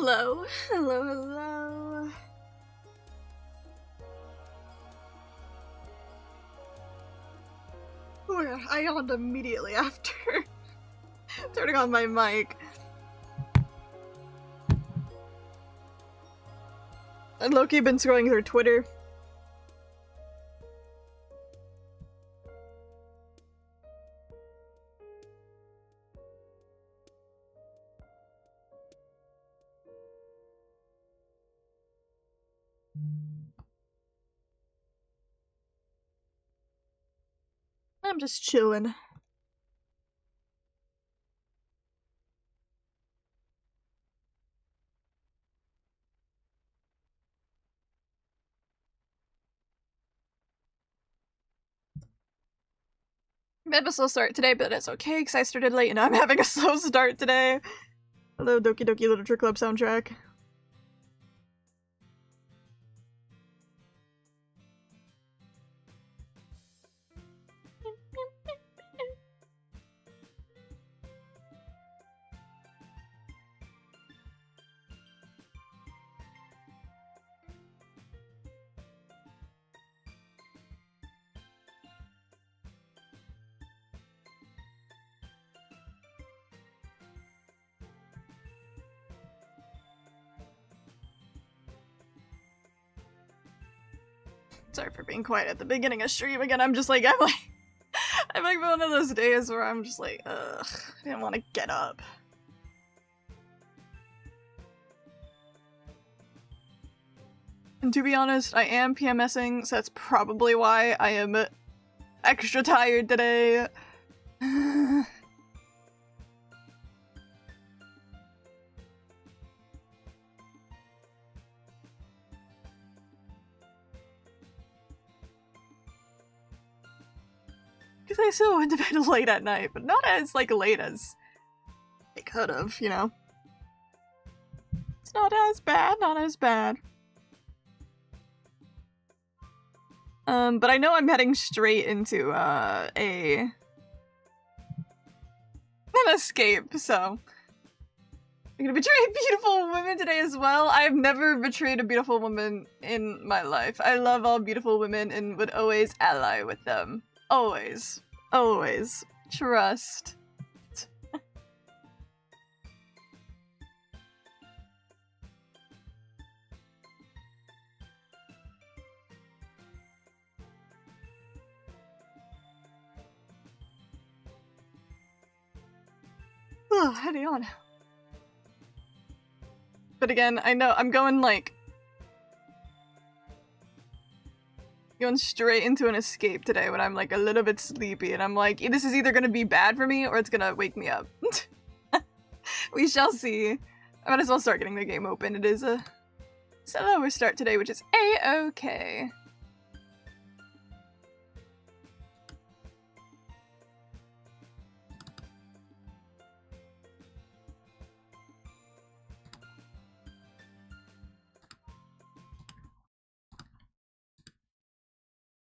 Hello, hello, hello. Oh my god, I yawned immediately after turning on my mic. And Loki been scrolling through Twitter. I'm just chilling. I had a slow start today, but it's okay because I started late and I'm having a slow start today. Hello, Doki Doki Literature Club soundtrack. Sorry for being quiet at the beginning of stream again. I'm like one of those days where I'm just like, ugh, I didn't want to get up. And to be honest, I am PMSing, so that's probably why I am extra tired today. Because I still went to bed late at night, but not as late as I could have, you know? It's not as bad, not as bad. But I know I'm heading straight into an escape, so I'm gonna betray beautiful women today as well. I've never betrayed a beautiful woman in my life. I love all beautiful women and would always ally with them. Always. Always. Trust. Oh, heading on. But again, I know I'm going going straight into an escape today when I'm a little bit sleepy and I'm like, this is either gonna be bad for me or it's gonna wake me up. We shall see. I might as well start getting the game open. It is a slower start today, which is a-okay.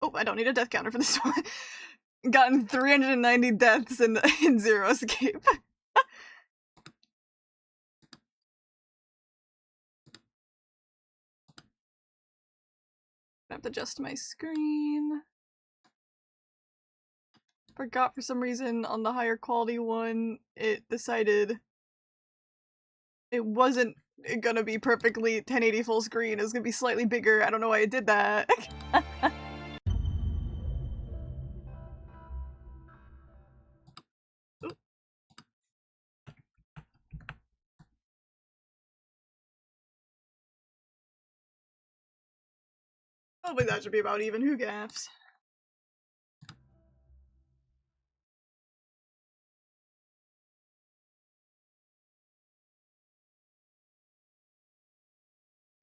Oh, I don't need a death counter for this one. Gotten 390 deaths in zero escape. I have to adjust my screen. Forgot for some reason on the higher quality one, it decided it wasn't gonna be perfectly 1080 full screen. It was gonna be slightly bigger. I don't know why it did that. Hopefully that should be about even. Who gaffs?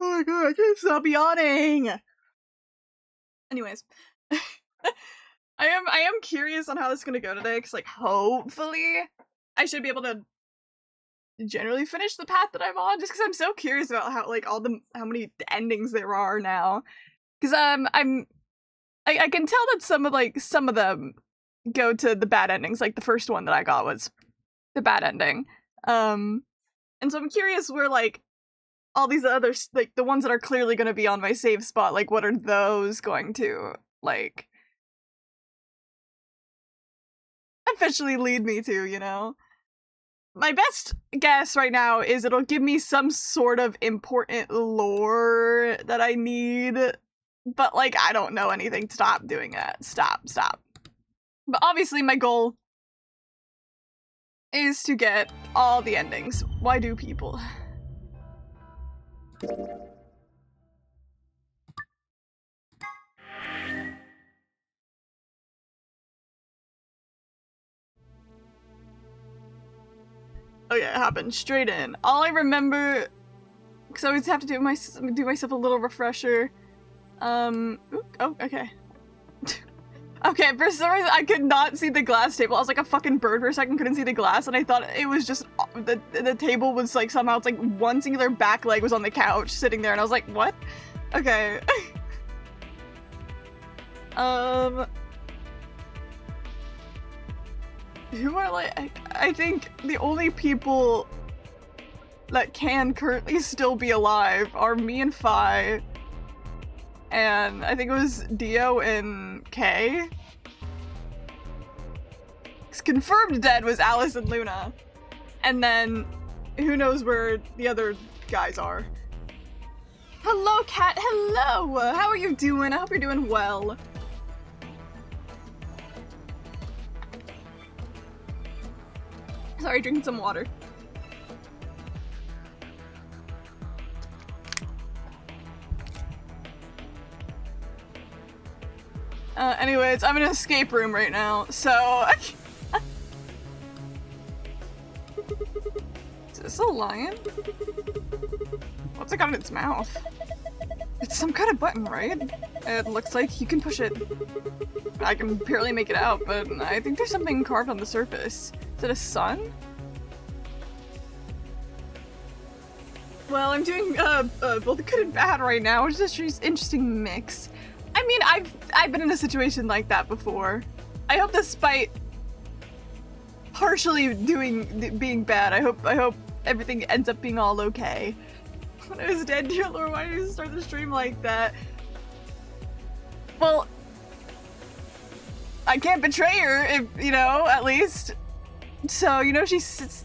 Oh my god, I can't stop yawning! Anyways. I am curious on how this is gonna go today, because hopefully I should be able to generally finish the path that I'm on, just because I'm so curious about how how many endings there are now. Because I can tell that some of them go to the bad endings. Like the first one that I got was the bad ending. And so I'm curious where all these other, like, the ones that are clearly gonna be on my save spot, like, what are those going to, like, officially lead me to, you know? My best guess right now is it'll give me some sort of important lore that I need, but, like, I don't know anything. Stop doing that. Stop. But obviously my goal is to get all the endings. Why do people? Oh yeah, it happened straight in. All I remember, because I always have to do myself a little refresher. Oh, okay. Okay, for some reason I could not see the glass table. I was like a fucking bird for a second, couldn't see the glass, and I thought it was just the table was like somehow it's like one singular back leg was on the couch sitting there, and I was like, what? Okay. Who are like, I think the only people that can currently still be alive are me and Fi, and I think it was Dio and Kay. Confirmed dead was Alice and Luna, and then who knows where the other guys are. Hello, Cat. Hello. How are you doing? I hope you're doing well. Sorry, drinking some water. Anyways, I'm in an escape room right now, so... Is this a lion? What's it got in its mouth? It's some kind of button, right? It looks like you can push it. I can barely make it out, but I think there's something carved on the surface. Is it a sun? Well, I'm doing both the good and bad right now, which is an interesting mix. I mean, I've been in a situation like that before. I hope despite partially being bad, I hope everything ends up being all okay. When I was dead, dear Lord, why did you start the stream like that? Well, I can't betray her, if, you know, at least. So, you know, she's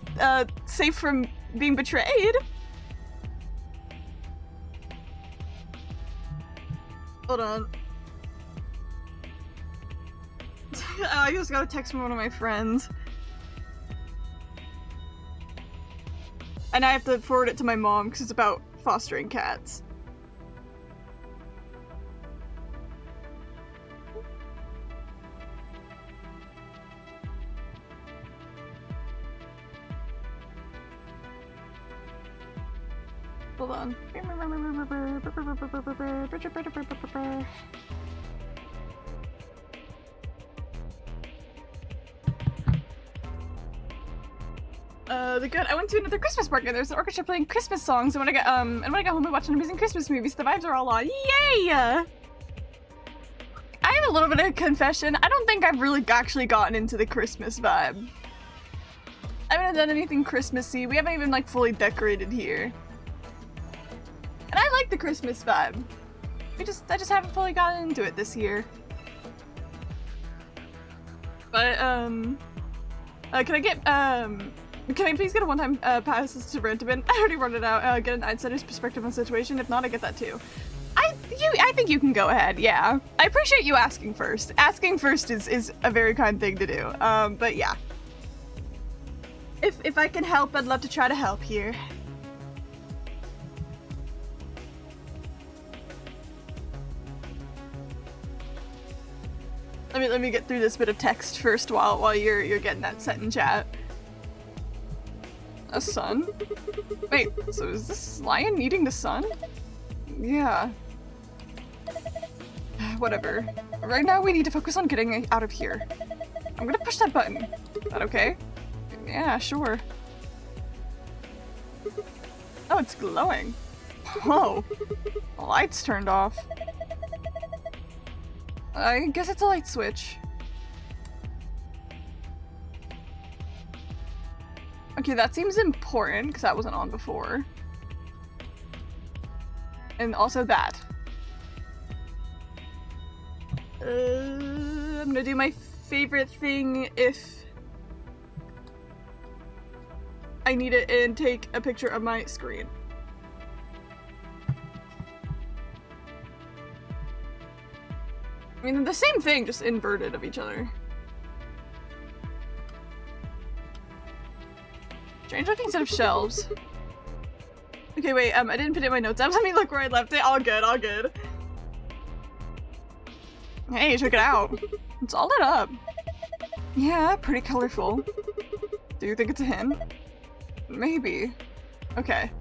safe from being betrayed. Hold on. I just got a text from one of my friends. And I have to forward it to my mom because it's about fostering cats. Hold on. I went to another Christmas party. There's an orchestra playing Christmas songs, and when I got home, I watched an amazing Christmas movie, so the vibes are all on. Yay! I have a little bit of a confession. I don't think I've really actually gotten into the Christmas vibe. I haven't done anything Christmassy. We haven't even like fully decorated here. And I like the Christmas vibe. I just haven't fully gotten into it this year. But can I please get a one-time pass to Rantamin? I already wrote it out. Get an outsider's perspective on the situation. If not, I get that too. I think you can go ahead. Yeah, I appreciate you asking first. Asking first is a very kind thing to do. But yeah, if I can help, I'd love to try to help here. Let me get through this bit of text first while you're getting that set in chat. A sun? Wait, so is this lion eating the sun? Yeah. Whatever. Right now we need to focus on getting out of here. I'm gonna push that button. Is that okay? Yeah, sure. Oh, it's glowing. Whoa. The light's turned off. I guess it's a light switch. Okay, that seems important, because that wasn't on before. And also that. I'm gonna do my favorite thing if I need it and take a picture of my screen. I mean, the same thing, just inverted of each other. Strange looking set of shelves. Okay, wait, I didn't put it in my notes. Let me look where I left it. All good, all good. Hey, check it out. It's all lit up. Yeah, pretty colorful. Do you think it's a hint? Maybe. Okay.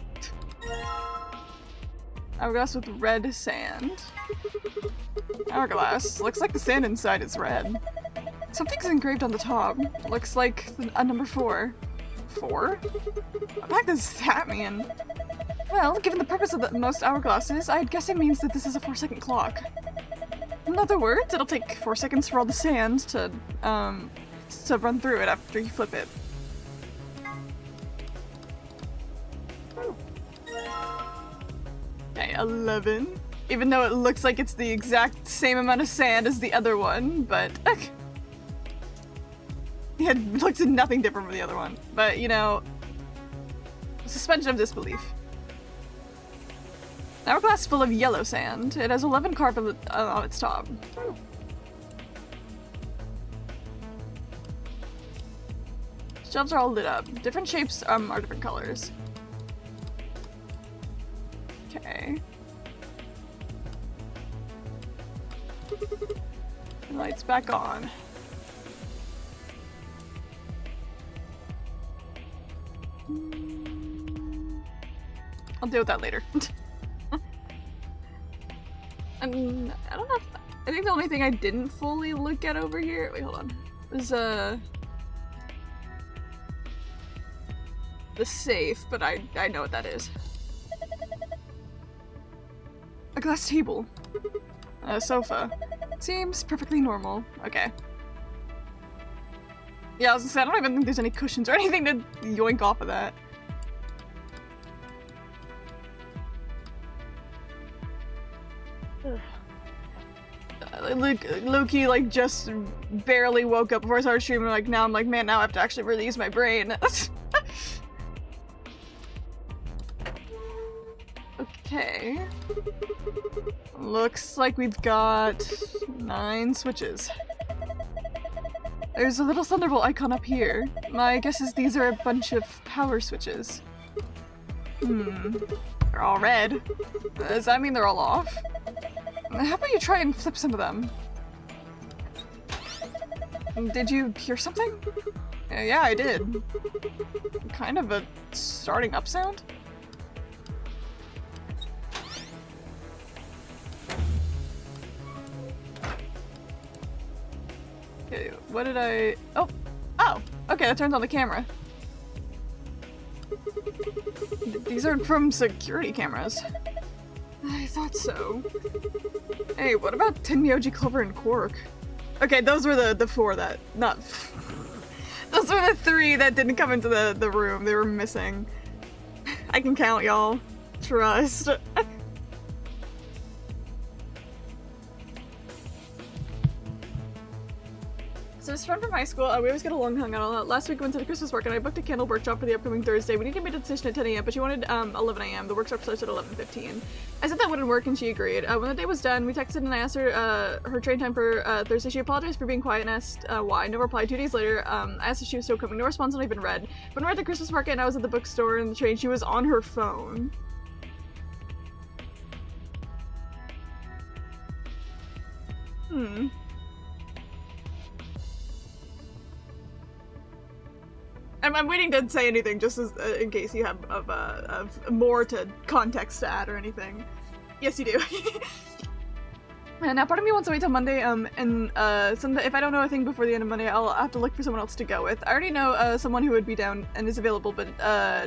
Hourglass with red sand. Hourglass. Looks like the sand inside is red. Something's engraved on the top. Looks like a number 4. 4? What the heck does that mean? Well, given the purpose of most hourglasses, I'd guess it means that this is a 4-second clock. In other words, it'll take 4 seconds for all the sand to run through it after you flip it. Okay, 11. Even though it looks like it's the exact same amount of sand as the other one, but... yeah, it looks nothing different from the other one. But, you know... suspension of disbelief. An hourglass full of yellow sand. It has 11 carved on its top. Shelves are all lit up. Different shapes are different colors. Okay. Lights back on. I'll deal with that later. I don't know. I think the only thing I didn't fully look at over here. Wait, hold on. Was the safe, but I know what that is. A glass table. A sofa. Seems perfectly normal. Okay. Yeah, I was gonna say, I don't even think there's any cushions or anything to yoink off of that. Loki, like, just barely woke up before I started streaming. Like, now I'm like, man, now I have to actually really use my brain. Okay. Looks like we've got 9 switches. There's a little Thunderbolt icon up here. My guess is these are a bunch of power switches. They're all red. Does that mean they're all off? How about you try and flip some of them? Did you hear something? Yeah, I did. Kind of a starting up sound? Okay, what did I... Oh! Oh! Okay, that turns on the camera. These are from security cameras. I thought so. Hey, what about Tenmyoji, Clover, and Quark? Okay, those were the 4 that... not... those were the 3 that didn't come into the room. They were missing. I can count, y'all. Trust. So this friend from high school, we always get along, hung out a lot. Last week we went to the Christmas market and I booked a candle workshop for the upcoming Thursday. We needed to make a decision at 10 a.m, but she wanted 11 a.m. The workshop starts at 11:15. I said that wouldn't work and she agreed. When the day was done, we texted and I asked her her train time for Thursday. She apologized for being quiet and asked why. No reply. 2 days later, I asked if she was still coming. No response, not even read. When we were at the Christmas market and I was at the bookstore in the train, she was on her phone. I'm waiting to say anything just as, in case you have more to context to add or anything. Yes, you do. And now part of me wants to wait till Monday, and if I don't know a thing before the end of Monday, I'll have to look for someone else to go with. I already know someone who would be down and is available, but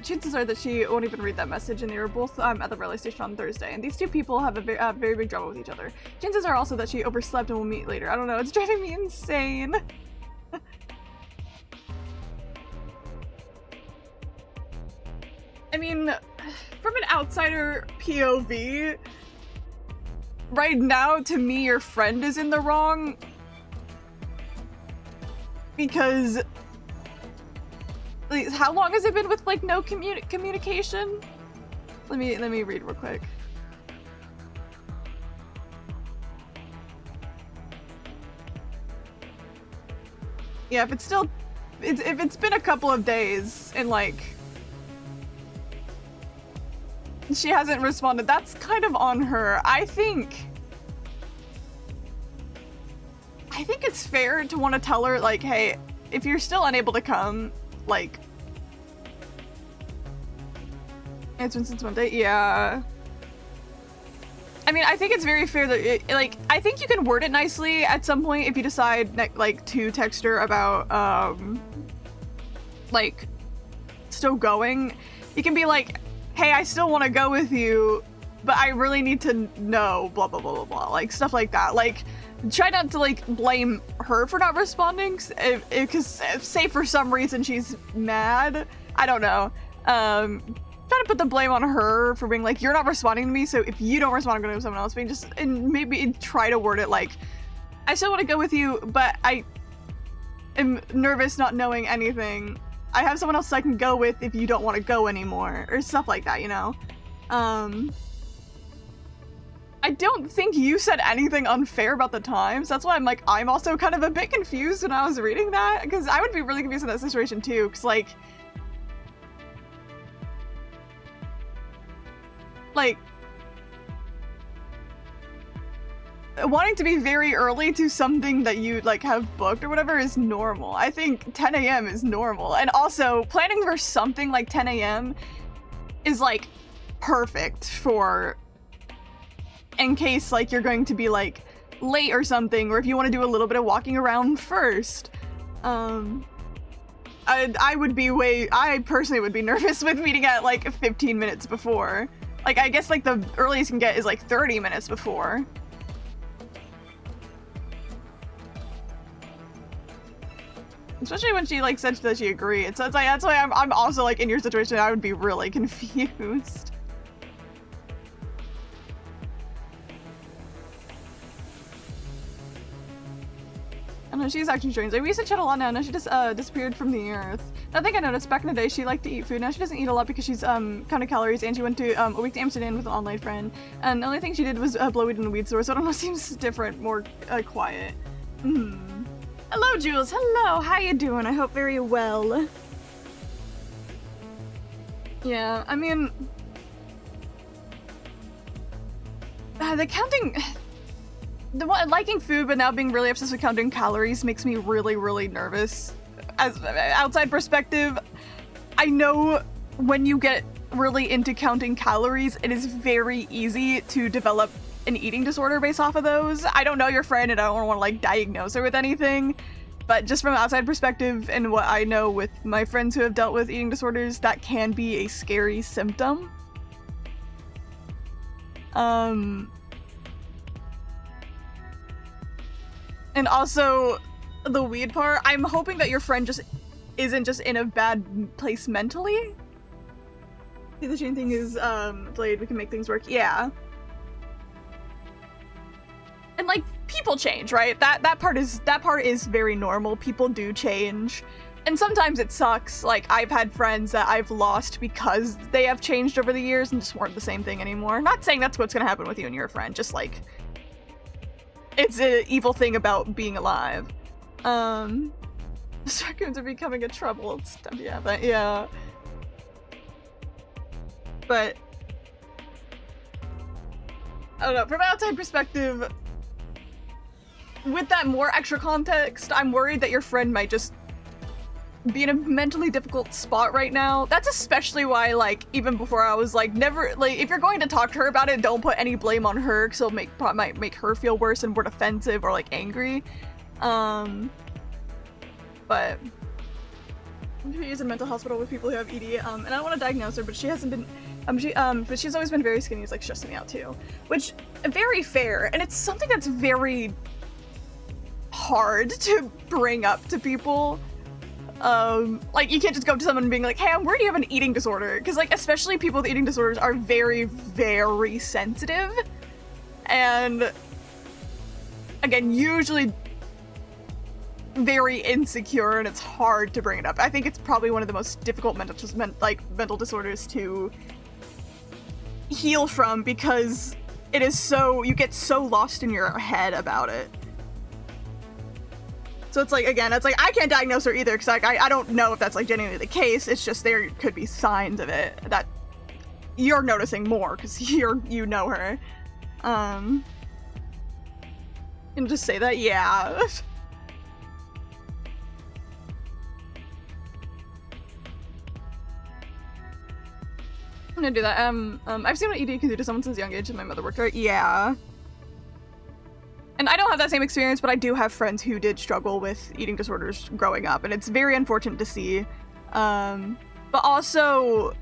chances are that she won't even read that message, and they were both at the relay station on Thursday, and these two people have a very big drama with each other. Chances are also that she overslept and will meet later. I don't know, it's driving me insane. I mean, from an outsider POV, right now, to me, your friend is in the wrong. Because, like, how long has it been with, like, no communication? Let me read real quick. Yeah, if it's been a couple of days and, like, she hasn't responded, that's kind of on her. I think it's fair to want to tell her, like, hey, if you're still unable to come, like, it's been since Monday, yeah. I mean, I think it's very fair that, like, I think you can word it nicely at some point if you decide, like, to text her about, like, still going. You can be like, hey, I still want to go with you, but I really need to know, blah, blah, blah, blah, blah, like, stuff like that. Like, try not to, like, blame her for not responding, because say for some reason she's mad, I don't know, try to put the blame on her for being like, you're not responding to me, so if you don't respond, I'm gonna go to someone else. Being just, and maybe try to word it like, I still want to go with you, but I am nervous not knowing anything. I have someone else I can go with if you don't want to go anymore, or stuff like that, you know? I don't think you said anything unfair about the times. That's why I'm like, I'm also kind of a bit confused when I was reading that, because I would be really confused in that situation too, because like, wanting to be very early to something that you, like, have booked or whatever is normal. I think 10 a.m. is normal. And also, planning for something like 10 a.m. is, like, perfect for in case, like, you're going to be, like, late or something, or if you want to do a little bit of walking around first. I personally would be nervous with meeting at, like, 15 minutes before. Like, I guess, like, the earliest you can get is, like, 30 minutes before. Especially when she, like, said that she agreed. So it's like, that's why I'm also, like, in your situation, I would be really confused. I know, she's acting strange. Like, we used to chat a lot now. Now she just disappeared from the earth. I think I noticed back in the day she liked to eat food. Now she doesn't eat a lot because she's counting calories, and she went to a week to Amsterdam with an online friend. And the only thing she did was blow weed in the weed store. So I don't know, seems different, more quiet. Hello, Jules. Hello. How you doing? I hope very well. Yeah, I mean, liking food but now being really obsessed with counting calories makes me really, really nervous. As outside perspective, I know when you get really into counting calories, it is very easy to develop an eating disorder based off of those. I don't know your friend and I don't want to, like, diagnose her with anything, but just from an outside perspective and what I know with my friends who have dealt with eating disorders, that can be a scary symptom. And also, the weed part, I'm hoping that your friend just isn't just in a bad place mentally. See, the chain thing is delayed, we can make things work. Yeah. And, like, people change, right? That part is very normal. People do change. And sometimes it sucks. Like, I've had friends that I've lost because they have changed over the years and just weren't the same thing anymore. Not saying that's what's gonna happen with you and your friend, just, like, it's an evil thing about being alive. Raccoons are becoming a trouble. Yeah, but yeah. But I don't know, from an outside perspective, with that more extra context, I'm worried that your friend might just be in a mentally difficult spot right now. That's especially why, like, even before I was like, never, like, if you're going to talk to her about it, don't put any blame on her, because it'll might make her feel worse and more defensive or, like, angry. But she is in a mental hospital with people who have ED, and I don't want to diagnose her, but she hasn't been, but she's always been very skinny. It's, like, stressing me out too, which, very fair, and it's something that's very hard to bring up to people. Like, you can't just go up to someone and being like, hey, I'm worried you have an eating disorder. Because, like, especially people with eating disorders are very, very sensitive. And, again, usually very insecure, and it's hard to bring it up. I think it's probably one of the most difficult mental disorders to heal from, because it is so, you get so lost in your head about it. So it's like, again, it's like, I can't diagnose her either, because like, I don't know if that's like genuinely the case. It's just there could be signs of it that you're noticing more because you know her. And just say that, yeah. I'm gonna do that. I've seen what ED can do to someone since a young age, and my mother worked there. Yeah. And I don't have that same experience, but I do have friends who did struggle with eating disorders growing up, and it's very unfortunate to see. But also,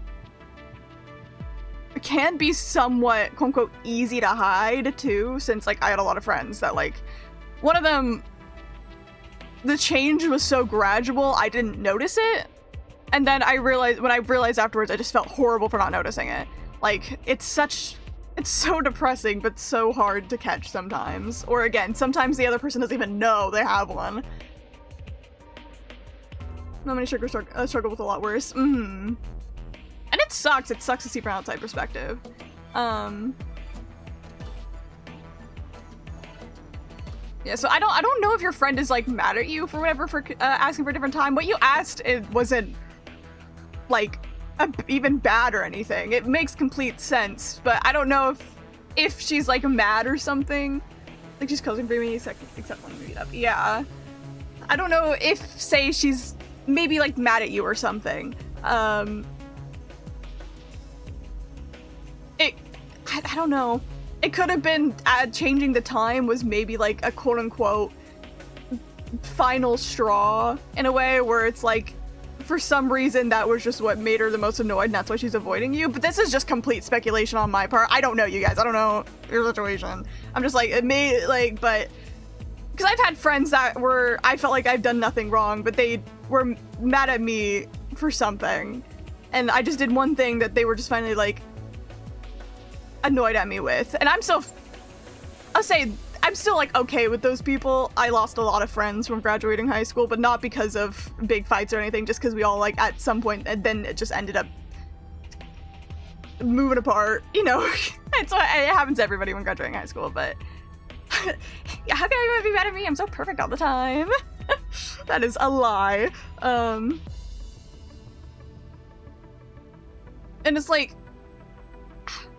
it can be somewhat, quote unquote, easy to hide, too, since, like, I had a lot of friends that, like, one of them, the change was so gradual, I didn't notice it. And then when I realized afterwards, I just felt horrible for not noticing it. Like, it's so depressing, but so hard to catch sometimes. Or again, sometimes the other person doesn't even know they have one. Not many sugars struggle with a lot worse. And it sucks to see from an outside perspective. Yeah, so I don't know if your friend is, like, mad at you for whatever, for asking for a different time. What you asked, it wasn't, like, even bad or anything. It makes complete sense, but I don't know if she's, like, mad or something. Like, she's closing for me, except when we meet up. Yeah. I don't know if, say, she's maybe, like, mad at you or something. I don't know. It could have been changing the time was maybe, like, a quote-unquote final straw, in a way, where it's, like, for some reason that was just what made her the most annoyed, and that's why she's avoiding you. But this is just complete speculation on my part. I don't know, you guys. I don't know your situation. I'm just like, it may, like, but... Because I've had friends that I felt like I've done nothing wrong, but they were mad at me for something. And I just did one thing that they were just finally, like, annoyed at me with. And I'm still, like, okay with those people. I lost a lot of friends from graduating high school, but not because of big fights or anything, just because we all, like, at some point, and then it just ended up moving apart, you know. It happens to everybody when graduating high school, but yeah, how can anyone be mad at me? I'm so perfect all the time. That is a lie. And it's like,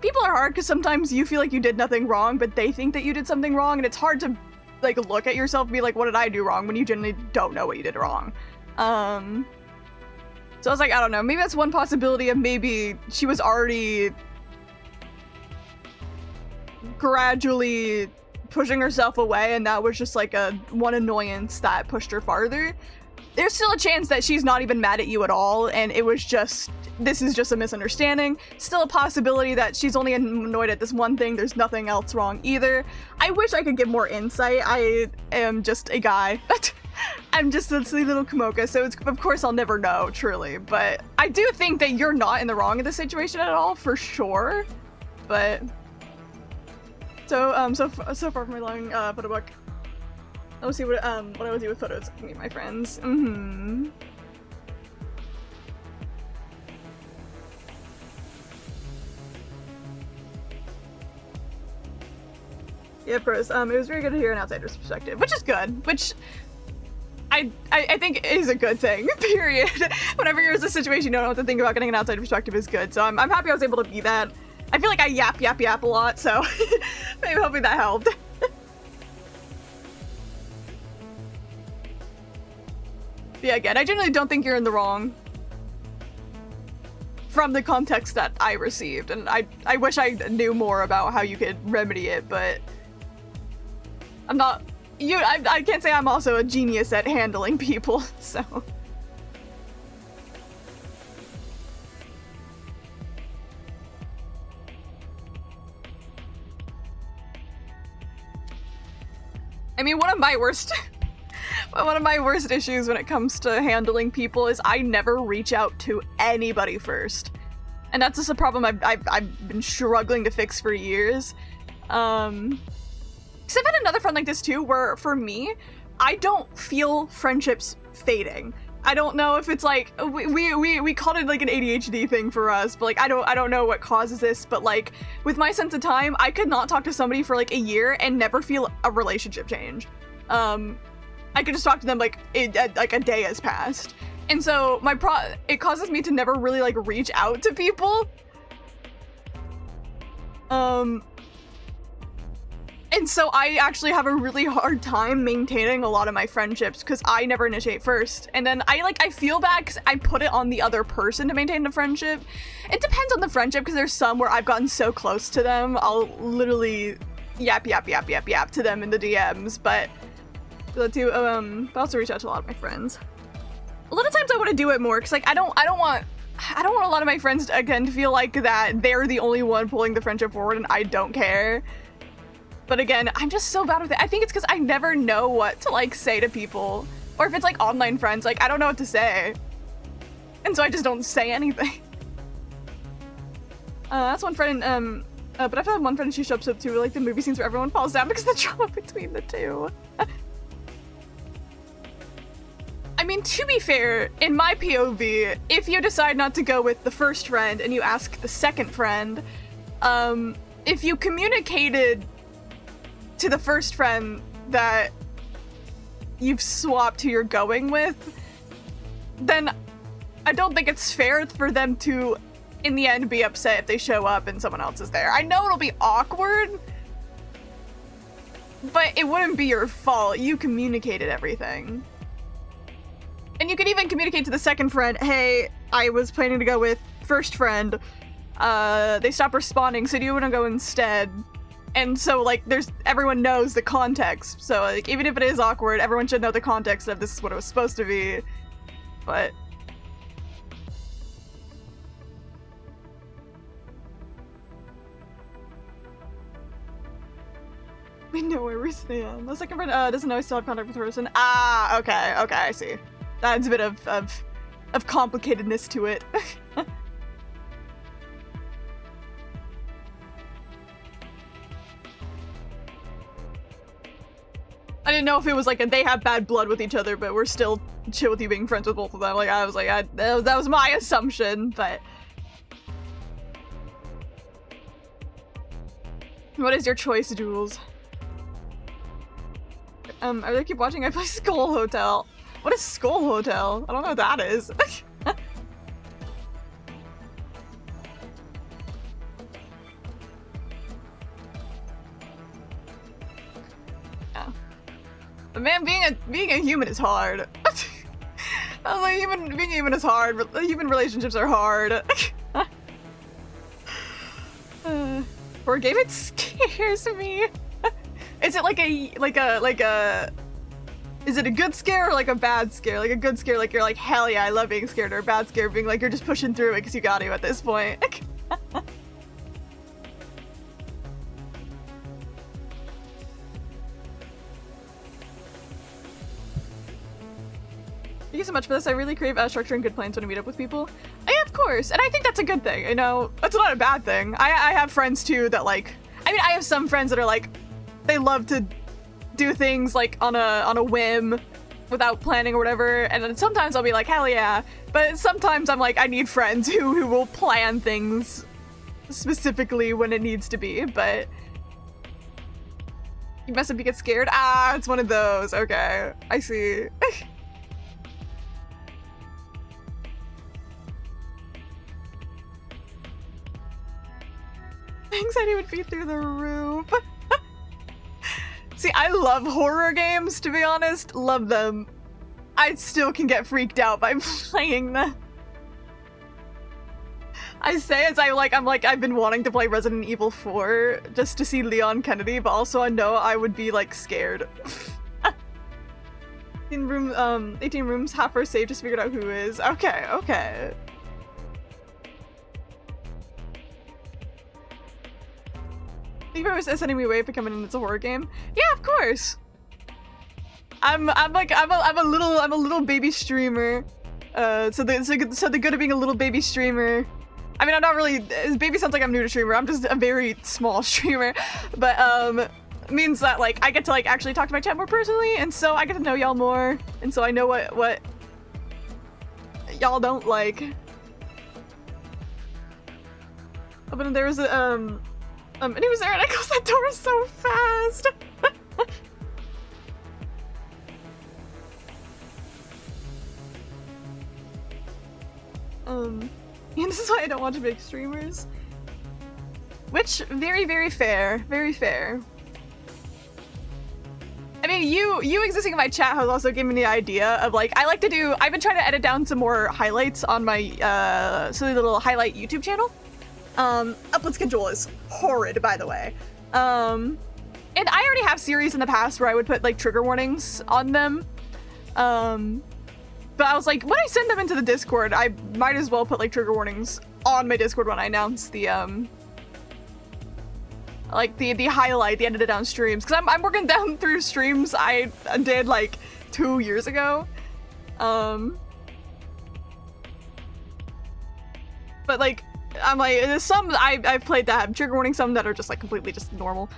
people are hard because sometimes you feel like you did nothing wrong, but they think that you did something wrong, and it's hard to, like, look at yourself and be like, what did I do wrong, when you genuinely don't know what you did wrong. So I was like, I don't know, maybe that's one possibility of maybe she was already gradually pushing herself away, and that was just like one annoyance that pushed her farther. There's still a chance that she's not even mad at you at all, and this is just a misunderstanding. Still a possibility that she's only annoyed at this one thing, there's nothing else wrong either. I wish I could give more insight. I am just a guy. I'm just a silly little Kumoka, so of course I'll never know, truly. But I do think that you're not in the wrong in this situation at all, for sure. But... So far from my long photo book. Let's see what I would do with photos of me and my friends. Yeah, pros. It was very good to hear an outsider's perspective, which is good. Which I think is a good thing. Period. Whenever you're in a situation you don't know what to think about, getting an outsider perspective is good. So I'm happy I was able to be that. I feel like I yap a lot, so maybe hopefully that helped. Yeah, again, I generally don't think you're in the wrong from the context that I received, and I wish I knew more about how you could remedy it, but I'm not, I can't say I'm also a genius at handling people, so. I mean, one of my worst One of my worst issues when it comes to handling people is I never reach out to anybody first. And that's just a problem I've been struggling to fix for years. Because I've had another friend like this too, where for me, I don't feel friendships fading. I don't know if it's like we called it like an ADHD thing for us, but like I don't know what causes this, but like with my sense of time, I could not talk to somebody for like a year and never feel a relationship change. I could just talk to them like like a day has passed. And so it causes me to never really like reach out to people. And so I actually have a really hard time maintaining a lot of my friendships because I never initiate first. And then I feel bad because I put it on the other person to maintain the friendship. It depends on the friendship because there's some where I've gotten so close to them, I'll literally yap to them in the DMs, but I also reach out to a lot of my friends. A lot of times I want to do it more because like I don't want a lot of my friends again to feel like that they're the only one pulling the friendship forward and I don't care. But again, I'm just so bad with it. I think it's because I never know what to like say to people, or if it's like online friends, like I don't know what to say, and so I just don't say anything. That's one friend. But I've had one friend she shows up to like the movie scenes where everyone falls down because of the drama between the two. I mean, to be fair, in my POV, if you decide not to go with the first friend and you ask the second friend, if you communicated to the first friend that you've swapped who you're going with, then I don't think it's fair for them to, in the end, be upset if they show up and someone else is there. I know it'll be awkward, but it wouldn't be your fault. You communicated everything. And you could even communicate to the second friend, hey, I was planning to go with first friend. They stopped responding, so do you want to go instead? And so, like, everyone knows the context. So, like, even if it is awkward, everyone should know the context of this is what it was supposed to be. But we know where we stand. The second friend doesn't know I still have contact with the person. Ah, okay, I see. That's a bit of complicatedness to it. I didn't know if it was like they have bad blood with each other, but we're still chill with you being friends with both of them. Like, I was like, that was my assumption, but... What is your choice, Jules? I really keep watching I play Skull Hotel. What is Skull Hotel? I don't know what that is. Yeah. But man, being a human is hard. I was like, being a human is hard. Human relationships are hard. For a game, it scares me. Is it like a is it a good scare or like a bad scare? Like a good scare, like you're like, hell yeah, I love being scared, or a bad scare being like you're just pushing through it because you got to at this point. Thank you so much for this. I really crave structure and good plans when I meet up with people. Yeah, of course, and I think that's a good thing. You know, that's not a bad thing. I have friends too that like, I mean, I have some friends that are like, they love to do things like on a whim without planning or whatever, and then sometimes I'll be like, hell yeah, but sometimes I'm like, I need friends who will plan things specifically when it needs to be. But you mess up, you get scared. Ah, it's one of those. Okay, I see. Anxiety would be through the roof. See, I love horror games, to be honest. Love them. I still can get freaked out by playing them. I say as I've been wanting to play Resident Evil 4 just to see Leon Kennedy, but also I know I would be like scared. 18 rooms, half first save, just figured out who is. Okay. Think if it was sending me away if it coming in, it's a horror game? Yeah, of course. I'm a little baby streamer. So the good of being a little baby streamer. I mean, I'm not really. Baby sounds like I'm new to streamer. I'm just a very small streamer, but means that like I get to like actually talk to my chat more personally, and so I get to know y'all more, and so I know what y'all don't like. Oh, but there was a and he was there, and I closed that door so fast. And this is why I don't watch big streamers. Which, very fair. Very fair. I mean, you existing in my chat has also given me the idea of, like, I've been trying to edit down some more highlights on my, silly little highlight YouTube channel. Upload schedule is horrid, by the way. And I already have series in the past where I would put, like, trigger warnings on them. But I was like, when I send them into the Discord, I might as well put like trigger warnings on my Discord when I announce the like the highlight, the edited down streams, because I'm working down through streams I did like 2 years ago. But like I'm like, there's some I've played that have trigger warnings, some that are just like completely just normal.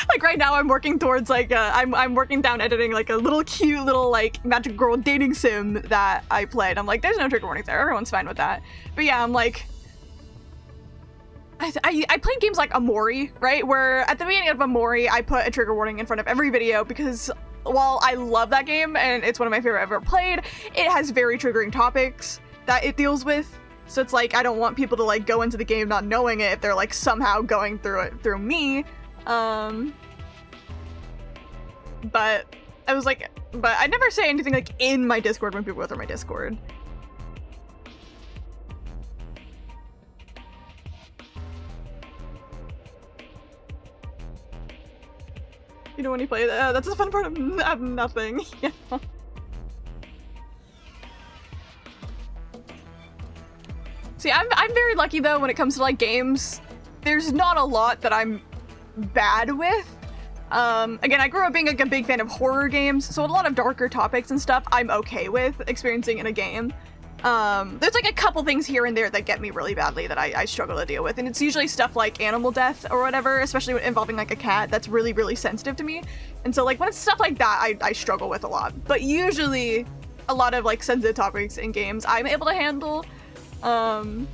Like right now I'm working towards like I'm working down editing like a little cute little like magic girl dating sim that I played. I'm like, there's no trigger warnings there, everyone's fine with that. But yeah, I'm like, I played games like Amori, right, where at the beginning of Amori I put a trigger warning in front of every video, because while I love that game and it's one of my favorite I've ever played, it has very triggering topics that it deals with. So it's like, I don't want people to like go into the game not knowing it if they're like somehow going through it through me. But I was like, but I never say anything like in my Discord when people go through my Discord. You know when you play that, that's the fun part of nothing. Yeah. See, I'm very lucky though when it comes to like games. There's not a lot that I'm bad with. Again, I grew up being like a big fan of horror games, so a lot of darker topics and stuff I'm okay with experiencing in a game. There's like a couple things here and there that get me really badly that I struggle to deal with, and it's usually stuff like animal death or whatever, especially involving like a cat. That's really sensitive to me, and so like when it's stuff like that, I struggle with a lot. But usually a lot of like sensitive topics in games I'm able to handle. So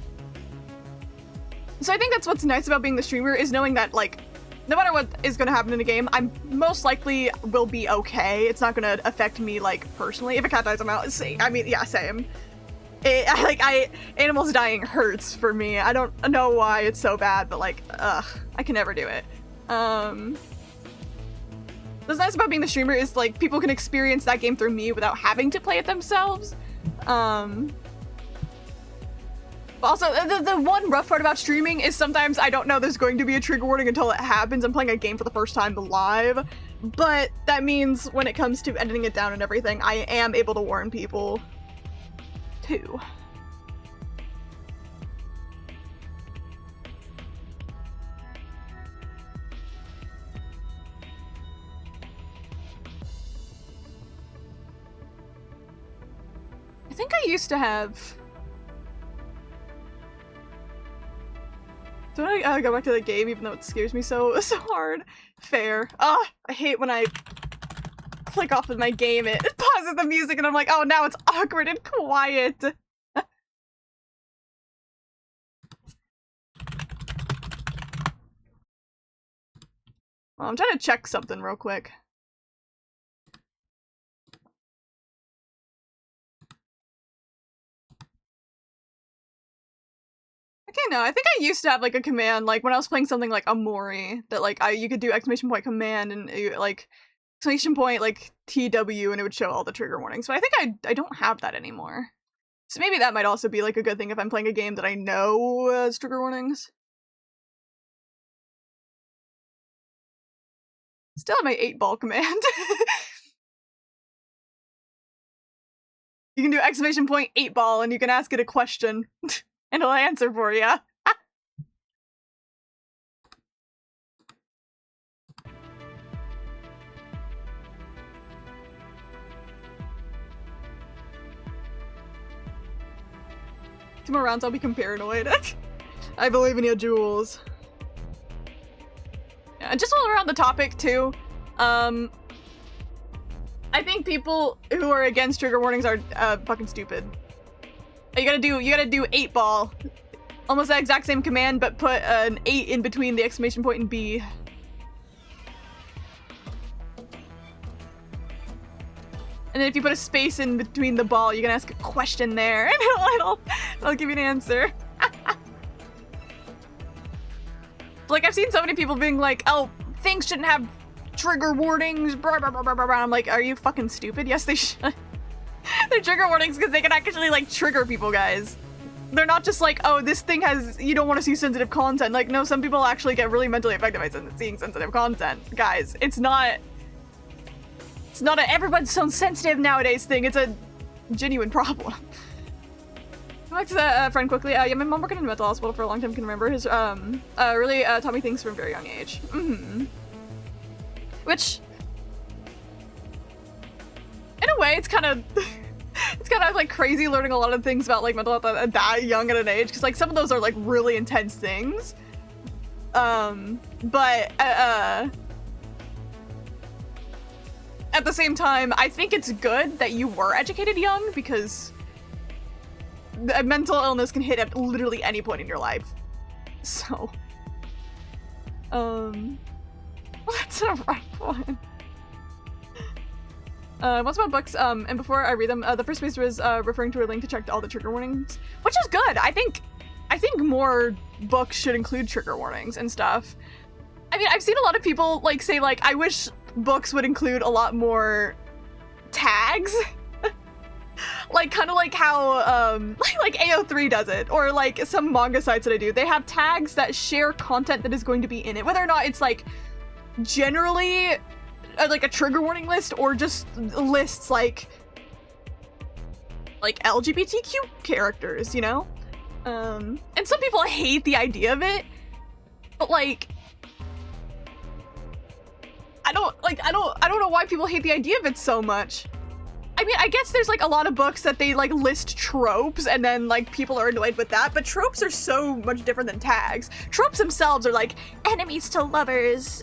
I think that's what's nice about being the streamer, is knowing that like no matter what is going to happen in a game, I'm most likely will be okay. It's not going to affect me like personally. If a cat dies, I'm out. I mean, yeah, same. Animals dying hurts for me. I don't know why it's so bad, but like, I can never do it. What's nice about being the streamer is like people can experience that game through me without having to play it themselves. But also, the one rough part about streaming is sometimes I don't know there's going to be a trigger warning until it happens. I'm playing a game for the first time live, but that means when it comes to editing it down and everything, I am able to warn people too. I think I used to have... Do I go back to the game even though it scares me so hard? Fair. I hate when I click off of my game, it pauses the music and I'm like, oh, now it's awkward and quiet. Well, I'm trying to check something real quick. Okay, no, I think I used to have like a command, like when I was playing something like Amori, that like you could do exclamation point command and like exclamation point like TW and it would show all the trigger warnings. But I think I don't have that anymore. So maybe that might also be like a good thing if I'm playing a game that I know has trigger warnings. Still have my 8-ball command. You can do exclamation point 8-ball and you can ask it a question and it'll answer for you. two more rounds, I'll become paranoid. I believe in you, Jules. Yeah, just while we're on the topic too, I think people who are against trigger warnings are fucking stupid. You gotta do 8 ball. Almost that exact same command, but put an 8 in between the exclamation point and B. And then if you put a space in between the ball, you can ask a question there, and it'll give you an answer. Like, I've seen so many people being like, oh, things shouldn't have trigger warnings, blah, blah, blah, blah, blah. I'm like, are you fucking stupid? Yes, they should. They're trigger warnings because they can actually, like, trigger people, guys. They're not just like, oh, this thing has, you don't want to see sensitive content. Like, no, some people actually get really mentally affected by seeing sensitive content. Guys, it's not a everyone's so sensitive nowadays thing. It's a genuine problem. Back to that friend quickly. Yeah, my mom worked in a mental hospital for a long time. Can remember his really taught me things from a very young age. Which, in a way, it's kind of like crazy learning a lot of things about like mental health at that young at an age, because like some of those are like really intense things. But at the same time, I think it's good that you were educated young, because a mental illness can hit at literally any point in your life. So, that's a rough one. What's about books? And before I read them, the first page was referring to a link to check all the trigger warnings, which is good. I think more books should include trigger warnings and stuff. I mean, I've seen a lot of people like say like, I wish books would include a lot more tags. Like, kind of like how, like AO3 does it, or like some manga sites that I do. They have tags that share content that is going to be in it, whether or not it's like generally like a trigger warning list, or just lists like LGBTQ characters, you know? And some people hate the idea of it, but like, I don't know why people hate the idea of it so much. I mean, I guess there's like a lot of books that they like list tropes, and then like people are annoyed with that, but tropes are so much different than tags. Tropes themselves are like enemies to lovers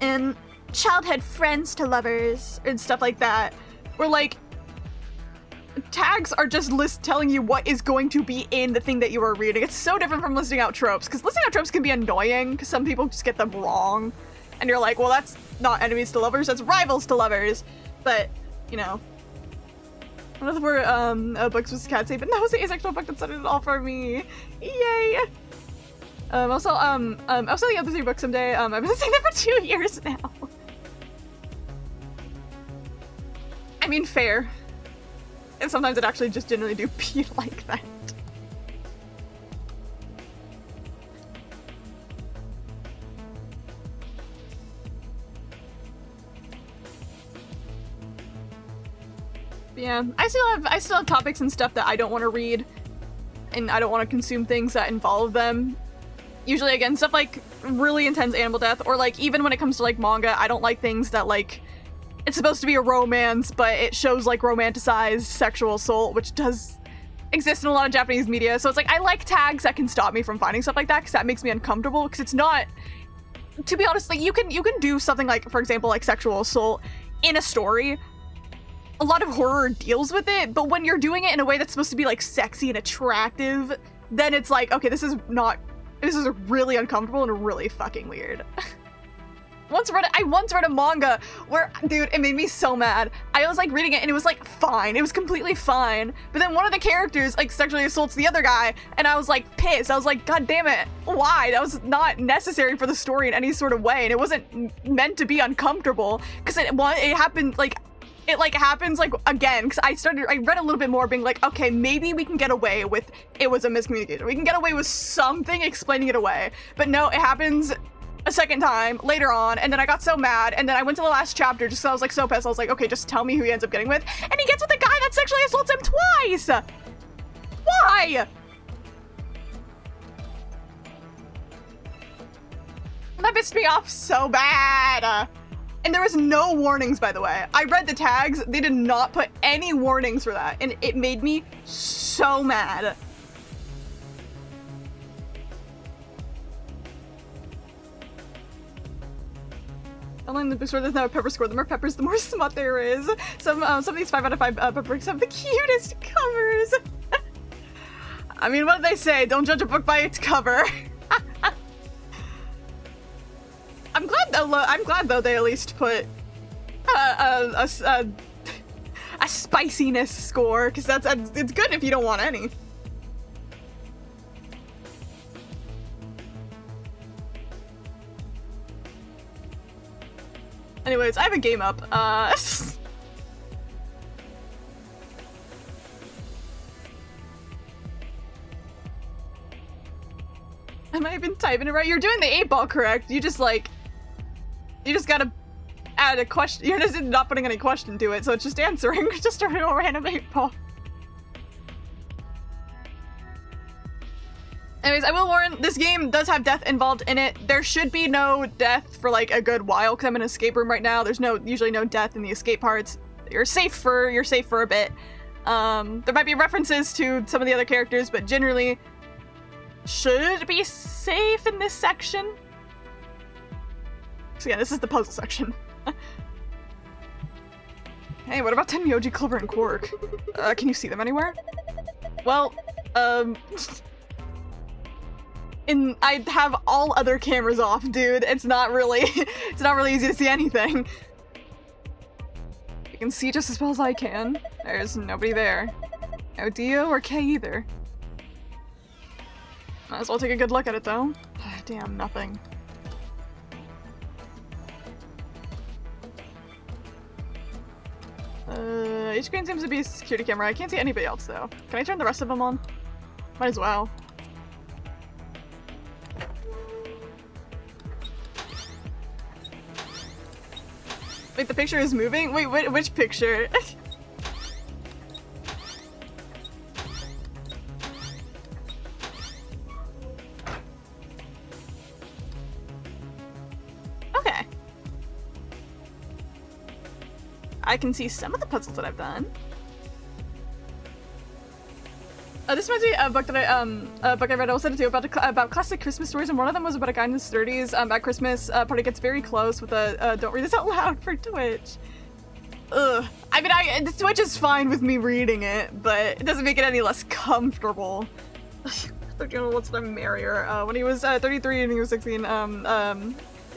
and childhood friends to lovers and stuff like that. Where like tags are just telling you what is going to be in the thing that you are reading. It's so different from listing out tropes, because listing out tropes can be annoying because some people just get them wrong, and you're like, well, that's not enemies to lovers, that's rivals to lovers. But you know, one of the books was Cat Safe, and that was the asexual book that started it all for me. Yay! Also the other 3 books someday. I've been saying that for 2 years now. I mean, fair. And sometimes it actually just generally do be like that. Yeah, I still have topics and stuff that I don't want to read, and I don't want to consume things that involve them. Usually, again, stuff like really intense animal death, or like even when it comes to like manga, I don't like things that like it's supposed to be a romance, but it shows like romanticized sexual assault, which does exist in a lot of Japanese media. So it's like I like tags that can stop me from finding stuff like that, because that makes me uncomfortable. Because it's not, to be honest, like you can do something like, for example, like sexual assault in a story. A lot of horror deals with it, but when you're doing it in a way that's supposed to be like sexy and attractive, then it's like, okay, this is really uncomfortable and really fucking weird. I once read a manga where, dude, it made me so mad. I was like reading it and it was like fine. It was completely fine. But then one of the characters like sexually assaults the other guy, and I was like pissed. I was like, God damn it. Why? That was not necessary for the story in any sort of way. And it wasn't meant to be uncomfortable, because it happened like, it like happens like again, because I read a little bit more being like, okay, maybe we can get away with it was a miscommunication. We can get away with something explaining it away. But no, it happens a second time later on, and then I got so mad, and then I went to the last chapter just because I was like so pissed. I was like, okay, just tell me who he ends up getting with, and he gets with the guy that sexually assaults him twice. Why? That pissed me off so bad. And there was no warnings, by the way. I read the tags, they did not put any warnings for that, and it made me so mad. Only in the bookstore there's no pepper score. The more peppers, the more smut there is. Some of these 5 out of 5 pepper books have the cutest covers. I mean, what did they say? Don't judge a book by its cover. I'm glad though they at least put a spiciness score, because it's good if you don't want any. Anyways, I have a game up. Am I even typing it right? You're doing the 8-ball correct. You just gotta add a question. You're just not putting any question to it, so it's just answering. Just a real random 8-ball. Anyways, I will warn, this game does have death involved in it. There should be no death for like a good while, because I'm in an escape room right now. There's usually no death in the escape parts. You're safe for a bit. There might be references to some of the other characters, but generally should be safe in this section. So yeah, this is the puzzle section. Hey, what about Tenmyoji, Clover, and Quark? Can you see them anywhere? Well, I have all other cameras off, dude. It's not really easy to see anything. You can see just as well as I can. There's nobody there. No Dio or Kay either. Might as well take a good look at it though. Damn, nothing. Each screen seems to be a security camera. I can't see anybody else though. Can I turn the rest of them on? Might as well. Wait, the picture is moving? Wait, which picture? Okay. I can see some of the puzzles that I've done. This reminds me of a book that I read. I will send it to you about classic Christmas stories, and one of them was about a guy in his 30s. At Christmas, party gets very close with a don't read this out loud for Twitch. Ugh. I mean, the Twitch is fine with me reading it, but it doesn't make it any less comfortable. 13 what's the merrier. When he was 33 and he was 16, he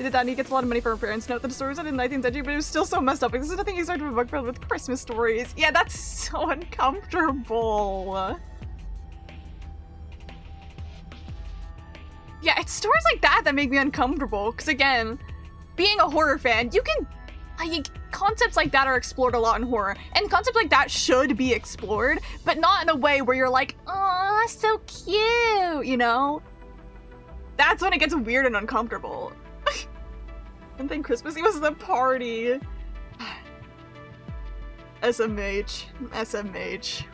did that and he gets a lot of money from her parents. Note that the story was set in the 19th century, but it was still so messed up. Like, this is the thing he started a book filled with Christmas stories. Yeah, that's so uncomfortable. Yeah, it's stories like that make me uncomfortable. Because again, being a horror fan, you can, concepts like that are explored a lot in horror. And concepts like that should be explored, but not in a way where you're like, oh, that's so cute, you know? That's when it gets weird and uncomfortable. One thing Christmassy was the party. SMH. SMH.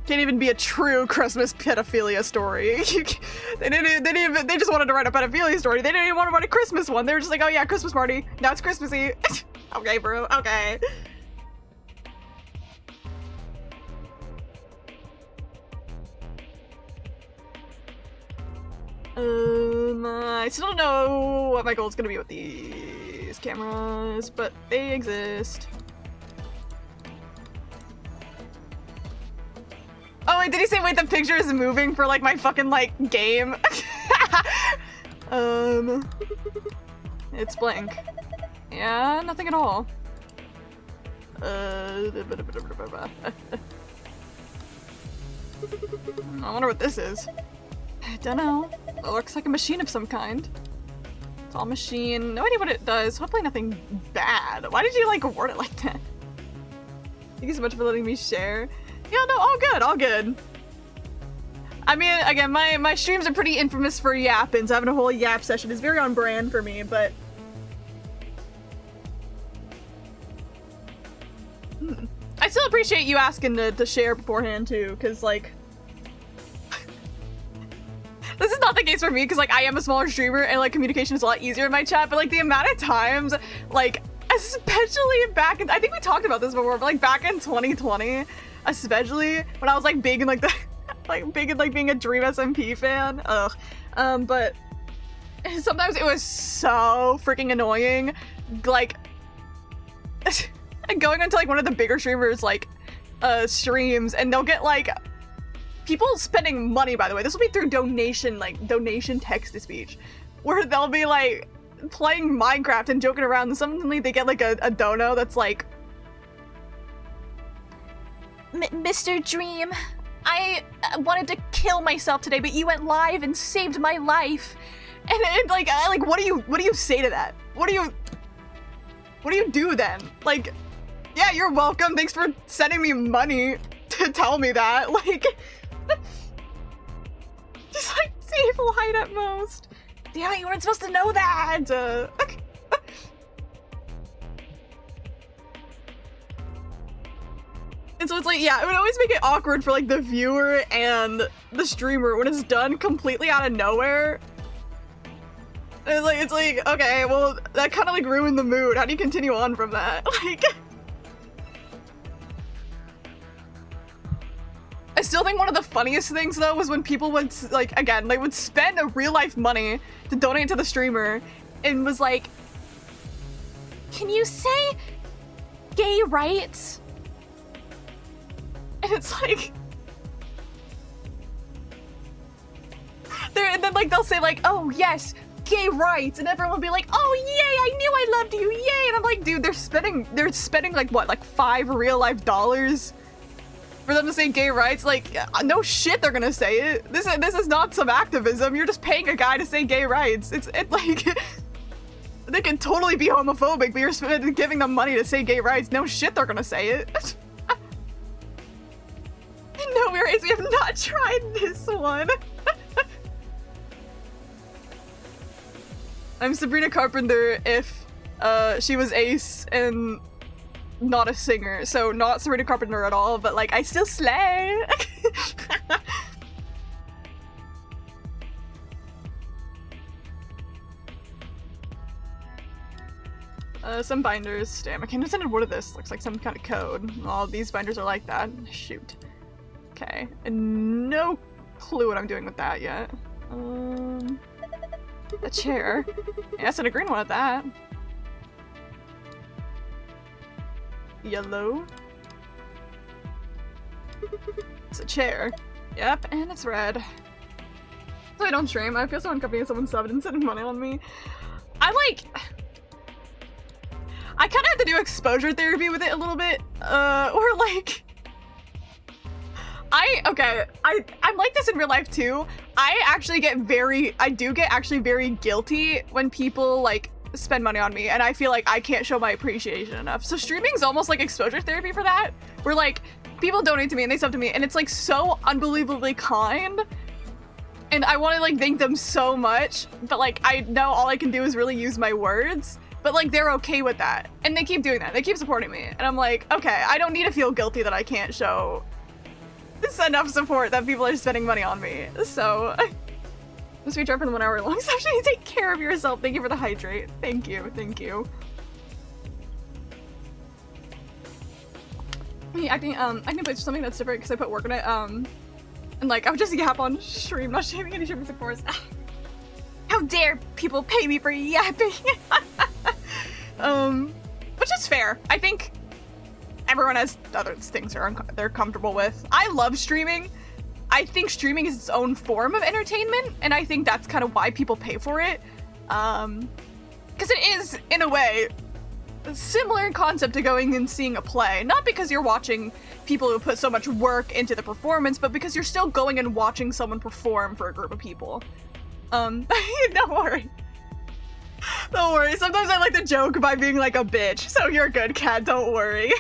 Can't even be a true Christmas pedophilia story. They just wanted to write a pedophilia story. They didn't even want to write a Christmas one. They were just like, oh yeah, Christmas party. Now it's Christmassy. Okay, bro. Okay. I still don't know what my goal is gonna be with these cameras, but they exist. Oh wait, did he say wait the picture is moving for like my fucking like game? It's blank. Yeah, nothing at all. I wonder what this is. I don't know. It looks like a machine of some kind. It's all machine. No idea what it does. Hopefully nothing bad. Why did you like word it like that? Thank you so much for letting me share. Yeah, no, all good, all good. I mean, again, my streams are pretty infamous for yapping, so having a whole yap session is very on brand for me, but... I still appreciate you asking to share beforehand, too, because, like... This is not the case for me, because, like, I am a smaller streamer, and, like, communication is a lot easier in my chat, but, like, the amount of times, like, especially back in... I think we talked about this before, but, like, back in 2020... Especially when I was like big in like the big in like being a Dream SMP fan. Ugh. But sometimes it was so freaking annoying, like, going onto like one of the bigger streamers like streams, and they'll get like people spending money, by the way. This will be through donation, like donation text-to-speech, where they'll be like playing Minecraft and joking around, and suddenly they get like a dono that's like, Mr. Dream, I wanted to kill myself today, but you went live and saved my life. And like, what do you say to that? What do you do then? Like, yeah, you're welcome. Thanks for sending me money to tell me that. Like, just like save light at most. Damn it, you weren't supposed to know that. And so it's like, yeah, it would always make it awkward for like the viewer and the streamer when it's done completely out of nowhere. And it's like, okay, well, that kind of like ruined the mood. How do you continue on from that? Like, I still think one of the funniest things though was when people would like, again, they would spend a real life money to donate to the streamer and was like, can you say gay rights? And it's like, and then like they'll say like, oh yes, gay rights, and everyone will be like, oh yay, I knew I loved you, yay. And I'm like, dude, they're spending like what, like $5 real life dollars for them to say gay rights? Like, no shit, they're gonna say it. This is not some activism. You're just paying a guy to say gay rights. It's like they can totally be homophobic, but you're giving them money to say gay rights. No shit, they're gonna say it. No worries, we have not tried this one. I'm Sabrina Carpenter if she was Ace and not a singer, so not Sabrina Carpenter at all, but like I still slay. Some binders. Damn, I can't understand what of this looks like some kind of code. All these binders are like that. Shoot. Okay, no clue what I'm doing with that yet. A chair. Yes, and a green one at that. Yellow. It's a chair. Yep, and it's red. So I don't stream. I feel so uncomfortable if someone subbed and sending money on me. I kind of have to do exposure therapy with it a little bit, or like, I'm like this in real life too. I do get actually very guilty when people like spend money on me, and I feel like I can't show my appreciation enough. So streaming's almost like exposure therapy for that, where like people donate to me and they sub to me, and it's like so unbelievably kind, and I want to like thank them so much, but like I know all I can do is really use my words. But like they're okay with that, and they keep doing that. They keep supporting me, and I'm like, okay, I don't need to feel guilty that I can't show enough support that people are spending money on me. So, must be dropping 1 hour long session. Take care of yourself. Thank you for the hydrate. Thank you. Thank you. Me acting plays something that's different because I put work in it. And like I would just yap on stream, not shaming any streaming supports. How dare people pay me for yapping? Which is fair. I think everyone has other things they're comfortable with. I love streaming. I think streaming is its own form of entertainment, and I think that's kind of why people pay for it. Because it is, in a way, a similar concept to going and seeing a play. Not because you're watching people who put so much work into the performance, but because you're still going and watching someone perform for a group of people. Don't worry. Don't worry. Sometimes I like to joke by being like a bitch, so you're good, Cat. Don't worry.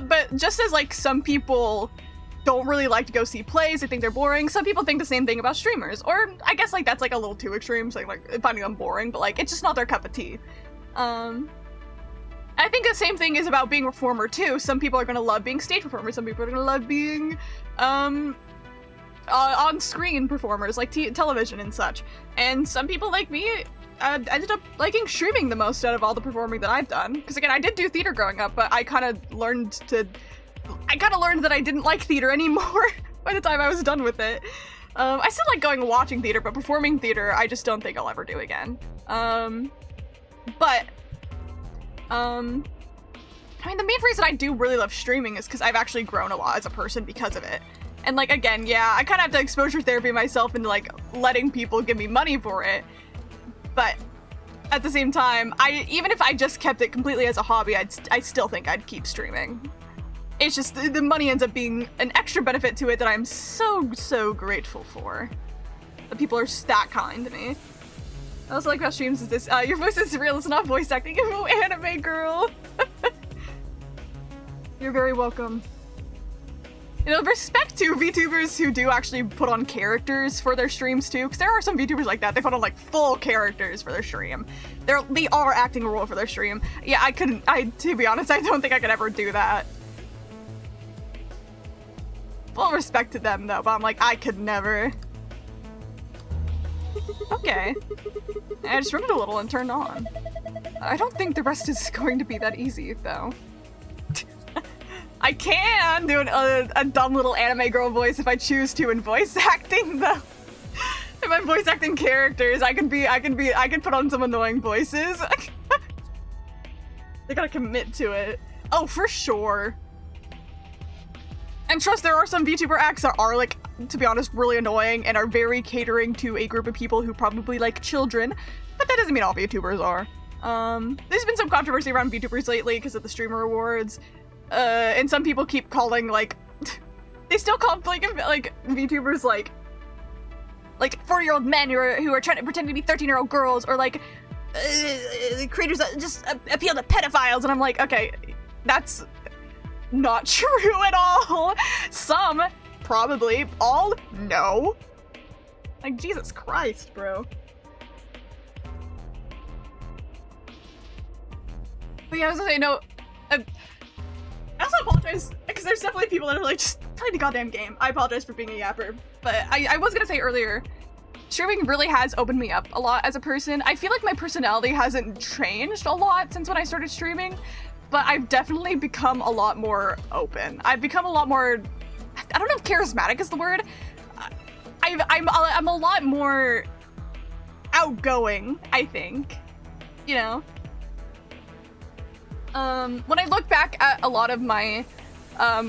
But just as like some people don't really like to go see plays, they think they're boring, some people think the same thing about streamers. Or I guess like that's like a little too extreme, so like finding them boring, but like it's just not their cup of tea. I think the same thing is about being a performer too. Some people are gonna love being stage performers, some people are gonna love being on-screen performers, like television and such. And some people like me ended up liking streaming the most out of all the performing that I've done. Because again, I did do theater growing up, but I kind of learned that I didn't like theater anymore by the time I was done with it. I still like going and watching theater, but performing theater, I just don't think I'll ever do again. I mean, the main reason I do really love streaming is because I've actually grown a lot as a person because of it. And, like, again, yeah, I kind of have to exposure therapy myself into, like, letting people give me money for it. But at the same time, even if I just kept it completely as a hobby, I still think I'd keep streaming. It's just, the money ends up being an extra benefit to it that I'm so, so grateful for. The people are that kind to me. I also like how streams is this, your voice is real, it's not voice acting, you anime girl. You're very welcome. You know, respect to VTubers who do actually put on characters for their streams too, because there are some VTubers like that. They put on like full characters for their stream. They are acting a role for their stream. Yeah, to be honest, I don't think I could ever do that. Full respect to them though, but I'm like, I could never. Okay. I just remembered a little and turned on. I don't think the rest is going to be that easy though. I can do a dumb little anime girl voice if I choose to in voice acting though. If I'm voice acting characters, I can put on some annoying voices. They gotta commit to it. Oh, for sure. And trust, there are some VTuber acts that are, like, to be honest, really annoying and are very catering to a group of people who probably like children, but that doesn't mean all VTubers are. There's been some controversy around VTubers lately because of the Streamer Awards. And some people keep calling, like, they still call, like VTubers, like 40-year-old men who are trying to pretend to be 13-year-old girls, or, like, creators that just appeal to pedophiles, and I'm like, okay, that's not true at all. Some, probably, all, no. Like, Jesus Christ, bro. But yeah, I was gonna say, no, I also apologize, because there's definitely people that are like, just play the goddamn game. I apologize for being a yapper. But I was gonna say earlier, streaming really has opened me up a lot as a person. I feel like my personality hasn't changed a lot since when I started streaming, but I've definitely become a lot more open. I've become a lot more, I don't know if charismatic is the word. I'm a lot more outgoing, I think, you know? When I look back at a lot of my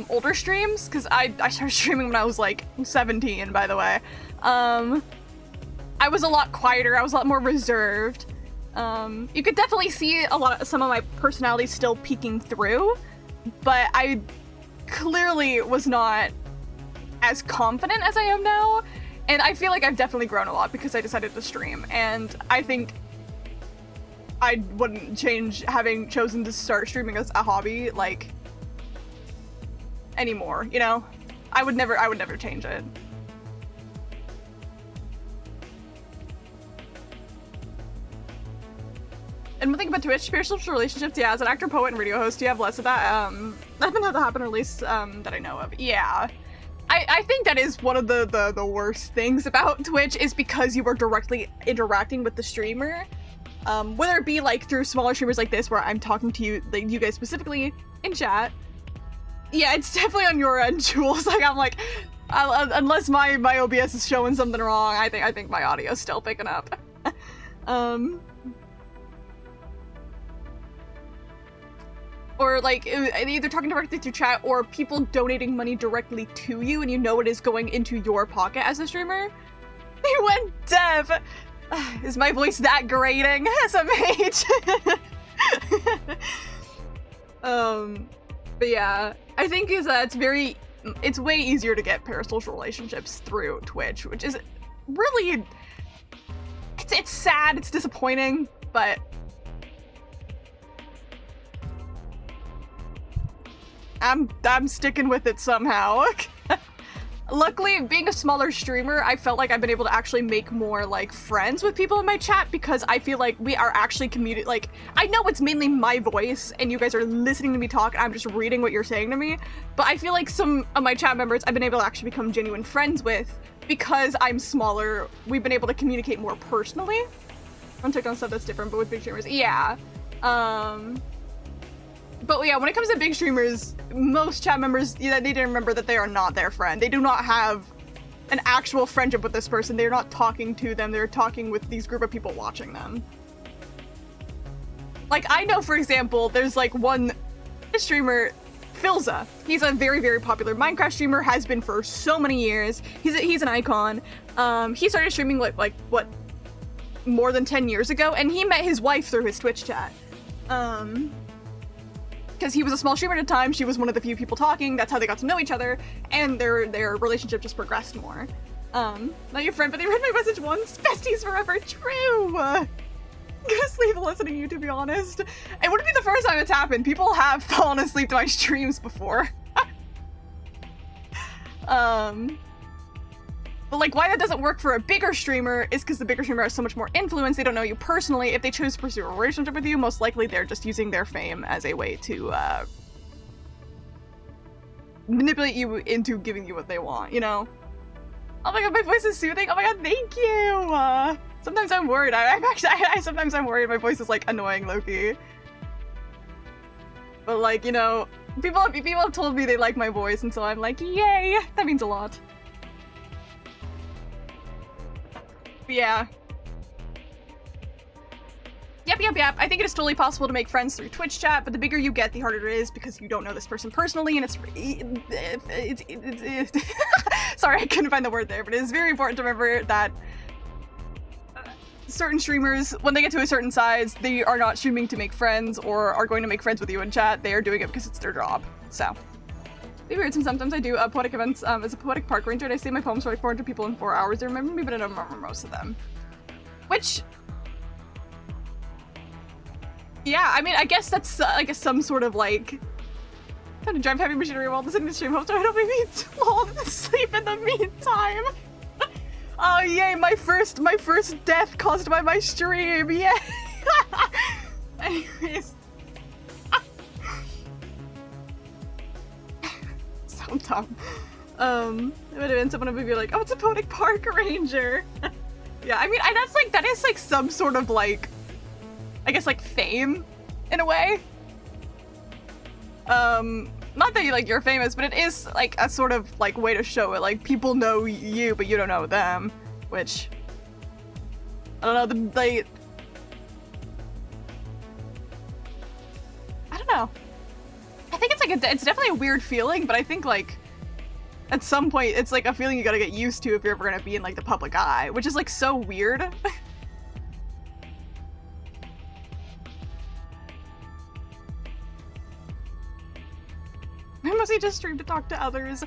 older streams, because I started streaming when I was like 17, by the way, I was a lot quieter, I was a lot more reserved. You could definitely see some of my personality still peeking through, but I clearly was not as confident as I am now, and I feel like I've definitely grown a lot because I decided to stream, and I think I wouldn't change having chosen to start streaming as a hobby, like, anymore, you know? I would never change it. And one thing about Twitch, spiritual relationships, yeah, as an actor, poet, and radio host, you have less of that. I haven't had that happen, or at least, that I know of. Yeah. I think that is one of the worst things about Twitch, is because you are directly interacting with the streamer. Whether it be like through smaller streamers like this where I'm talking to you, like you guys specifically in chat. Yeah, it's definitely on your end, Jules. Like, I'm like, unless my OBS is showing something wrong, I think my audio's still picking up. Or like either talking directly through chat or people donating money directly to you and you know it is going into your pocket as a streamer. They went deaf. Is my voice that grating as a mage? But yeah, I think it's way easier to get parasocial relationships through Twitch, which is really, it's sad, it's disappointing, but I'm sticking with it somehow. Luckily, being a smaller streamer, I felt like I've been able to actually make more, like, friends with people in my chat because I feel like we are actually like, I know it's mainly my voice and you guys are listening to me talk and I'm just reading what you're saying to me, but I feel like some of my chat members I've been able to actually become genuine friends with because I'm smaller. We've been able to communicate more personally. On TikTok stuff that's different, but with big streamers, yeah. But yeah, when it comes to big streamers, most chat members, they need to remember that they are not their friend. They do not have an actual friendship with this person. They're not talking to them. They're talking with these group of people watching them. Like, I know, for example, there's like one streamer, Philza. He's a very, very popular Minecraft streamer, has been for so many years. He's an icon. He started streaming like what, more than 10 years ago, and he met his wife through his Twitch chat. Because he was a small streamer at the time, she was one of the few people talking, that's how they got to know each other, and their relationship just progressed more. Not your friend, but they read my message once. Besties forever, true! I'm gonna sleep listening to you, to be honest. It wouldn't be the first time it's happened. People have fallen asleep to my streams before. But like, why that doesn't work for a bigger streamer is because the bigger streamer has so much more influence. They don't know you personally. If they choose to pursue a relationship with you, most likely they're just using their fame as a way to manipulate you into giving you what they want, you know? Oh my god, my voice is soothing. Oh my god, thank you. Sometimes I'm worried. Sometimes I'm worried my voice is like annoying low-key. But like, you know, people have told me they like my voice, and so I'm like, yay, that means a lot. Yeah. Yep. I think it is totally possible to make friends through Twitch chat, but the bigger you get, the harder it is because you don't know this person personally, and it's sorry, I couldn't find the word there, but it is very important to remember that certain streamers, when they get to a certain size, they are not streaming to make friends or are going to make friends with you in chat. They are doing it because it's their job. So. Be weird, and sometimes I do poetic events as a poetic park ranger, and I say my poems to like 400 people in 4 hours. They remember me, but I don't remember most of them. Which, yeah, I mean, I guess that's like some sort of like time to drive heavy machinery while listening to stream. Hope I don't make me fall asleep in the meantime. Oh yay! My first death caused by my stream. Yay! Anyways. So dumb. It would have been someone would be like, oh, it's a poetic park ranger. Yeah, I mean, that is like some sort of like, I guess like fame, in a way. Not that you're famous, but it is like a sort of like way to show it. Like people know you, but you don't know them, which I don't know. I don't know. I think it's like it's definitely a weird feeling, but I think like at some point it's like a feeling you gotta get used to if you're ever gonna be in like the public eye, which is like so weird. I mostly just stream to talk to others.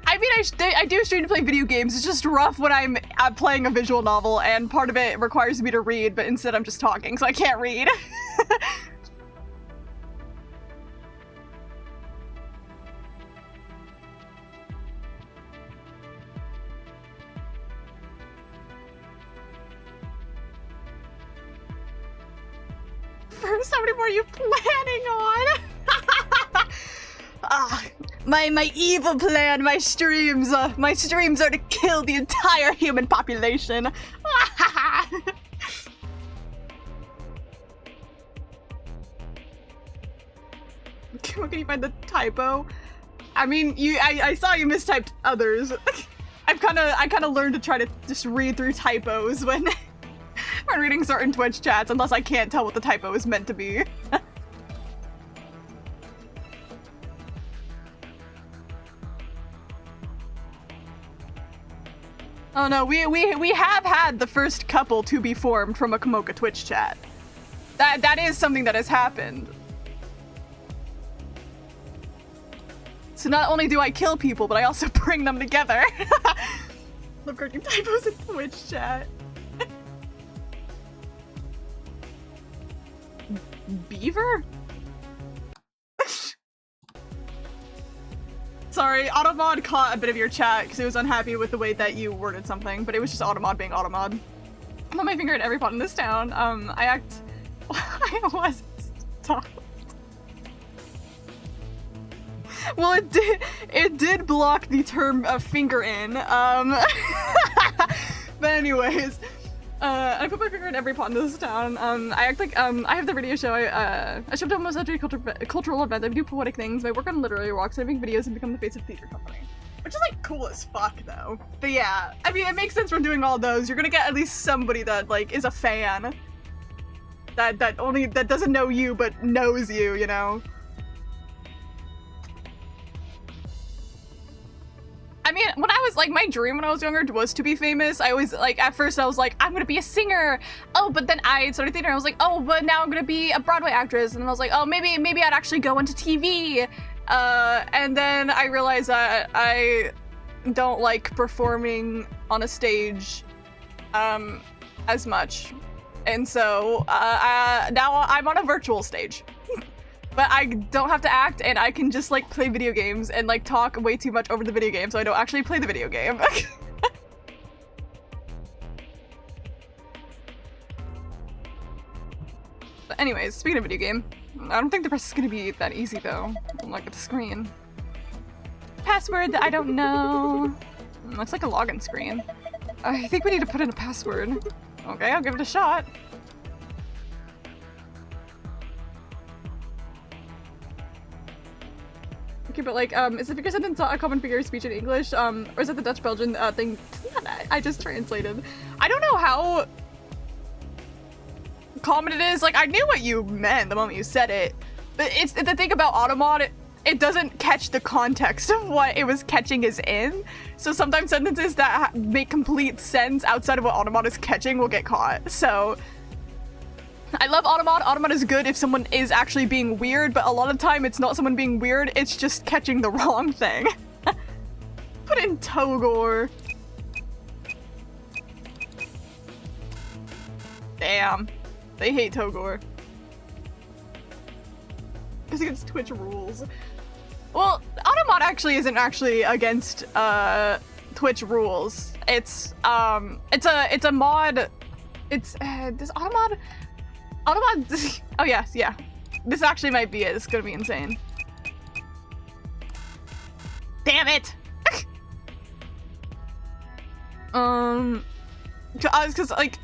I mean, I do stream to play video games. It's just rough when I'm playing a visual novel, and part of it requires me to read, but instead I'm just talking, so I can't read. First, how many more are you planning on? My evil plan, my streams are to kill the entire human population. Can you find the typo? I mean, I saw you mistyped others. I kind of learned to try to just read through typos when when reading certain Twitch chats, unless I can't tell what the typo is meant to be. Oh no, we have had the first couple to be formed from a Komoka Twitch chat. That is something that has happened. So not only do I kill people, but I also bring them together. Love correcting typos in Twitch chat. Beaver? Sorry, Automod caught a bit of your chat because it was unhappy with the way that you worded something, but it was just Automod being Automod. I put my finger at every pot in this town. I was stopped. Well, it did block the term finger in. But anyways, I put my finger in every pot in this town. I act like, I have the radio show. I show up to almost every cultural event. I do poetic things. I work on literary walks. I make videos and become the face of theater company. Which is, like, cool as fuck, though. But yeah, I mean, it makes sense from doing all those. You're gonna get at least somebody that, like, is a fan. That doesn't know you, but knows you, you know? I mean, when I was, like, my dream when I was younger was to be famous. I always, like, at first I was like, I'm gonna be a singer. Oh, but then I started theater and I was like, oh, but now I'm gonna be a Broadway actress. And then I was like, oh, maybe I'd actually go into TV. And then I realized that I don't like performing on a stage, as much. And so, now I'm on a virtual stage. But I don't have to act, and I can just, like, play video games and, like, talk way too much over the video game, so I don't actually play the video game. But anyways, speaking of video game, I don't think the press is gonna be that easy, though. Look at the screen. Password that I don't know. Looks like a login screen. I think we need to put in a password. Okay, I'll give it a shot. Okay, but like, is the figure sentence not a common figure of speech in English? Or is it the Dutch-Belgian thing I just translated? I don't know how common it is. Like, I knew what you meant the moment you said it, but it's the thing about Automod, it doesn't catch the context of what it was catching is in. So sometimes sentences that make complete sense outside of what Automod is catching will get caught. So I love Automod. Automod is good if someone is actually being weird, but a lot of the time it's not someone being weird, it's just catching the wrong thing. Put in Togor. Damn. They hate Togor. Because against Twitch rules. Well, Automod actually isn't actually against Twitch rules. It's a mod. It's does Automod oh yes, yeah. This actually might be it. It's gonna be insane. Damn it! Cause like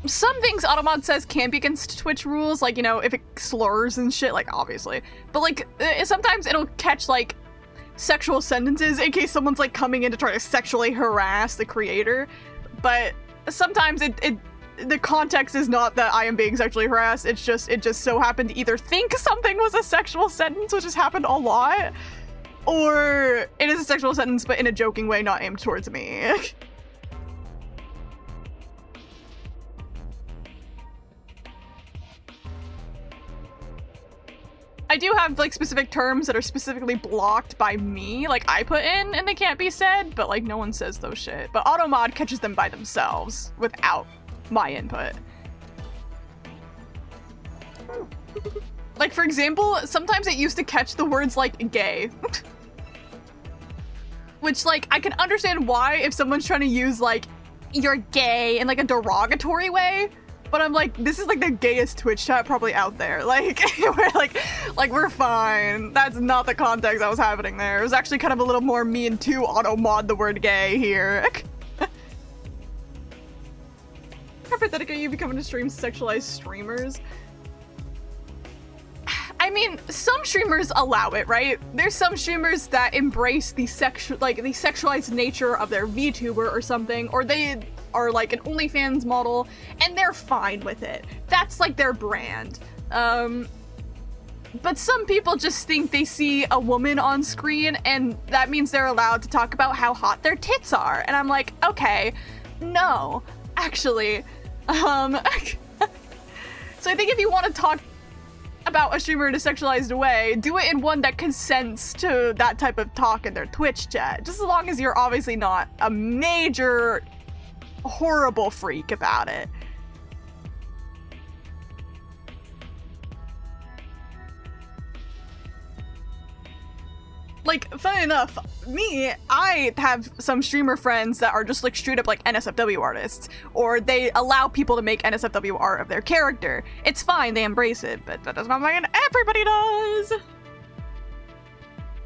some things Automod says can be against Twitch rules, like, you know, if it slurs and shit, like, obviously. But like sometimes it'll catch like sexual sentences in case someone's like coming in to try to sexually harass the creator. But sometimes the context is not that I am being sexually harassed, it just so happened to either think something was a sexual sentence, which has happened a lot, or it is a sexual sentence but in a joking way, not aimed towards me. I do have like specific terms that are specifically blocked by me, like I put in and they can't be said, but like no one says those shit. But Automod catches them by themselves without my input. Like, for example, sometimes it used to catch the words like gay. Which, like, I can understand why if someone's trying to use like you're gay in like a derogatory way, but I'm like, this is like the gayest Twitch chat probably out there. Like, we're fine. That's not the context that was happening there. It was actually kind of a little more me and to Automod the word gay here. How pathetic are you becoming to stream sexualized streamers? I mean, some streamers allow it, right? There's some streamers that embrace the sexualized nature of their VTuber or something, or they are like an OnlyFans model, and they're fine with it. That's like their brand. But some people just think they see a woman on screen, and that means they're allowed to talk about how hot their tits are. And I'm like, okay, no, actually. So I think if you want to talk about a streamer in a sexualized way, do it in one that consents to that type of talk in their Twitch chat. Just as long as you're obviously not a major horrible freak about it. Like, funny enough, I have some streamer friends that are just like straight up like NSFW artists, or they allow people to make NSFW art of their character. It's fine, they embrace it, but that does not mean everybody does.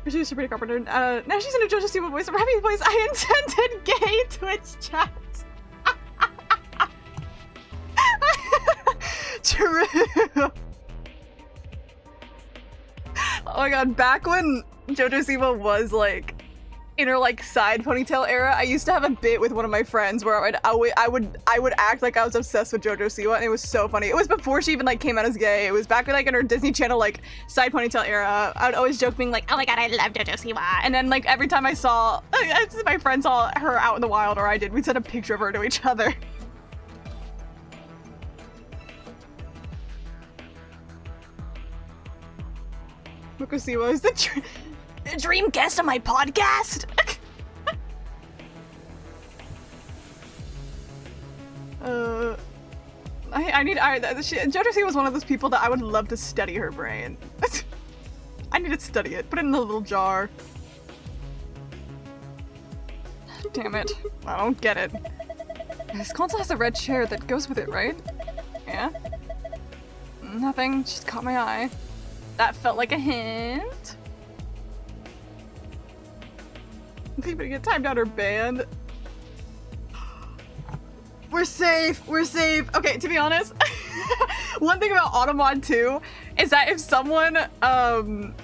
She's a pretty carpenter. Now she's in a JoJo Siwa voice, a rapping voice. I intended gay Twitch chat. True. Oh my god, back when JoJo Siwa was like in her like side ponytail era, I used to have a bit with one of my friends where I would act like I was obsessed with JoJo Siwa, and it was so funny. It was before she even like came out as gay. It was back like in her Disney Channel like side ponytail era. I would always joke being like, oh my god, I love JoJo Siwa. And then like every time I saw my friend saw her out in the wild, or I did, we'd send a picture of her to each other. Moko Siwa is the dream guest on my podcast. JoJo Siwa was one of those people that I would love to study her brain. I need to study it. Put it in a little jar. Damn it. I don't get it. This console has a red chair that goes with it, right? Yeah? Nothing, just caught my eye. That felt like a hint. Keeping it timed out her band. We're safe. We're safe. Okay, to be honest, one thing about Automod 2 is that if someone when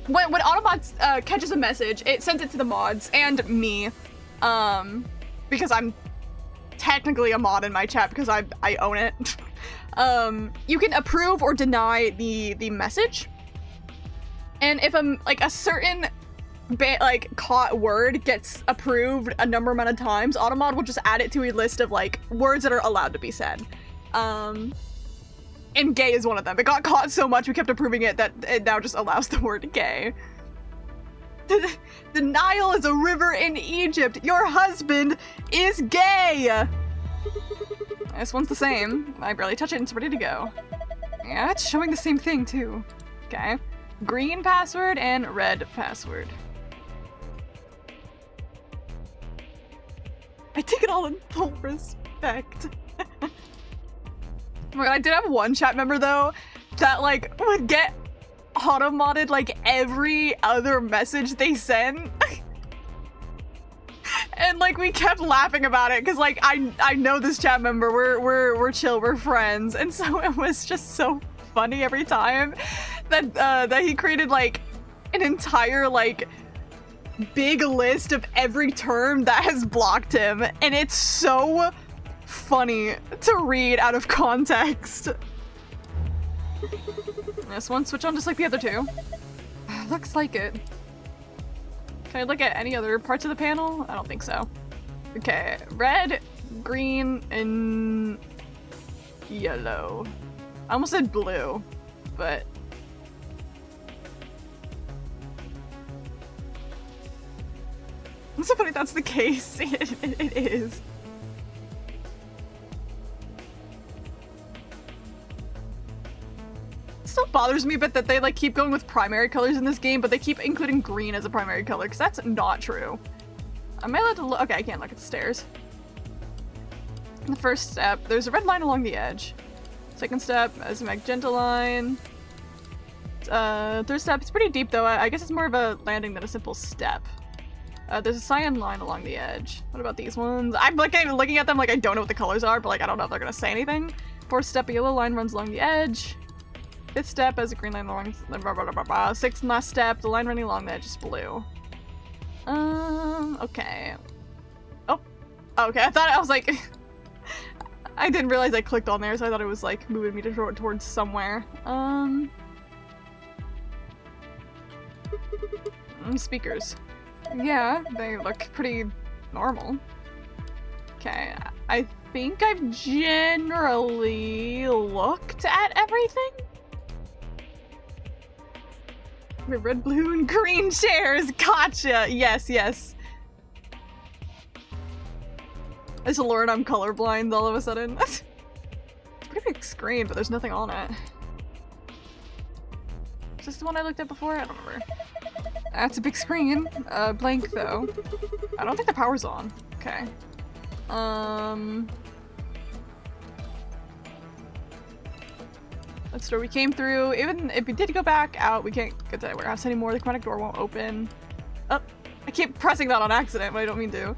Automod catches a message, it sends it to the mods and me, because I'm technically a mod in my chat because I own it. You can approve or deny the message, and if a certain caught word gets approved a number amount of times, Automod will just add it to a list of like words that are allowed to be said. And gay is one of them. It got caught so much we kept approving it that it now just allows the word gay. The Nile is a river in Egypt. Your husband is gay. This one's the same. I barely touch it and it's ready to go. Yeah, it's showing the same thing too. Okay. Green password and red password. I take it all in full respect. Oh my god, I did have one chat member though that like would get auto-modded like every other message they sent. And like we kept laughing about it because like I know this chat member, we're chill, we're friends, and so it was just so funny every time that he created like an entire like big list of every term that has blocked him, and it's so funny to read out of context. This one switch on just like the other two. Looks like it. Can I look at any other parts of the panel? I don't think so. Okay, red, green, and yellow. I almost said blue, but it's so funny that's the case. It is. It still bothers me a bit that they like keep going with primary colors in this game, but they keep including green as a primary color, because that's not true. Am I allowed to look? Okay, I can't look at the stairs. The first step, there's a red line along the edge. Second step, is a magenta line. Third step, it's pretty deep though. I guess it's more of a landing than a simple step. There's a cyan line along the edge. What about these ones? I'm looking at them like I don't know what the colors are, but like I don't know if they're gonna say anything. Fourth step, a yellow line runs along the edge. Fifth step has a green line along. Sixth and last step, the line running along the edge is blue. Okay. Oh, okay. I was like, I didn't realize I clicked on there, so I thought it was like moving me towards somewhere. Speakers. Yeah, they look pretty normal. Okay, I think I've generally looked at everything. The red, blue, and green chairs. Gotcha. Yes, yes. I just learned I'm colorblind all of a sudden. It's a pretty big screen, but there's nothing on it. Is this the one I looked at before? I don't remember. That's a big screen. Blank though. I don't think the power's on. Okay. That's the door we came through. Even if we did go back out, we can't get to that warehouse anymore. The chromatic door won't open. Oh, I keep pressing that on accident, but I don't mean to.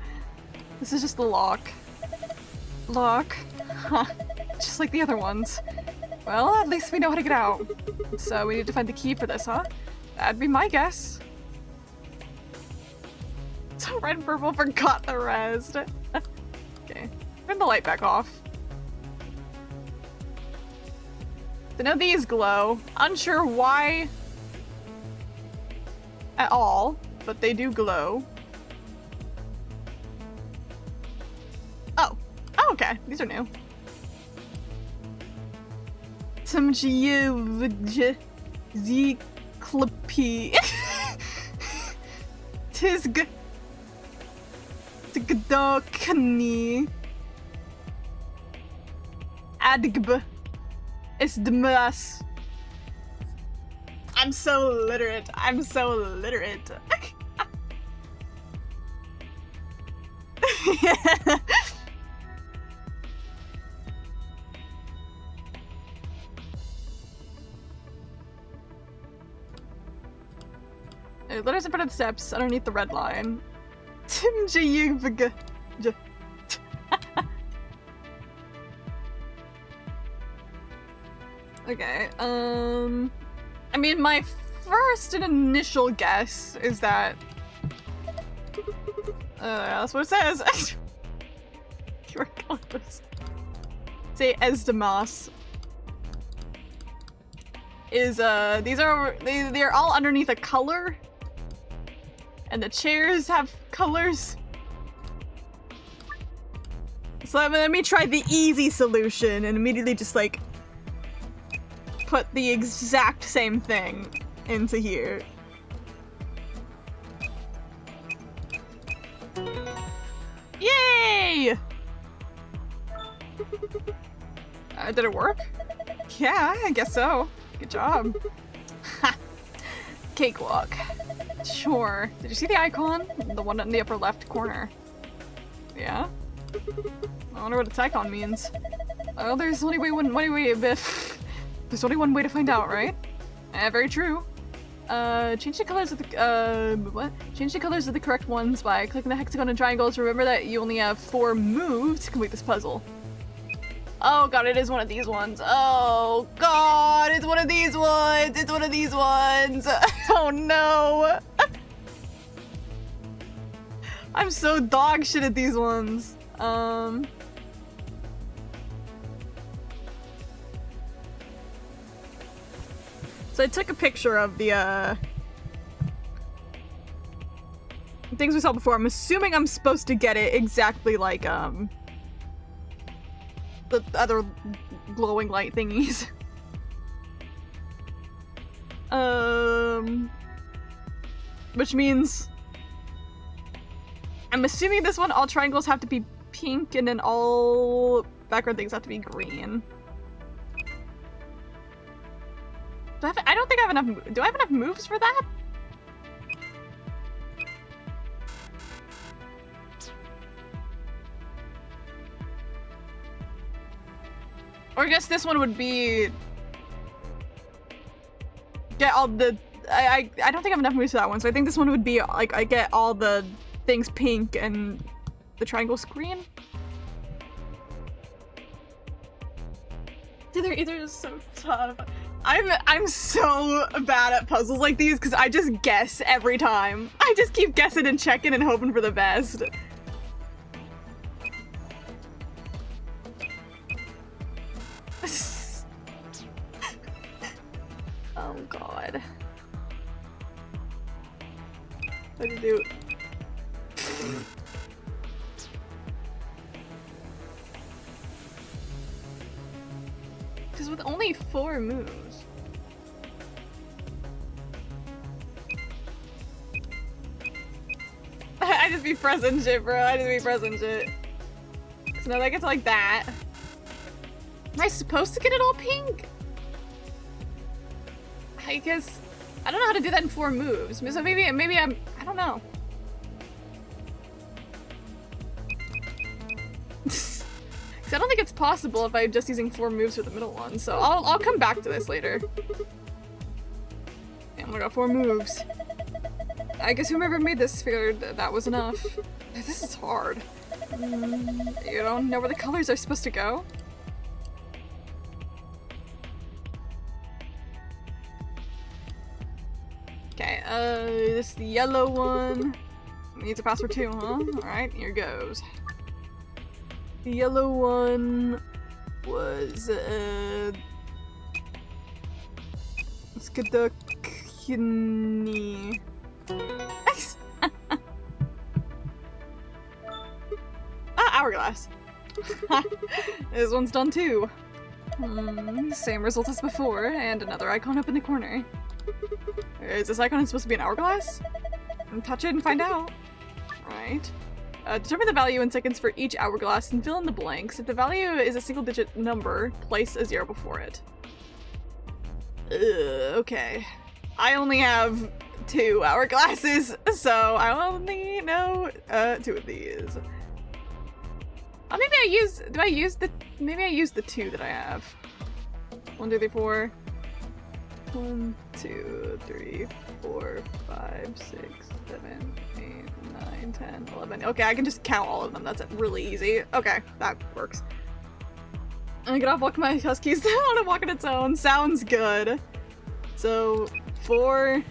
This is just the lock. Lock. Huh. just like the other ones. Well, at least we know how to get out. So we need to find the key for this, huh? That'd be my guess. So red and purple forgot the rest. Okay, turn the light back off. So now these glow. Unsure why at all, but they do glow. Oh. Oh, okay. These are new. Some Geovj Zeklippy. Tisg Tgdokni Adgb Isdmas. I'm so literate. I'm so literate. Letters in front of the steps, underneath the red line. Okay, I mean, my first and initial guess is that... that's what it says. Your colors. Say Esdemas. Is, they're all underneath a color. And the chairs have colors. So let me try the easy solution and immediately just like put the exact same thing into here. Yay! Did it work? Yeah, I guess so. Good job. Ha! Cakewalk. Sure. Did you see the icon? The one in the upper left corner. Yeah? I wonder what its icon means. Well, there's only one way there's only one way to find out, right? Very true. Change the colors of the what? Change the colors of the correct ones by clicking the hexagon and triangles. Remember that you only have 4 moves to complete this puzzle. Oh god, it is one of these ones. Oh god, it's one of these ones. It's one of these ones. Oh no. I'm so dog shit at these ones. So I took a picture of the things we saw before. I'm assuming I'm supposed to get it exactly like the other glowing light thingies. Which means I'm assuming this one all triangles have to be pink and then all background things have to be green. I don't think I have enough. Do I have enough moves for that? Or I guess this one would be get all the I don't think I have enough moves for that one, so I think this one would be like I get all the things pink and the triangles green. Either is so tough. I'm so bad at puzzles like these because I just guess every time. I just keep guessing and checking and hoping for the best. Oh god. What to do? Because with only 4 moves. I just be pressing shit, bro. I just be pressing shit. So now that gets like that. Am I supposed to get it all pink? I guess I don't know how to do that in 4 moves. So maybe I don't know. Cause I don't think it's possible if I'm just using 4 moves for the middle one. So I'll come back to this later. Damn, I got 4 moves. I guess whoever made this figured that was enough. This is hard. You don't know where the colors are supposed to go? Okay, this is the yellow one. Needs a password too, huh? Alright, here goes. The yellow one was, Skadukini. Nice! Hourglass. This one's done too. Same result as before, and another icon up in the corner. Is this icon supposed to be an hourglass? Touch it and find out. Right. Determine the value in seconds for each hourglass and fill in the blanks. If the value is a single-digit number, place a 0 before it. Okay. I only have 2 hourglasses, so I only know 2 of these. Oh, maybe maybe I use the 2 that I have. 1, 2, 3, 4. 1, 2, 3, 4, 5, 6, 7, 8, 9, 10, 11. Okay, I can just count all of them. That's really easy. Okay, that works. I get off walk my huskies on a walk on its own. Sounds good. So 4,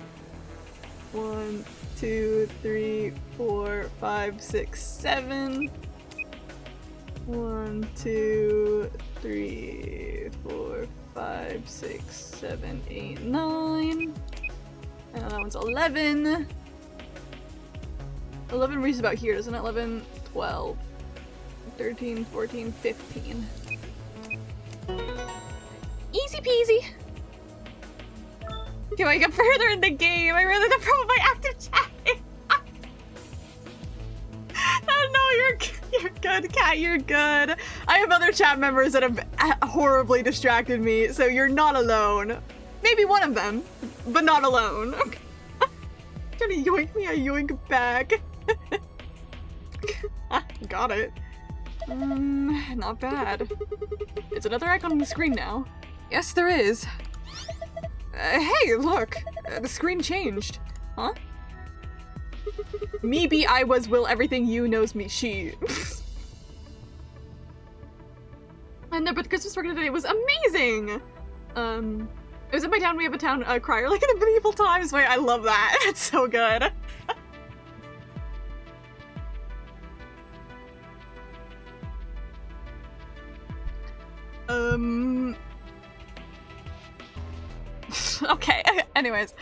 1, 2, 3, 4, 5, 6, 7. 1, 2, 3, 4, 5, 6, 7, 8, 9. And that one's 11. 11 reaches about here, doesn't it? 11, 12, 13, 14, 15. Easy peasy. Okay, I get further in the game. I realized the problem with my active chatting. Oh no, you're good, Cat, you're good. I have other chat members that have horribly distracted me, so you're not alone. Maybe one of them, but not alone. Trying to yoink me, I yoink back. Got it. Not bad. It's another icon on the screen now. Yes, there is. Hey, look! The screen changed. Huh? Me be I was will everything you knows me she. I know, but the Christmas market today was amazing! It was in my town, we have a town crier like in the medieval times. Wait, I love that. It's so good. Okay, anyways.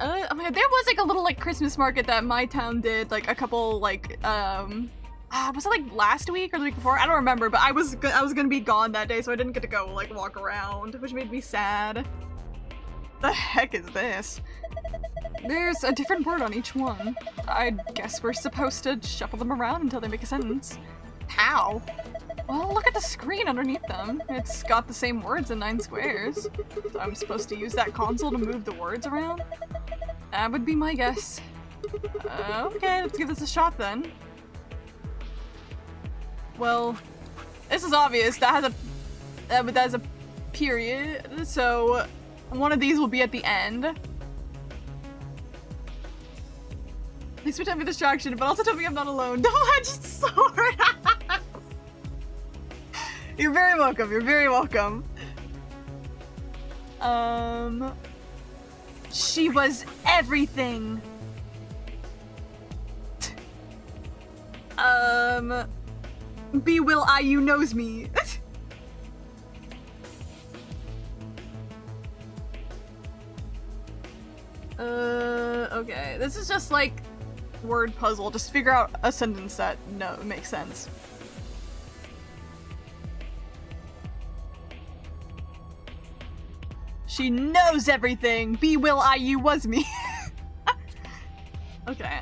Oh my god, there was like a little like Christmas market that my town did like a couple like was it like last week or the week before? I don't remember, but I was gonna be gone that day, so I didn't get to go like walk around, which made me sad. The heck is this? There's a different word on each one. I guess we're supposed to shuffle them around until they make a sentence. How? Well, look at the screen underneath them. It's got the same words in 9 squares. So I'm supposed to use that console to move the words around? That would be my guess. Okay, let's give this a shot then. Well, this is obvious. That has a period, so one of these will be at the end. Thanks for telling me distraction, but also tell me I'm not alone. Double-edged sword! You're very welcome, you're very welcome. She was everything. B will I you knows me. Okay, this is just like word puzzle. Just figure out a sentence that makes sense. She knows everything. B will I you was me. Okay,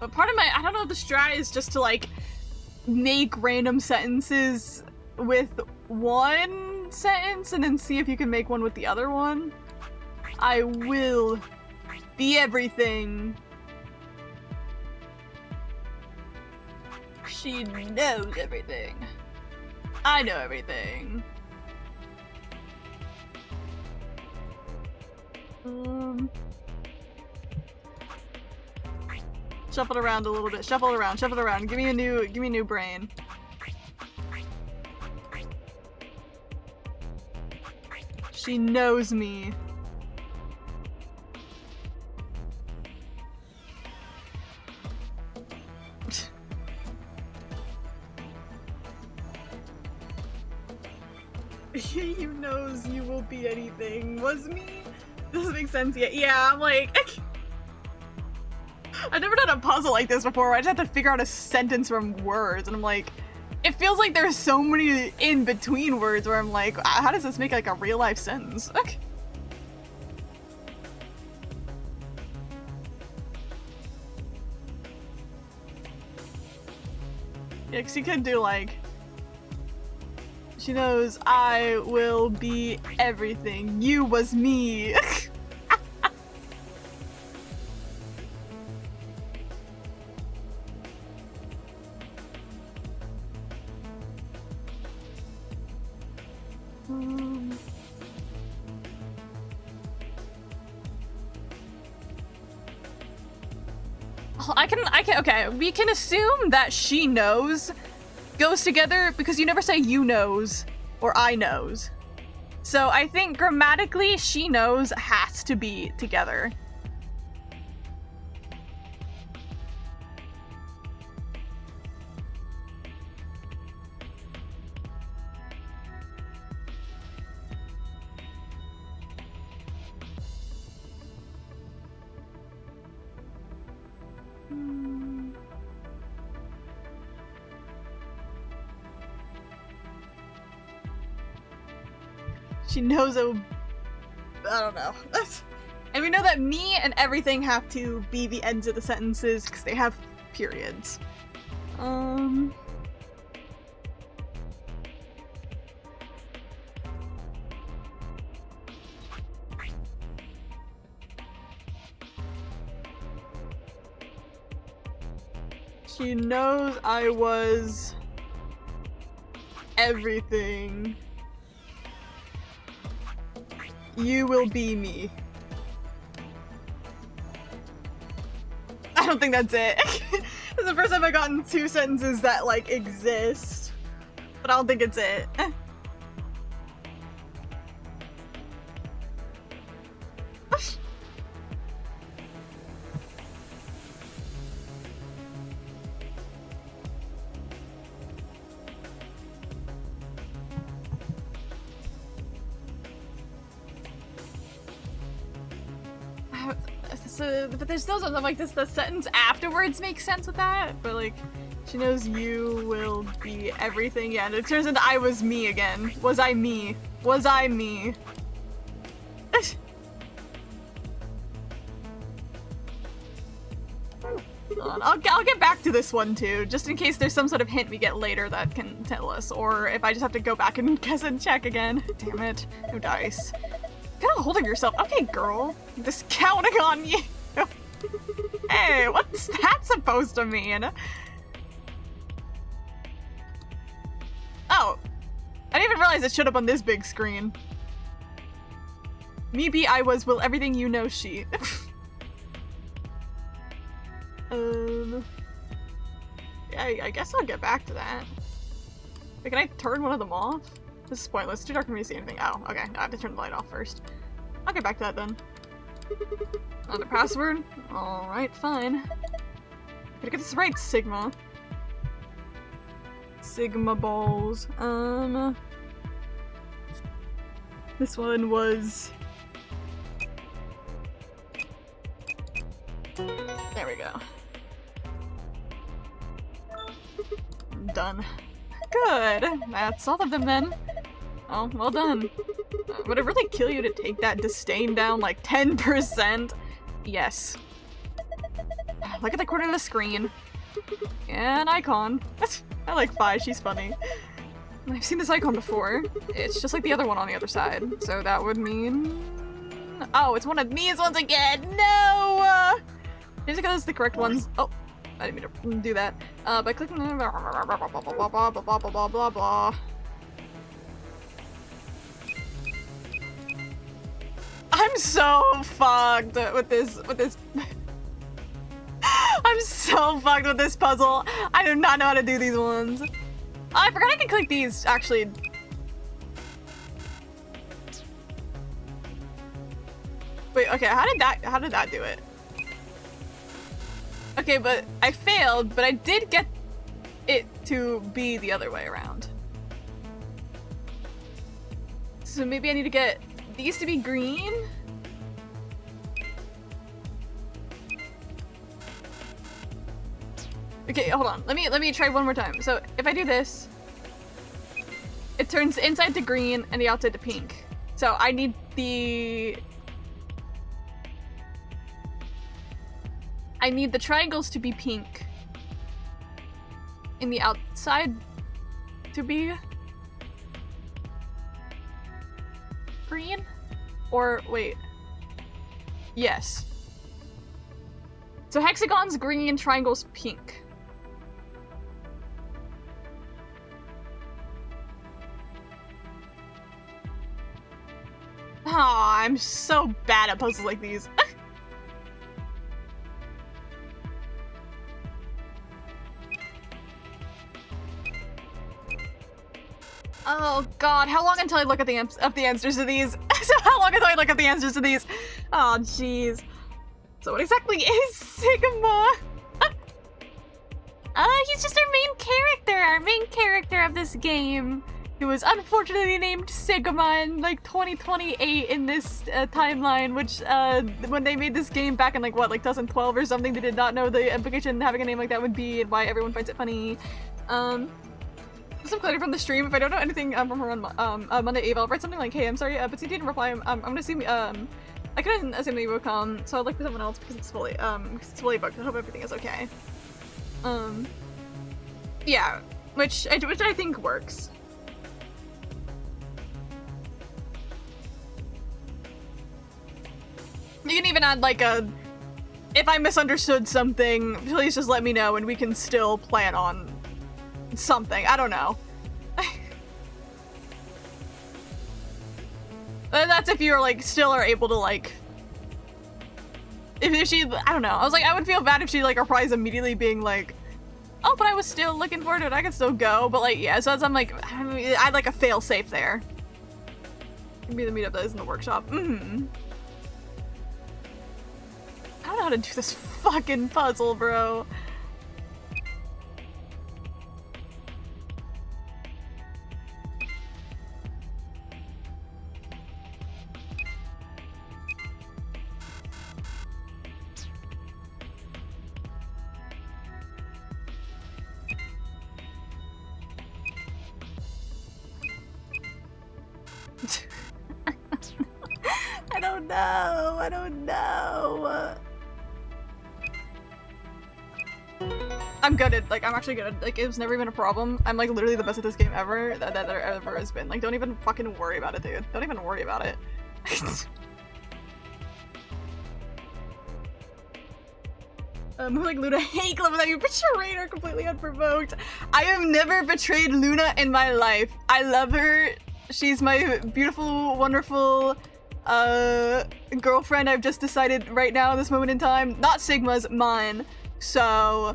but part of I don't know if the strat is just to like make random sentences with one sentence and then see if you can make one with the other one. I will be everything. She knows everything. I know everything. Shuffle it around a little bit. Shuffle it around. Shuffle it around. Give me a new brain. She knows me. You knows you will be anything. Was me? Doesn't make sense yet. Yeah, I'm like... I've never done a puzzle like this before where I just have to figure out a sentence from words, and I'm like... It feels like there's so many in-between words where I'm like, how does this make like a real-life sentence? Yeah, 'cause you could do like... She knows I will be everything. You was me. Okay, we can assume that she knows goes together because you never say you knows or I knows. So I think grammatically she knows has to be together. She knows I don't know. And we know that me and everything have to be the ends of the sentences because they have periods. She knows I was everything. You will be me. I don't think that's it. This is the first time I've gotten two sentences that, like, exist. But I don't think it's it. But there's those ones I'm like, the sentence afterwards makes sense with that, but like, she knows you will be everything. Yeah, and it turns into I was me again. Was I me? Was I me? I'll get back to this one too, just in case there's some sort of hint we get later that can tell us, or if I just have to go back and guess and check again. Damn it, no dice. Get a hold of yourself. Okay, girl. I'm just counting on you. Hey, what's that supposed to mean? Oh. I didn't even realize it showed up on this big screen. Me be I was will everything you know she. I guess I'll get back to that. Wait, can I turn one of them off? This is pointless. It's too dark for me to see anything. Oh, okay. I have to turn the light off first. I'll get back to that then. Another password? Alright, fine. Gotta get this right, Sigma. Sigma balls. This one was... There we go. I'm done. Good! That's all of them then. Oh, well done. Would it really kill you to take that disdain down like 10%? Yes. Look at the corner of the screen. An icon. I like Fi, she's funny. I've seen this icon before. It's just like the other one on the other side. So that would mean... Oh, it's one of these ones again! No! Here's because the correct ones. Oh, I didn't mean to do that. By clicking... Blah, blah, blah, blah, blah. I'm so fucked with this I'm so fucked with this puzzle. I do not know how to do these ones. Oh, I forgot I can click these, actually. Wait, okay, how did that do it? Okay, but I failed, but I did get it to be the other way around. So maybe I need to get these to be green? Okay, hold on. Let me try one more time. So if I do this, it turns the inside to green and the outside to pink. So I need the triangles to be pink. And the outside to be green? Or wait. Yes. So hexagon's green, triangle's pink. Aw, I'm so bad at puzzles like these. Oh god, how long until I look at the answers to these? So how long until I look at the answers to these? Oh jeez. So what exactly is Sigma? He's just our main character of this game. He was unfortunately named Sigma in like 2028 in this timeline, which when they made this game back in like what, like 2012 or something, they did not know the implication having a name like that would be and why everyone finds it funny. Some clarity from the stream. If I don't know anything from her on Monday Eve, I'll write something like, "Hey, I'm sorry, but since you didn't reply, I'm gonna assume I couldn't assume that you would come, so I'd look for someone else because it's fully booked. I hope everything is okay." Yeah, which I think works. You can even add like a, if I misunderstood something, please just let me know and we can still plan on something. I don't know. That's if you're like still are able to like, if she, I don't know. I was like, I would feel bad if she like replies immediately being like, oh, but I was still looking forward to it. I could still go. But like, yeah, so I'm like, I'd like a fail safe there. Maybe the meetup that is in the workshop. I don't know how to do this fucking puzzle, bro. I don't know. I'm good at, like, I'm actually good at, like, it's never even a problem. I'm, like, literally the best at this game ever that there ever has been. Like, don't even fucking worry about it, dude. Don't even worry about it. More like Luna, hey, Clever, that you betrayed her completely unprovoked. I have never betrayed Luna in my life. I love her. She's my beautiful, wonderful, girlfriend. I've just decided right now, at this moment in time, not Sigma's, mine. So,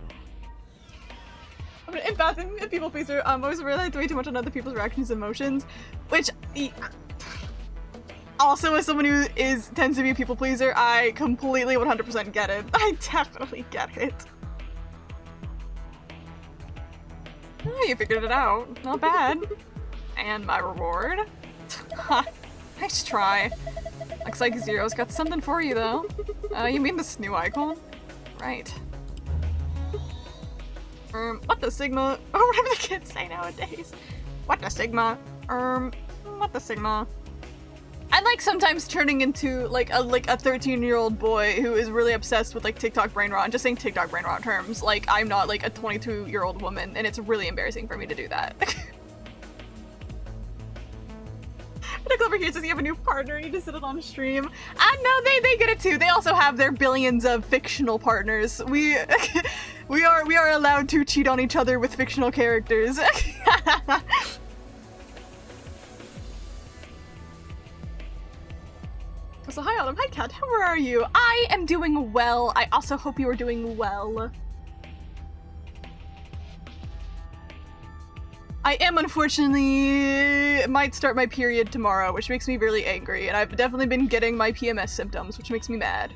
I'm an empath and a people pleaser. I always realize way too much on other people's reactions and emotions, which also as someone who tends to be a people pleaser, I completely 100% get it. I definitely get it. Oh, you figured it out. Not bad. And my reward. Nice try. Looks like Zero's got something for you though. You mean this new icon? Right. What the Sigma? Or whatever the kids say nowadays. What the Sigma? What the Sigma? I like sometimes turning into like a 13-year-old boy who is really obsessed with like TikTok brain rot and just saying TikTok brain rot terms. Like I'm not like a 22-year-old woman and it's really embarrassing for me to do that. But Clever here says you have a new partner, you just sit it on stream. No, they get it too. They also have their billions of fictional partners. We are allowed to cheat on each other with fictional characters. So hi Autumn, hi Kat, how are you? I am doing well. I also hope you are doing well. I am unfortunately might start my period tomorrow, which makes me really angry, and I've definitely been getting my PMS symptoms, which makes me mad.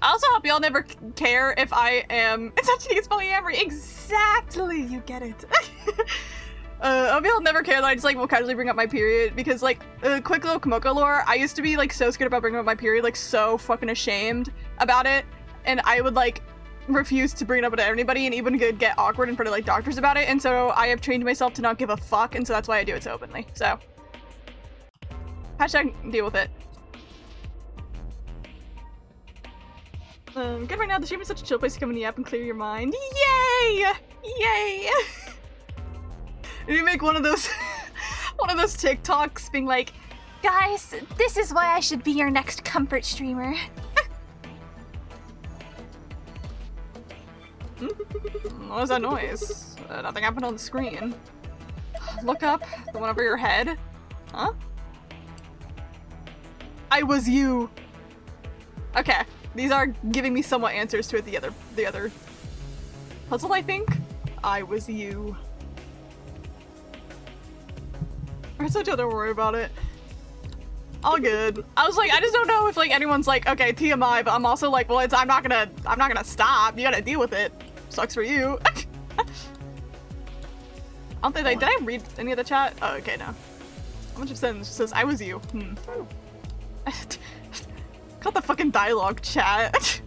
I also hope y'all never care if I am- It's actually it's polyamory! Exactly! You get it. I hope y'all never care that I just like will casually bring up my period, because like, quick little Kamoko lore, I used to be like so scared about bringing up my period, like so fucking ashamed about it, and I would like refuse to bring it up to anybody and even get awkward in front of like doctors about it, and so I have trained myself to not give a fuck, and so that's why I do it so openly. So hashtag deal with it. Good right now, the stream is such a chill place to come in the app and clear your mind. Yay! Yay! You make one of those one of those TikToks being like, Guys, this is why I should be your next comfort streamer. what was that noise? Nothing happened on the screen. Look up, the one over your head. Huh? I was you. Okay, these are giving me somewhat answers to it. The other puzzle, I think. I was you. Alright, so don't worry about it. All good. I was like, I just don't know if like anyone's like, okay, TMI, but I'm also like, well, I'm not gonna stop. You gotta deal with it. Sucks for you. I don't think did I read any of the chat? Oh, okay, no. How much of sentence says I was you? Got the fucking dialogue chat.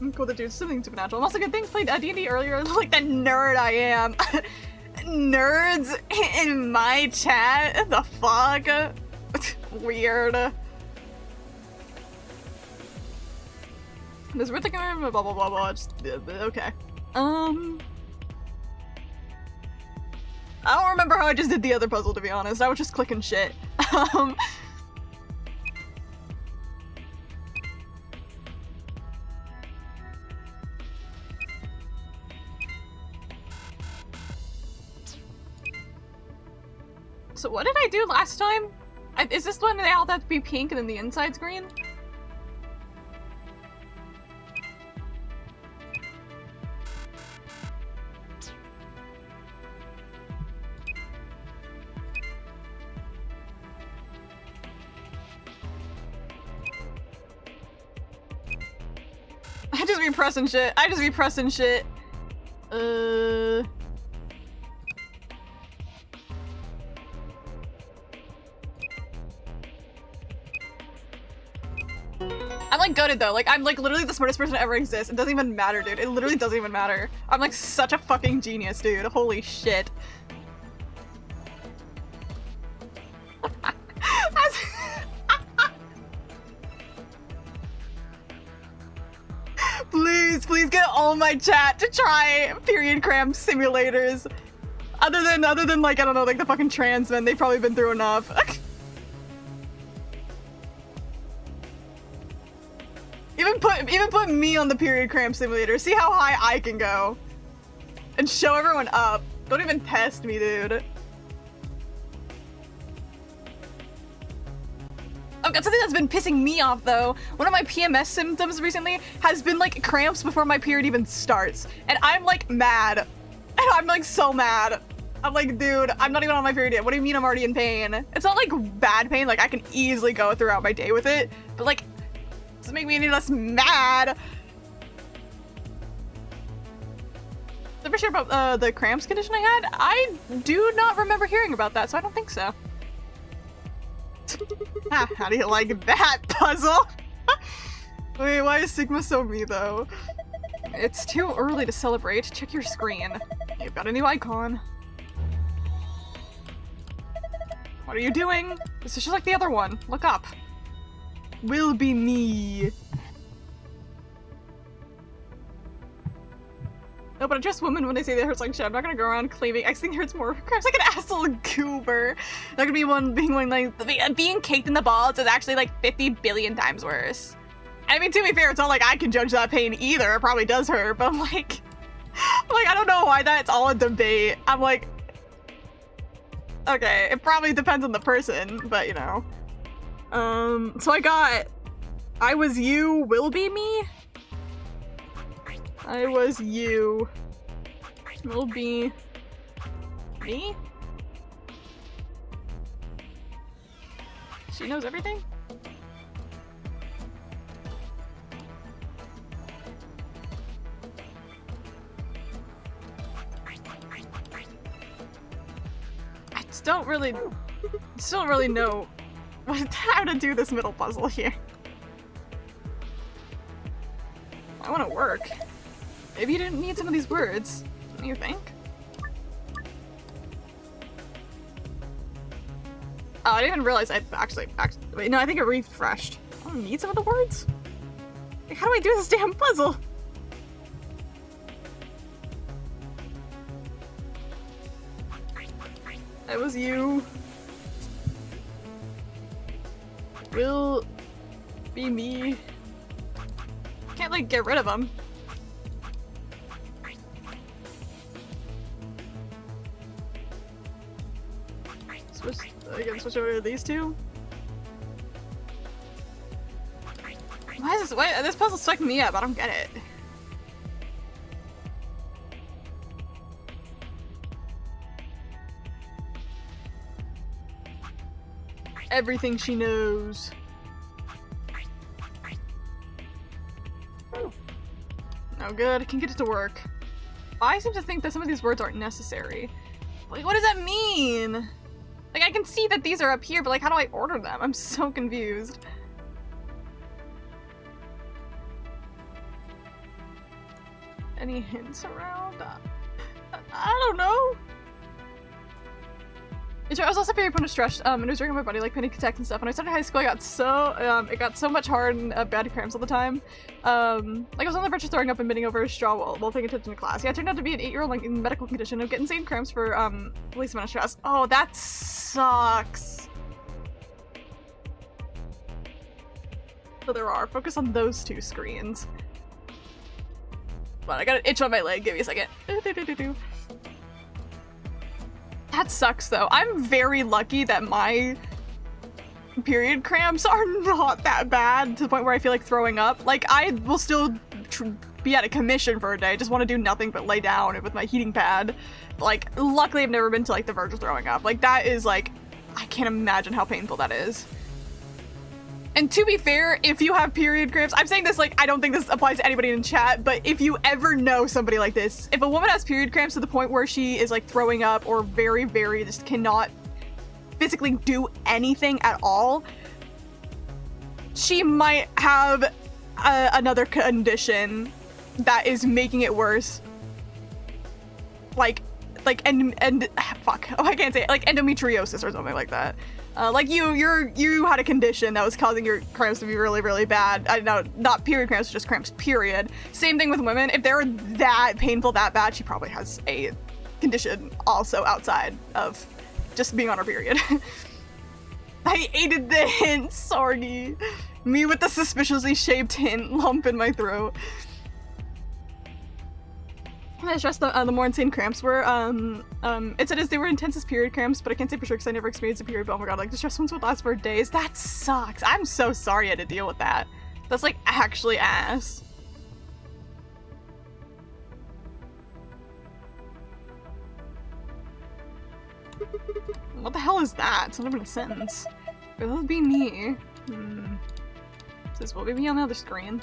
I'm cool to do something supernatural. And also good things played D&D earlier, like the nerd I am. Nerds in my chat? The fuck? Weird. There's weird thing blah blah blah blah. Just okay. I don't remember how I just did the other puzzle, to be honest. I was just clicking shit. So what did I do last time? Is this one they all have to be pink and then the inside's green? I just be pressing shit. I just be pressing shit. I'm like goated though. Like I'm like literally the smartest person to ever exist. It doesn't even matter, dude. It literally doesn't even matter. I'm like such a fucking genius, dude. Holy shit. Please get all my chat to try period cramp simulators. Other than like, I don't know, like the fucking trans men, they've probably been through enough. Even put me on the period cramp simulator. See how high I can go. And show everyone up. Don't even test me, dude. I've got something that's been pissing me off though. One of my PMS symptoms recently has been like cramps before my period even starts. And I'm like mad. And I'm like so mad. I'm like, dude, I'm not even on my period yet. What do you mean I'm already in pain? It's not like bad pain, like I can easily go throughout my day with it. But like, does it make me any less mad? I'm pretty sure about the cramps condition I had. I do not remember hearing about that, so I don't think so. How do you like that puzzle? Wait, why is Sigma so me though? It's too early to celebrate. Check your screen. You've got a new icon. What are you doing? This is just like the other one. Look up. Will be me. No, but I trust women when they say that hurts like shit. I'm not gonna go around claiming I think hurts more. Cramps like an asshole goober. Not gonna be one being like being caked in the balls is actually like 50 billion times worse. I mean, to be fair, it's not like I can judge that pain either. It probably does hurt, but like I don't know why that's all a debate. I'm like, okay, it probably depends on the person, but you know. So I got I was you, will be me. I was you. will be me? She knows everything? I still don't really know how to do this middle puzzle here. I want to work. Maybe you didn't need some of these words. What do you think? Oh, I didn't even realize I actually wait, no, I think it refreshed. I don't need some of the words? Like, how do I do this damn puzzle? That was you. Will be me. Can't, like, get rid of them. Switch over to these two. Why is this puzzle's fucking me up? I don't get it. Everything she knows. Oh good, I can get it to work. I seem to think that some of these words aren't necessary. Like, what does that mean? Like, I can see that these are up here, but like, how do I order them? I'm so confused. Any hints around? I don't know. I was also very stressed, and it was during my body, like, panic attacks and stuff. When I started high school, I got so, it got so much hard and bad cramps all the time. Like, I was on the verge of throwing up and bending over a straw while paying attention to class. Yeah, it turned out to be an 8-year-old, like, in medical condition of getting insane cramps for, the least amount of stress. Oh, that sucks. So there are. Focus on those two screens. But I got an itch on my leg. Give me a second. That sucks, though. I'm very lucky that my period cramps are not that bad to the point where I feel like throwing up. Like, I will still be at a commission for a day. I just want to do nothing but lay down with my heating pad. Like, luckily I've never been to, like, the verge of throwing up. Like, that is, like, I can't imagine how painful that is. And to be fair, if you have period cramps, I'm saying this like, I don't think this applies to anybody in chat, but if you ever know somebody like this, if a woman has period cramps to the point where she is like throwing up or very, very just cannot physically do anything at all, she might have another condition that is making it worse. Like fuck, oh, I can't say it. Like endometriosis or something like that. Like you had a condition that was causing your cramps to be really, really bad. I know, not period cramps, just cramps, period. Same thing with women. If they're that painful, that bad, she probably has a condition also outside of just being on her period. I aided the hint, sorry. Me with the suspiciously shaped hint lump in my throat. I stressed the more insane cramps were, it said as they were intense as period cramps, but I can't say for sure because I never experienced a period, but oh my god, like the stress ones would last for days. That sucks. I'm so sorry I had to deal with that. That's like actually ass. What the hell is that? It's not even a sentence. Will it be me? Says, will it be me on the other screen?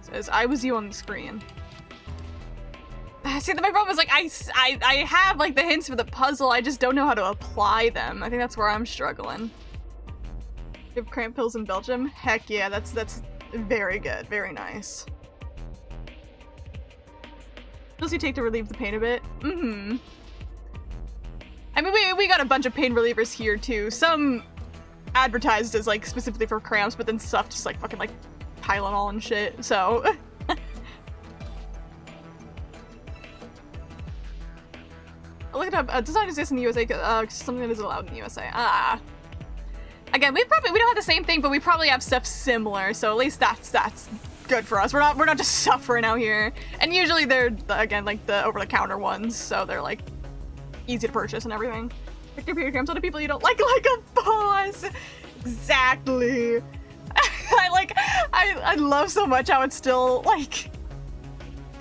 Says, I was you on the screen. See, my problem is, like, I have, like, the hints for the puzzle, I just don't know how to apply them. I think that's where I'm struggling. You have cramp pills in Belgium? Heck yeah, that's very good. Very nice. Pills you take to relieve the pain a bit? Mm-hmm. I mean, we got a bunch of pain relievers here, too. Some advertised as, like, specifically for cramps, but then stuff just, like, fucking, like, Tylenol and shit, so. Look it up. Does not exist in the USA, something that is allowed in the USA. Again, we don't have the same thing, but we probably have stuff similar, so at least that's good for us. We're not just suffering out here. And usually they're, again, like the over-the-counter ones, so they're like easy to purchase and everything. Pick your period cramps on the people you don't like a boss. Exactly. I I love so much how it's still like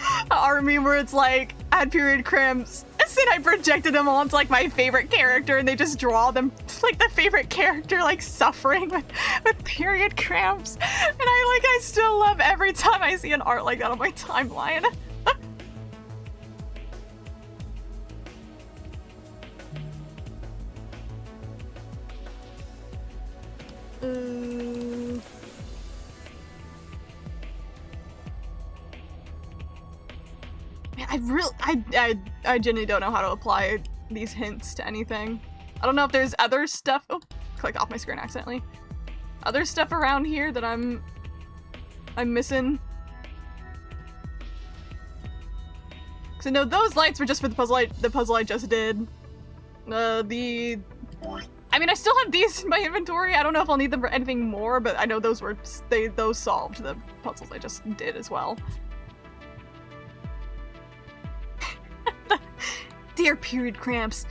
an army where it's like I had period cramps. And then I projected them onto like my favorite character, and they just draw them like the favorite character like suffering with period cramps. And I still love every time I see an art like that on my timeline. I genuinely don't know how to apply these hints to anything. I don't know if there's other stuff. Oh, clicked off my screen accidentally. Other stuff around here that I'm missing. Cause I know those lights were just for the puzzle I just did. I mean, I still have these in my inventory. I don't know if I'll need them for anything more, but I know those solved the puzzles I just did as well. Dear period cramps,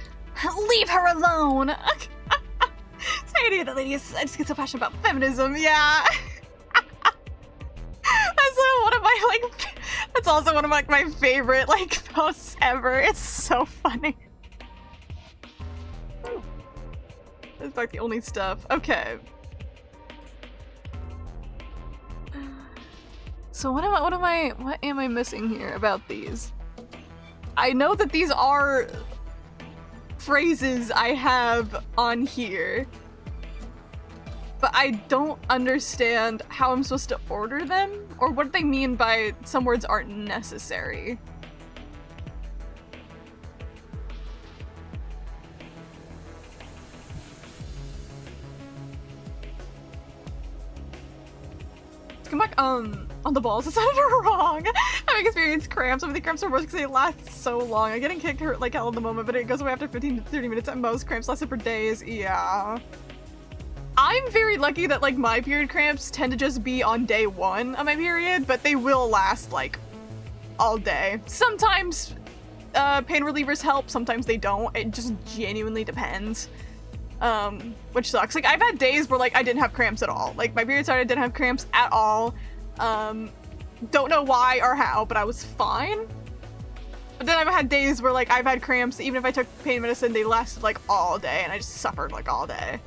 leave her alone. Sorry to hear that, ladies. I just get so passionate about feminism. Yeah. That's also one of my favorite like posts ever. It's so funny. That's like the only stuff. Okay. So what am I missing here about these? I know that these are phrases I have on here, but I don't understand how I'm supposed to order them, or what they mean by some words aren't necessary. Come back on the balls. It sounded wrong. Having experienced cramps. Some of the cramps are worse because they last so long. I'm getting kicked hurt like hell in the moment, but it goes away after 15 to 30 minutes at most. Cramps lasted for days. Yeah. I'm very lucky that like my period cramps tend to just be on day 1 of my period, but they will last like all day. Sometimes pain relievers help, sometimes they don't. It just genuinely depends. Which sucks. Like, I've had days where, like, I didn't have cramps at all. Like, my period started, I didn't have cramps at all. Don't know why or how, but I was fine. But then I've had days where, like, I've had cramps, even if I took pain medicine, they lasted, like, all day, and I just suffered, like, all day.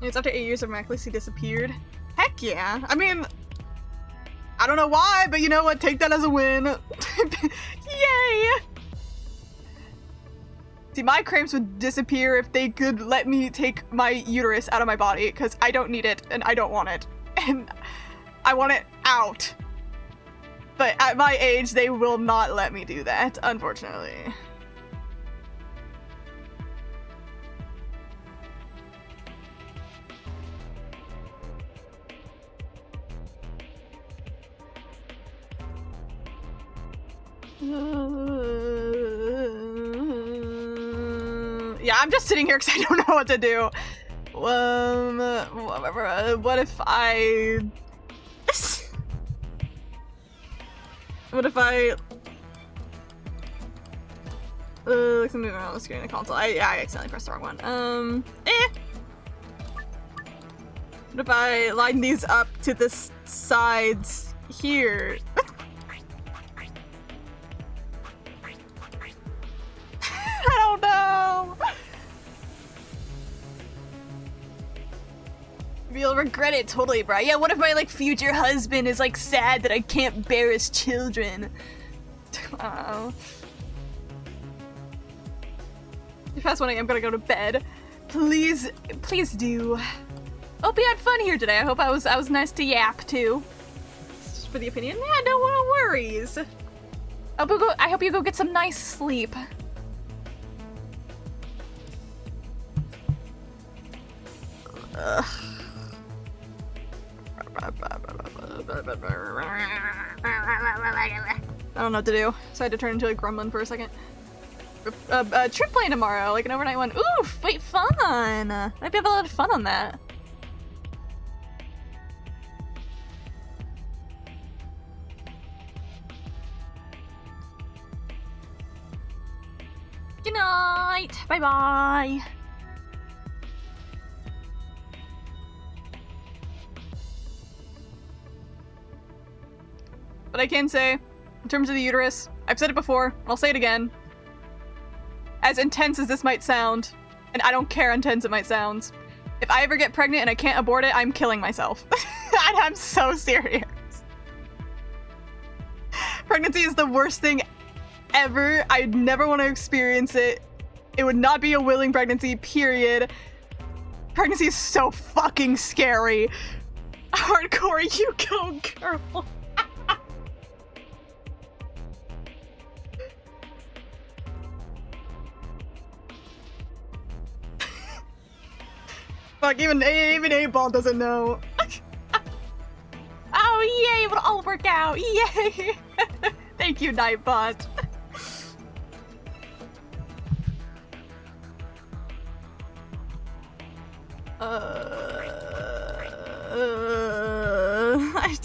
It's after 8 years of miraculously disappeared. Heck yeah. I mean, I don't know why, but you know what? Take that as a win. Yay! See, my cramps would disappear if they could let me take my uterus out of my body, because I don't need it, and I don't want it. And I want it out. But at my age, they will not let me do that, unfortunately. Yeah, I'm just sitting here because I don't know what to do. What if I... What if I... Like something around the screen of the console. I accidentally pressed the wrong one. What if I line these up to the sides here? I don't know. You'll regret it totally, bro. Yeah, what if my like future husband is like sad that I can't bear his children? Oh. If past 1 AM, I'm gonna go to bed. Please do. Hope you had fun here today. I hope I was nice to yap too. Just for the opinion. Yeah, no worries. I hope you go get some nice sleep. Ugh. I don't know what to do, so I had to turn into a gremlin for a second. Trip plan tomorrow, like an overnight one. Oof, wait, fun! Might be have a lot of fun on that. Good night. Bye bye. But I can say, in terms of the uterus, I've said it before, I'll say it again. As intense as this might sound, and I don't care how intense it might sound, if I ever get pregnant and I can't abort it, I'm killing myself. And I'm so serious. Pregnancy is the worst thing ever. I'd never want to experience it. It would not be a willing pregnancy, period. Pregnancy is so fucking scary. Hardcore, you go, girl. Fuck, even 8-Ball doesn't know. Oh, yay, it'll all work out. Yay. Thank you, Nightbot.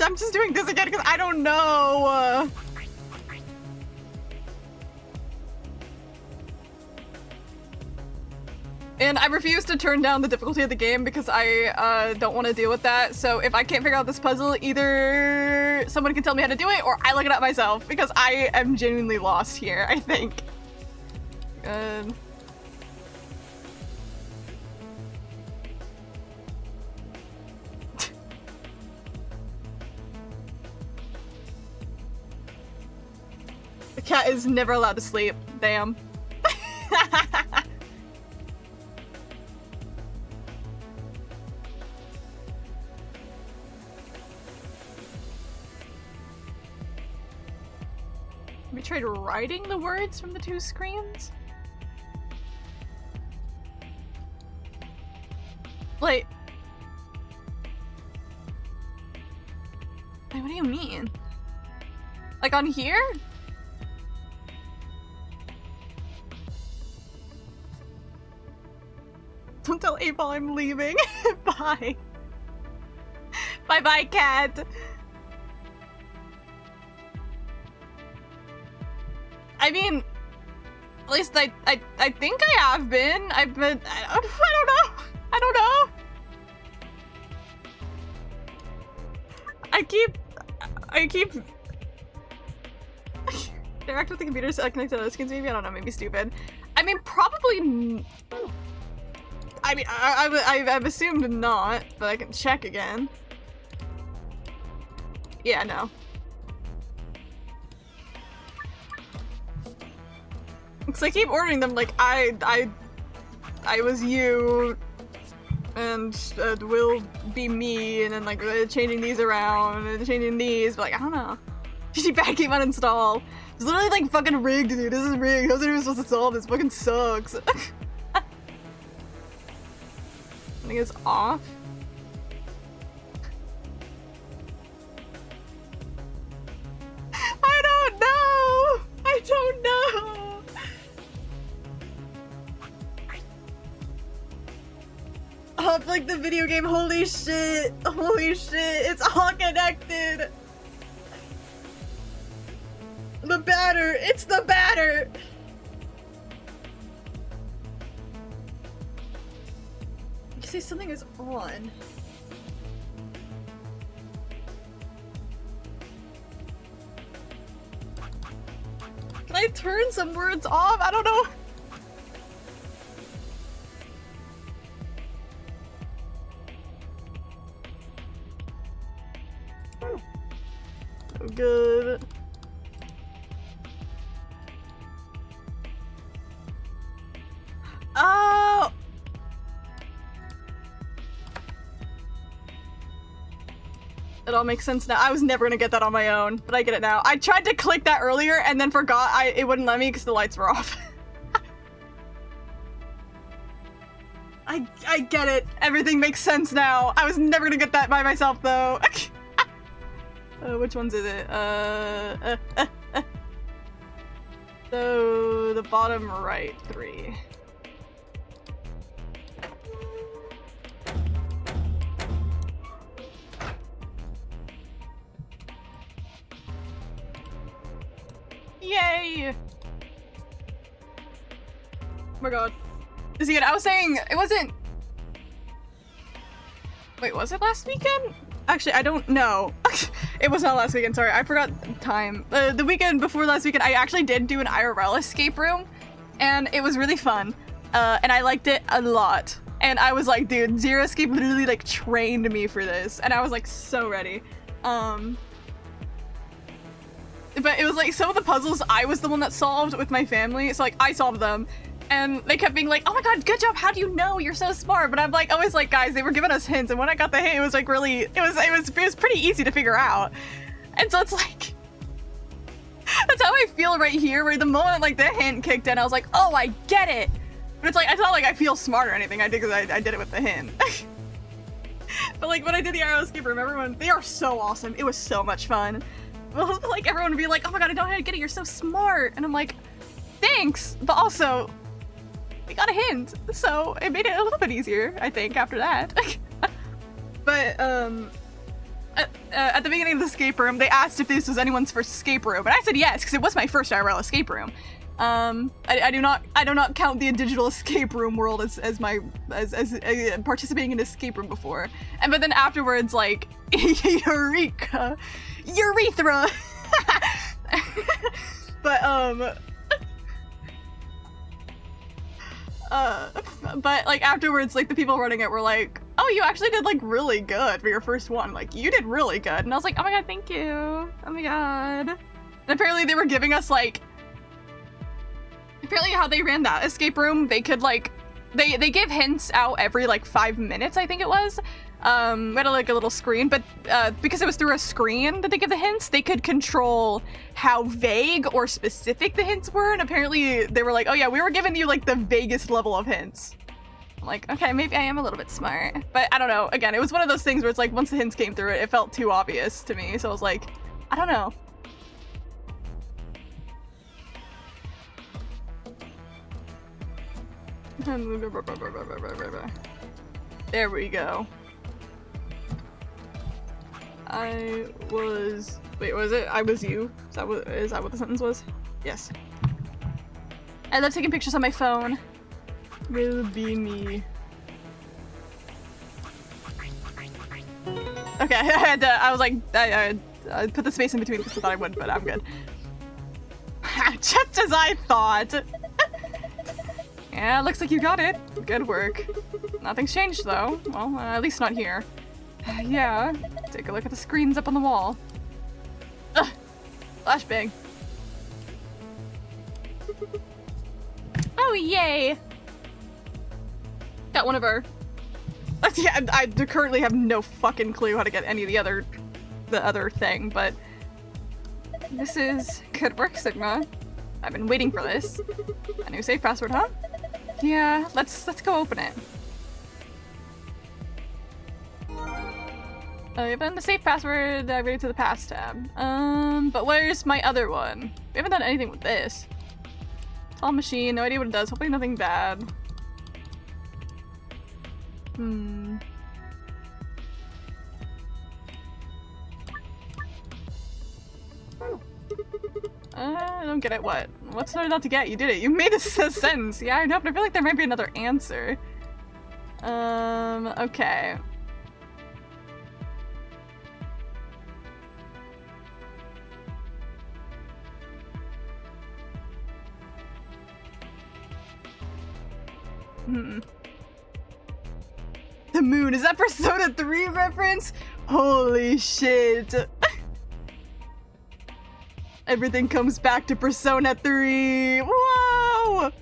I'm just doing this again because I don't know. And I refuse to turn down the difficulty of the game because I don't want to deal with that. So if I can't figure out this puzzle, either someone can tell me how to do it or I look it up myself because I am genuinely lost here, I think. Good. The cat is never allowed to sleep. Damn. We tried writing the words from the two screens? Like... Wait, what do you mean? Like on here? Don't tell 8-Ball I'm leaving. Bye. Bye-bye, cat. I mean, at least I think I have been. I've been. I don't know. I don't know. I keep. Interact with the computer so I connect to other skins. Maybe I don't know. Maybe stupid. I mean, probably. I mean, I've assumed not, but I can check again. Yeah, no. Because I keep ordering them like I was you, and will be me, and then like changing these around and changing these, but like I don't know. GTPad keep uninstall. It's literally like fucking rigged, dude. This is rigged. How's anyone supposed to solve this? Fucking sucks. I think it's off. I don't know. I don't know. Off like the video game. Holy shit. Holy shit. It's all connected. The batter. It's the batter. You say something is on. Can I turn some words off? I don't know. So good. Oh! It all makes sense now. I was never gonna get that on my own, but I get it now. I tried to click that earlier and then forgot it wouldn't let me because the lights were off. I get it. Everything makes sense now. I was never gonna get that by myself though. Which ones is it? So the bottom right 3. Yay! Oh my god. Is he? I was saying it wasn't. Wait, was it last weekend? Actually, I don't know. It was not last weekend. Sorry, I forgot time. The weekend before last weekend, I actually did do an IRL escape room, and it was really fun. And I liked it a lot. And I was like, dude, Zero Escape literally like trained me for this, and I was like so ready. But it was like some of the puzzles I was the one that solved with my family. So like I solved them. And they kept being like, oh my god, good job, how do you know? You're so smart. But I'm like, always like, guys, they were giving us hints, and when I got the hint, it was like really, it was pretty easy to figure out. And so it's like, that's how I feel right here, where the moment like the hint kicked in, I was like, oh, I get it. But it's like, it's not like I feel smart or anything, I did because I did it with the hint. But like when I did the IRL escape room, everyone, they are so awesome. It was so much fun. Well, like everyone would be like, oh my god, I don't know how to get it, you're so smart. And I'm like, thanks, but also, we got a hint, so it made it a little bit easier, I think, after that. But, at the beginning of the escape room, they asked if this was anyone's first escape room, and I said yes, because it was my first IRL escape room. I do not count the digital escape room world as participating in an escape room before. But then afterwards, like, urethra. But like afterwards, like the people running it were like, oh, you actually did like really good for your first one. Like you did really good. And I was like, oh my god, thank you. Oh my god. And apparently they were giving us like, apparently how they ran that escape room, they could like, they gave hints out every like 5 minutes, I think it was. We had like a little screen, but because it was through a screen that they give the hints, they could control how vague or specific the hints were, and apparently they were like, oh yeah, we were giving you like the vaguest level of hints. I'm like, okay, maybe I am a little bit smart, but I don't know. Again, it was one of those things where it's like once the hints came through it felt too obvious to me, so I was like, I don't know. There we go. I was... Wait, was it? I was you? Is that what the sentence was? Yes. I love taking pictures on my phone. Will be me. Okay, I was like, I put the space in between because I thought I would, but I'm good. Just as I thought! Yeah, looks like you got it. Good work. Nothing's changed though. Well, at least not here. Yeah, take a look at the screens up on the wall. Ugh! Flashbang. Oh, yay! Got one of our... Yeah, I currently have no fucking clue how to get any of the other thing, but... This is good work, Sigma. I've been waiting for this. A new safe password, huh? Yeah, let's go open it. I've done the safe password, ready to the past tab. But where's my other one? We haven't done anything with this. Tall machine, no idea what it does. Hopefully nothing bad. I don't get it. What? What's not to get? You did it. You made a sentence. Yeah, I know, but I feel like there might be another answer. Okay. The moon, is that Persona 3 reference? Holy shit. Everything comes back to Persona 3. Whoa!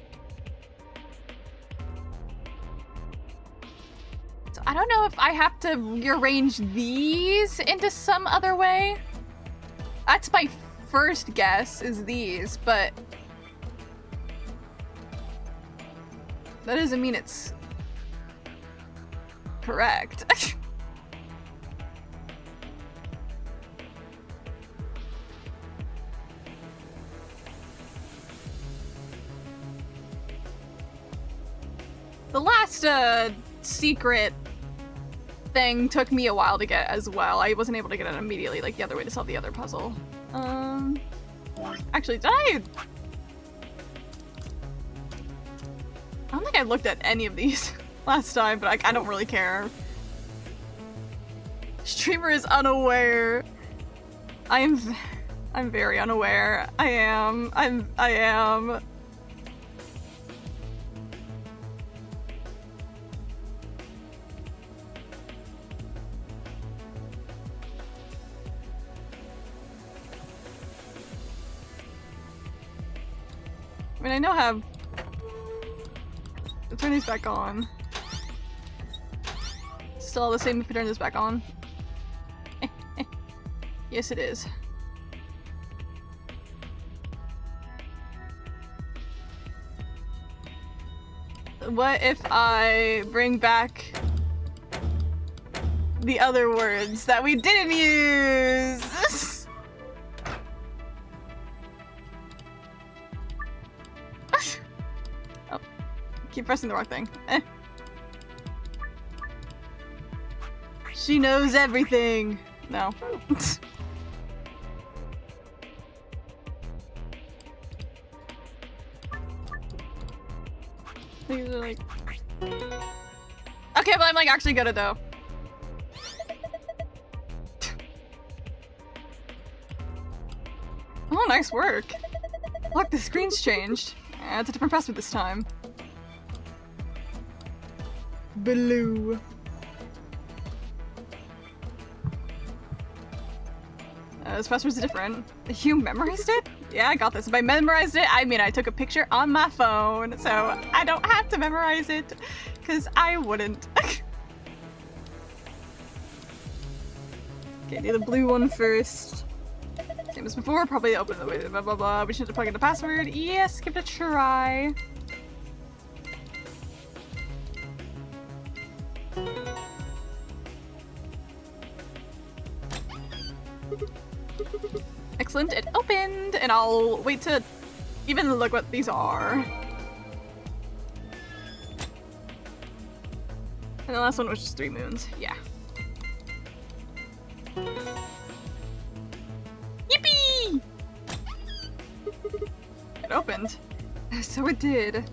So I don't know if I have to rearrange these into some other way. That's my first guess, is these, but that doesn't mean it's correct. The last secret thing took me a while to get as well. I wasn't able to get it immediately, like the other way to solve the other puzzle. Actually, did I? don't think I looked at any of these last time, but I don't really care. Streamer is unaware. I'm very unaware. I am. I mean, I know how. Let's turn these back on. Still the same if we turn this back on. Yes, it is. What if I bring back the other words that we didn't use? Oh, keep pressing the wrong thing. She knows everything. No. These are like... Okay, but I'm like actually good at though. Oh, nice work. Look, the screen's changed. It's a different password this time. Blue. This password's different. You memorized it? Yeah, I got this. If I memorized it, I mean I took a picture on my phone, so I don't have to memorize it, because I wouldn't. Okay, do the blue one first. Same as before, probably open the way, blah blah blah. We should have to plug in the password. Yes, give it a try. Excellent, it opened, and I'll wait to even look what these are. And the last one was just 3 moons, yeah. Yippee! It opened. So it did.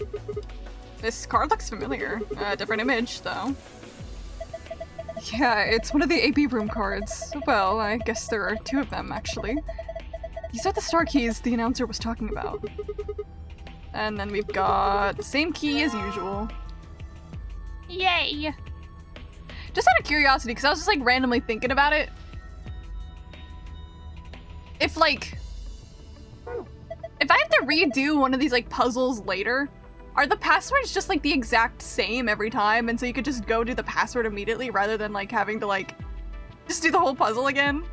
This card looks familiar. Different image, though. Yeah, it's one of the AP room cards. Well, I guess there are 2 of them, actually. These are the star keys the announcer was talking about. And then we've got the same key as usual. Yay! Just out of curiosity, because I was just like randomly thinking about it. If like... If I have to redo one of these like puzzles later, are the passwords just like the exact same every time? And so you could just go do the password immediately rather than like having to like just do the whole puzzle again?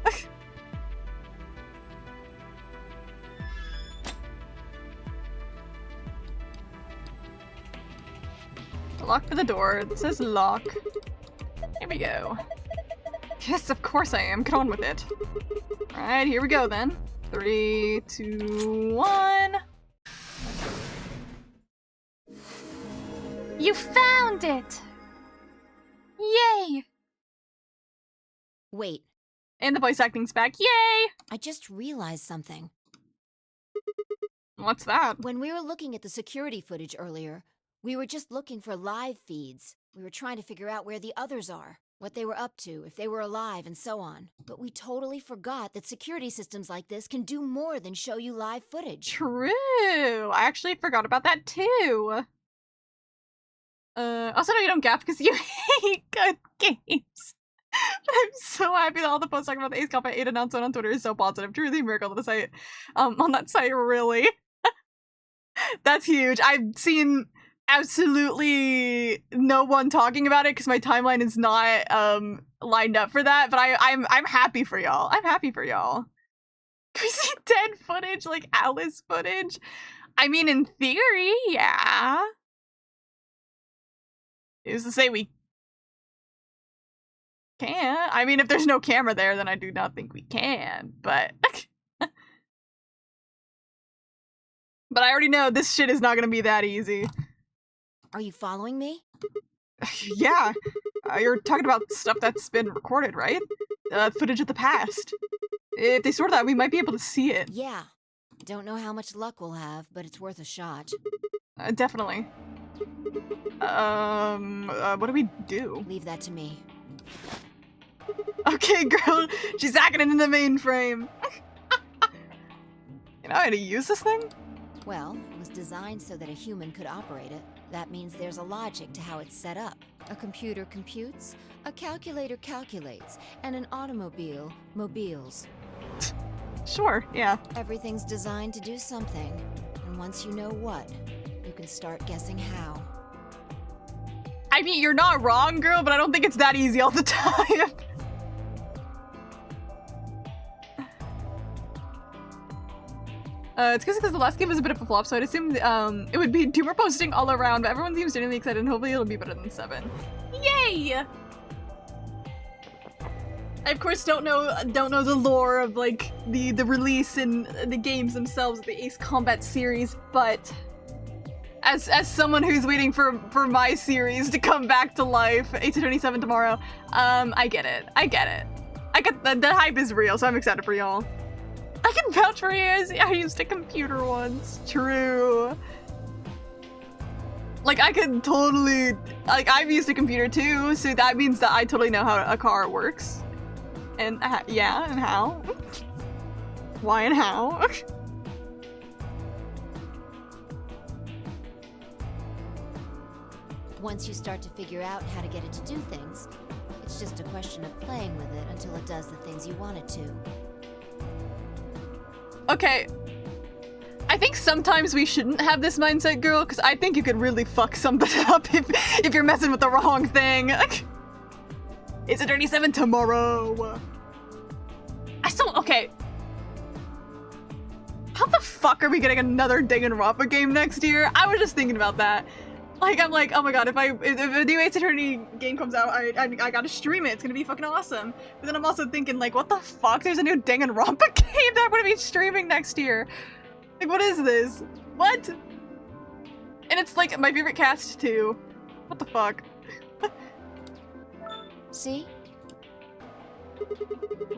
Lock for the door. It says lock. Here we go. Yes, of course I am. Get on with it. Alright, here we go then. 3, 2, 1. You found it! Yay! Wait, And the voice acting's back. Yay! I just realized something. What's that? When we were looking at the security footage earlier, we were just looking for live feeds. We were trying to figure out where the others are, what they were up to, if they were alive, and so on. But we totally forgot that security systems like this can do more than show you live footage. True! I actually forgot about that too. Also, no, you don't gaff because you hate good games. I'm so happy that all the posts talking about the Ace Combat 8 announcement on Twitter is so positive. Truly a miracle on the site. On that site, really. That's huge. I've seen absolutely no one talking about it because my timeline is not lined up for that, but I'm happy for y'all. I'm happy for y'all. Can we see dead footage, like Alice footage? I mean, in theory, yeah. Who's to say we can't? I mean, if there's no camera there, then I do not think we can, but... But I already know this shit is not gonna be that easy. Are you following me? Yeah. You're talking about stuff that's been recorded, right? Footage of the past. If they sort that, we might be able to see it. Yeah. Don't know how much luck we'll have, but it's worth a shot. Definitely. What do we do? Leave that to me. Okay, girl, she's hacking into the mainframe. You know how to use this thing? Well, it was designed so that a human could operate it. That means there's a logic to how it's set up. A computer computes, a calculator calculates, and an automobile mobiles. Sure, yeah. Everything's designed to do something, and once you know what, you can start guessing how. I mean, you're not wrong, girl, but I don't think it's that easy all the time. It's because the last game was a bit of a flop, so I'd assume it would be tumor posting all around, but everyone seems genuinely excited, and hopefully it'll be better than 7. Yay! I of course don't know the lore of like the release and the games themselves, the Ace Combat series, but as someone who's waiting for my series to come back to life, Ace Attorney 7 tomorrow, I get it. I get the hype is real, so I'm excited for y'all. I can vouch for years. I used a computer once. True. Like, I could totally... Like, I've used a computer too, so that means that I totally know how a car works. And, yeah, and how. Why and how. Once you start to figure out how to get it to do things, it's just a question of playing with it until it does the things you want it to. Okay. I think sometimes we shouldn't have this mindset, girl, because I think you could really fuck something up if you're messing with the wrong thing. It's Attorney 7 tomorrow. Okay. How the fuck are we getting another Danganronpa game next year? I was just thinking about that. Like, I'm like, oh my god, if a new Ace Attorney game comes out, I gotta stream it. It's gonna be fucking awesome. But then I'm also thinking, like, what the fuck? There's a new Danganronpa game that I'm gonna be streaming next year. Like, what is this? What? And it's like my favorite cast too. What the fuck? See?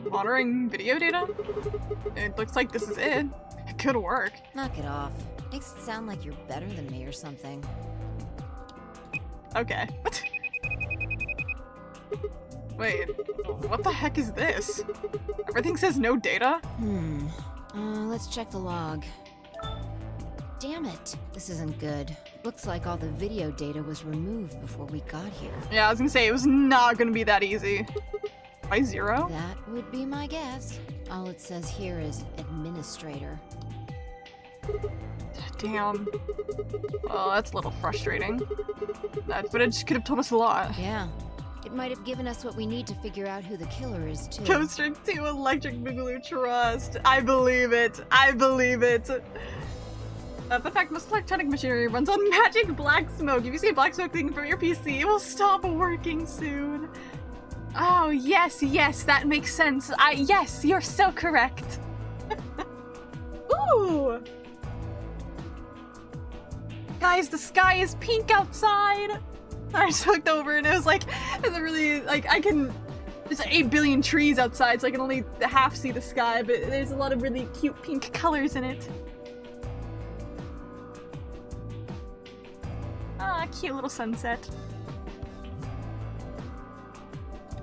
Monitoring video data? It looks like this is it. It could work. Knock it off. Makes it sound like you're better than me or something. Okay. Wait, what the heck is this? Everything says no data? Let's check the log. Damn it. This isn't good. Looks like all the video data was removed before we got here. Yeah, I was gonna say, it was not gonna be that easy. By 0? That would be my guess. All it says here is administrator. Damn. Oh, that's a little frustrating. That footage could have told us a lot. Yeah. It might have given us what we need to figure out who the killer is, too. Coaster 2 Electric Boogaloo Trust. I believe it. I believe it. The fact most electronic machinery runs on magic black smoke. If you see a black smoke thing from your PC, it will stop working soon. Oh, yes, that makes sense. Yes, you're so correct. Ooh! Guys, the sky is pink outside! I just looked over and it was like, it's a really, like, there's 8 billion trees outside, so I can only half see the sky, but there's a lot of really cute pink colors in it. Ah, cute little sunset.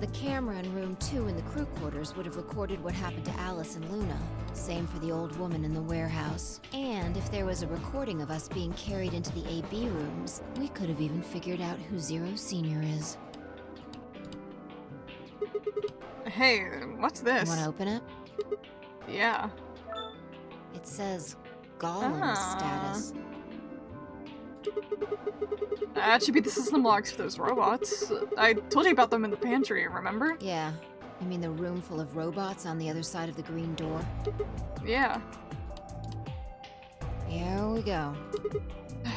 The camera in room 2 in the crew quarters would have recorded what happened to Alice and Luna. Same for the old woman in the warehouse. And if there was a recording of us being carried into the AB rooms, we could have even figured out who Zero Senior is. Hey, what's this? Want to open it? Yeah. It says Golem status. That should be the system logs for those robots. I told you about them in the pantry, remember? Yeah. You mean the room full of robots on the other side of the green door? Yeah. Here we go.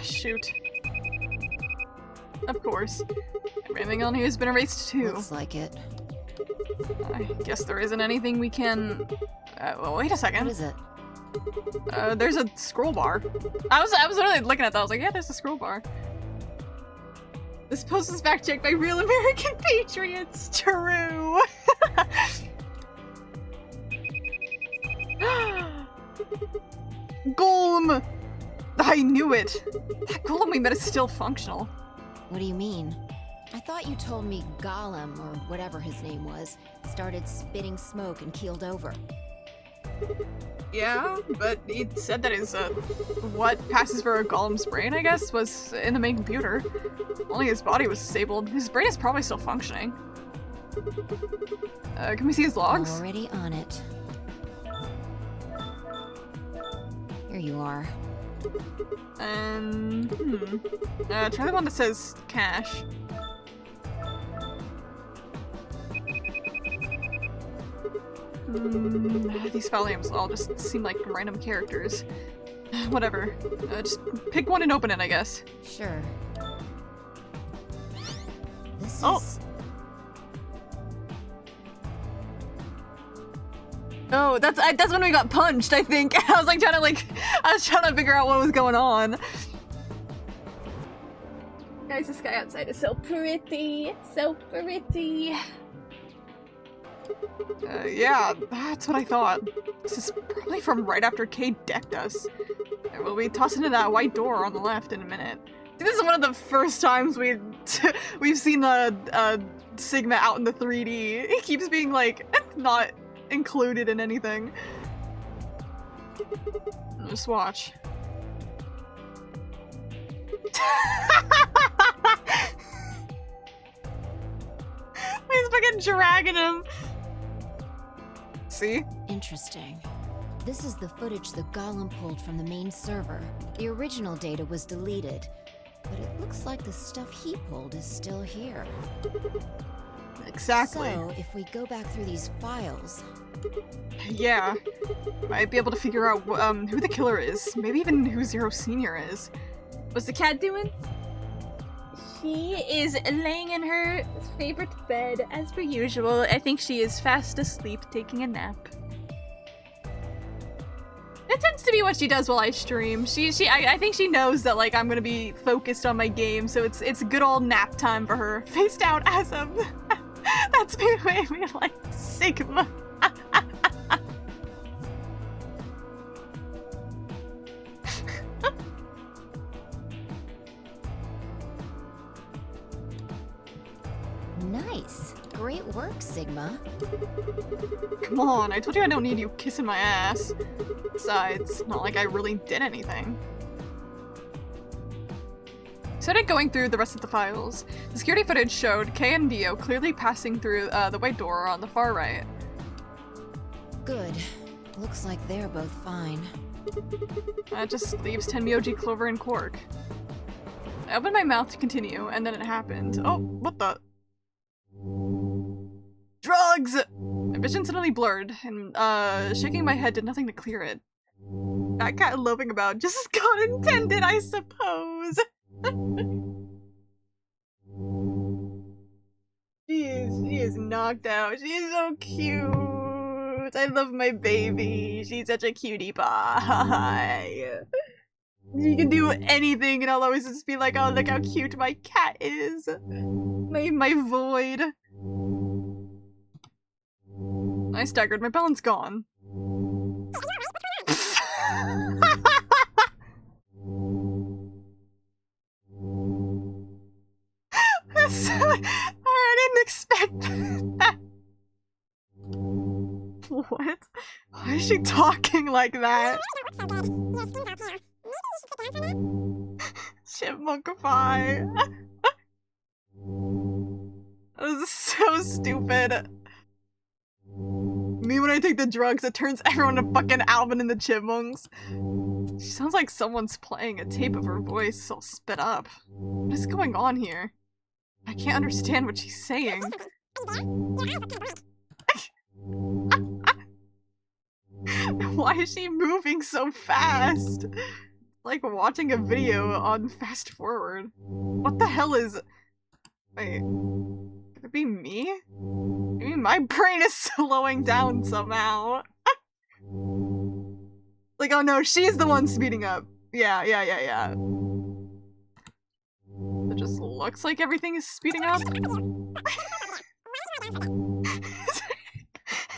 Shoot. Of course. Everything on here has been erased too. Looks like it. I guess there isn't anything we can... well, wait a second. What is it? There's a scroll bar. I was really looking at that. I was like, yeah, there's a scroll bar. This post is fact checked by Real American Patriots. True. Golem. I knew it! That golem we met is still functional. What do you mean? I thought you told me Gollum, or whatever his name was, started spitting smoke and keeled over. Yeah, but he said that his, what passes for a golem's brain, I guess, was in the main computer. Only his body was disabled. His brain is probably still functioning. Can we see his logs? Already on it. Here you are. And, try the one that says cash. These file names all just seem like random characters. Whatever. Just pick one and open it, I guess. Sure. This Oh. is... Oh, that's when we got punched, I think. I was trying to figure out what was going on. Guys, the sky outside is so pretty. So pretty. Yeah, that's what I thought. This is probably from right after Kay decked us. We'll be tossing in that white door on the left in a minute. This is one of the first times we've seen Sigma out in the 3D. It keeps being like not included in anything. Just watch. He's fucking dragging him. See? Interesting. This is the footage the Golem pulled from the main server. The original data was deleted, but it looks like the stuff he pulled is still here. Exactly. So, if we go back through these files... Yeah. Might be able to figure out who the killer is. Maybe even who Zero Senior is. What's the cat doing? She is laying in her favorite bed, as per usual. I think she is fast asleep, taking a nap. That tends to be what she does while I stream. I think she knows that, like, I'm gonna be focused on my game, so it's good old nap time for her. Faced out as of... That's me way me like Sigma. Nice. Great work, Sigma. Come on, I told you I don't need you kissing my ass. Besides, not like I really did anything. Started going through the rest of the files. The security footage showed Kay and Dio clearly passing through the white door on the far right. Good. Looks like they're both fine. That just leaves Tenmyoji, Clover, and Quark. I opened my mouth to continue, and then it happened. Oh, what the? Drugs! My vision suddenly blurred, and shaking my head did nothing to clear it. That cat loafing about just as God intended, I suppose. She is knocked out. She is so cute. I love my baby. She's such a cutie pie. She can do anything, and I'll always just be like, oh, look how cute my cat is. My void. I staggered. My balance gone. I didn't expect that. What? Why is she talking like that? Chipmunkify. That was so stupid. Me when I take the drugs, it turns everyone to fucking Alvin and the Chipmunks. She sounds like someone's playing a tape of her voice all spit up. What is going on here? I can't understand what she's saying. Why is she moving so fast? Like watching a video on fast forward. What the hell is... Wait. Could it be me? Maybe my brain is slowing down somehow. Like, oh no, she's the one speeding up. Yeah. It just looks like everything is speeding up.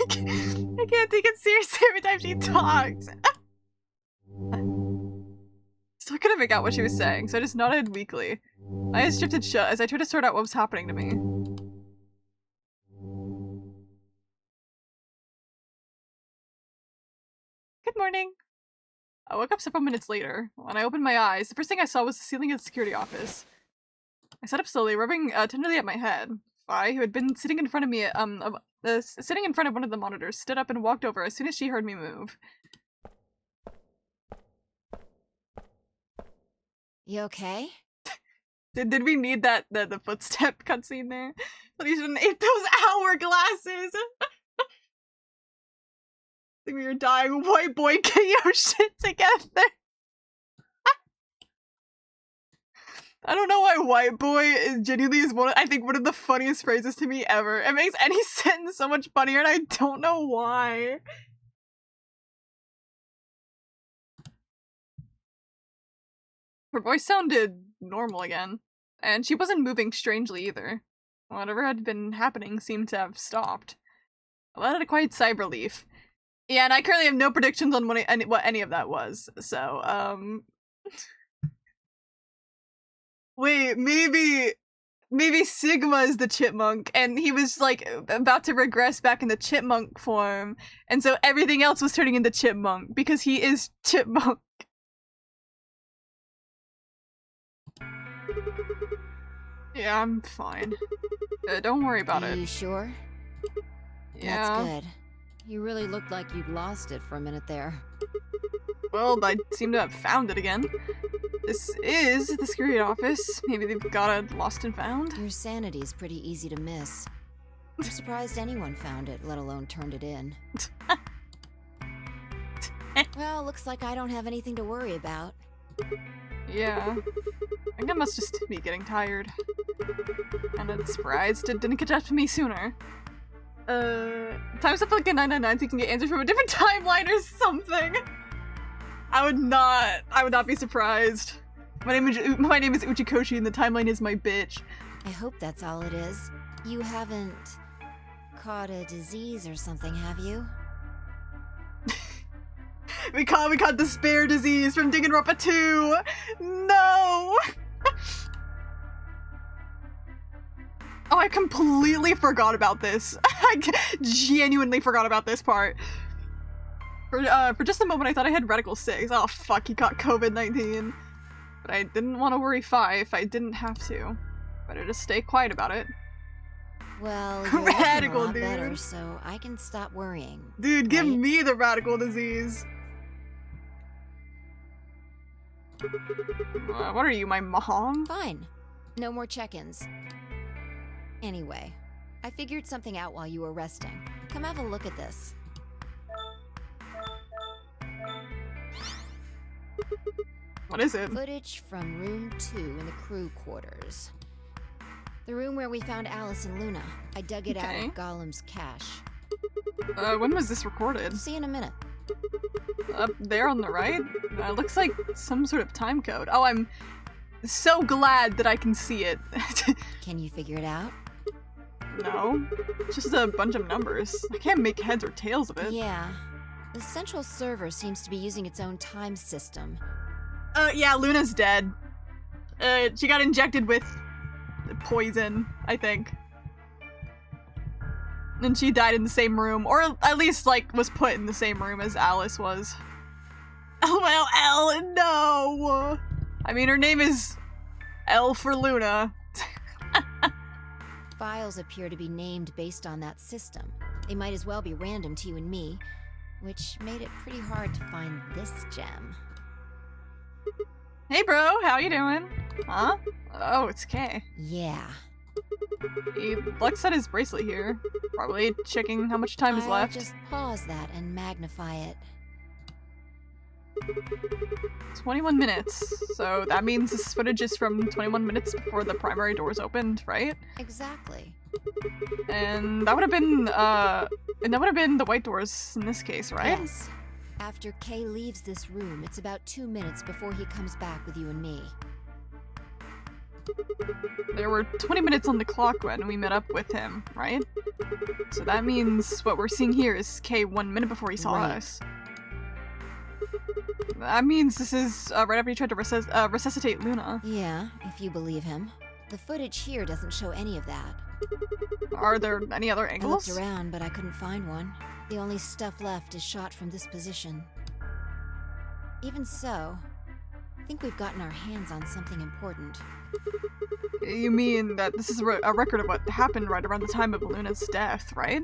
I can't take it seriously every time she talks. Still couldn't make out what she was saying, so I just nodded weakly. My eyes drifted shut as I tried to sort out what was happening to me. Good morning. I woke up several minutes later. When I opened my eyes, the first thing I saw was the ceiling of the security office. I sat up slowly, rubbing tenderly at my head. Fi, who had been sitting in front of me, sitting in front of one of the monitors, stood up and walked over as soon as she heard me move. You okay? Did we need that the footstep cutscene there? But you shouldn't eat those hourglasses. I think we were dying. White boy, get your shit together. I don't know why white boy is genuinely I think one of the funniest phrases to me ever. It makes any sentence so much funnier and I don't know why. Her voice sounded normal again, and she wasn't moving strangely either. Whatever had been happening seemed to have stopped. I let out a quiet sigh of relief. Yeah, and I currently have no predictions on what any of that was, so, Wait, maybe Sigma is the chipmunk, and he was, like, about to regress back into chipmunk form, and so everything else was turning into chipmunk, because he is chipmunk. Yeah, I'm fine. Don't worry about it. Are you sure? Yeah. That's good. You really looked like you'd lost it for a minute there. Well, I seem to have found it again. This is the security office. Maybe they've got it lost and found. Your sanity's pretty easy to miss. I'm surprised anyone found it, let alone turned it in. Well, looks like I don't have anything to worry about. Yeah. I think I must just be getting tired. And I'm surprised it didn't catch up to me sooner. Time's up like a 999 so you can get answers from a different timeline or something. I would not be surprised. My name is Uchikoshi and the timeline is my bitch. I hope that's all it is. You haven't caught a disease or something, have you? We caught despair disease from Danganronpa 2! No! Oh, I completely forgot about this. I genuinely forgot about this part. For just a moment I thought I had Radical 6. Oh fuck, he caught COVID-19. But I didn't want to worry Fi if I didn't have to. Better just stay quiet about it. Well, you're Radical, looking a lot dude. better, so I can stop worrying. Dude, give Right? me the radical disease. What are you, my mom? Fine. No more check-ins. Anyway, I figured something out while you were resting. Come have a look at this. What is it? Footage from room 2 in the crew quarters. The room where we found Alice and Luna. I dug it out Okay. of Golem's cache. When was this recorded? See you in a minute. Up there on the right? Looks like some sort of time code. Oh, I'm so glad that I can see it. Can you figure it out? No. Just a bunch of numbers. I can't make heads or tails of it. Yeah. The central server seems to be using its own time system. Yeah, Luna's dead. She got injected with poison, I think. And she died in the same room, or at least, like, was put in the same room as Alice was. LOL, no! I mean, her name is L for Luna. Files appear to be named based on that system. They might as well be random to you and me, which made it pretty hard to find this gem. Hey bro, how you doing? Huh? Oh, it's Kay. Yeah. He looks at his bracelet here. Probably checking how much time is I'll left. just pause that and magnify it. 21 minutes. So that means this footage is from 21 minutes before the primary doors opened, right? Exactly. And that would have been, the white doors in this case, right? Yes. After Kay leaves this room, it's about 2 minutes before he comes back with you and me. There were 20 minutes on the clock when we met up with him, right? So that means what we're seeing here is Kay 1 minute before he saw Right. us. That means this is right after you tried to resuscitate Luna. Yeah, if you believe him. The footage here doesn't show any of that. Are there any other I angles? looked around, but I couldn't find one. The only stuff left is shot from this position. Even so, I think we've gotten our hands on something important. You mean that this is a record of what happened right around the time of Luna's death, right?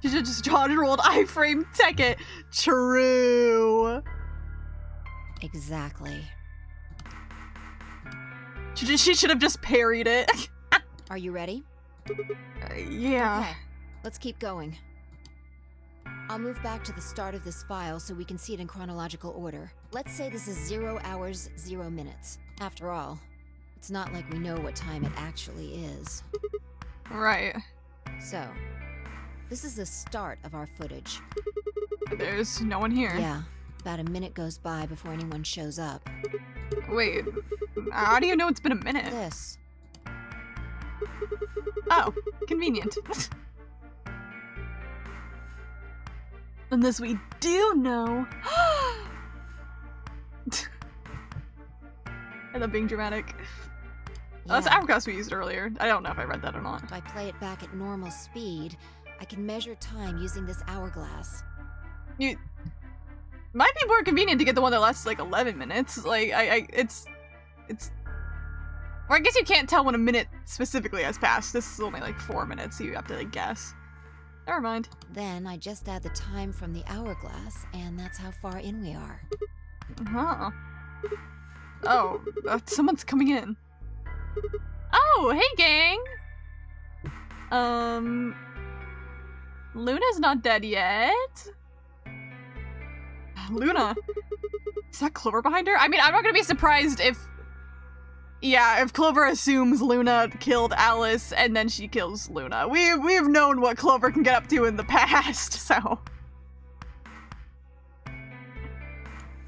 You should just jaw-rolled iframe tech it. True. Exactly. She should have just parried it. Are you ready? Yeah. Okay, let's keep going. I'll move back to the start of this file so we can see it in chronological order. Let's say this is 0 hours, 0 minutes. After all, it's not like we know what time it actually is. Right. So, this is the start of our footage. There's no one here. Yeah, about a minute goes by before anyone shows up. Wait, how do you know it's been a minute? This. Oh, convenient. And this we do know. I love being dramatic. Oh, that's Yeah. Hourglass we used earlier. I don't know if I read that or not. If I play it back at normal speed, I can measure time using this hourglass. Might be more convenient to get the one that lasts like 11 minutes. Like, it's. Or I guess you can't tell when a minute specifically has passed. This is only like 4 minutes, so you have to like guess. Never mind. Then I just add the time from the hourglass, and that's how far in we are. Huh. Oh, someone's coming in. Oh, hey gang! Luna's not dead yet. Luna. Is that Clover behind her? I mean, I'm not gonna be surprised if... Yeah, if Clover assumes Luna killed Alice and then she kills Luna. We've known what Clover can get up to in the past, so...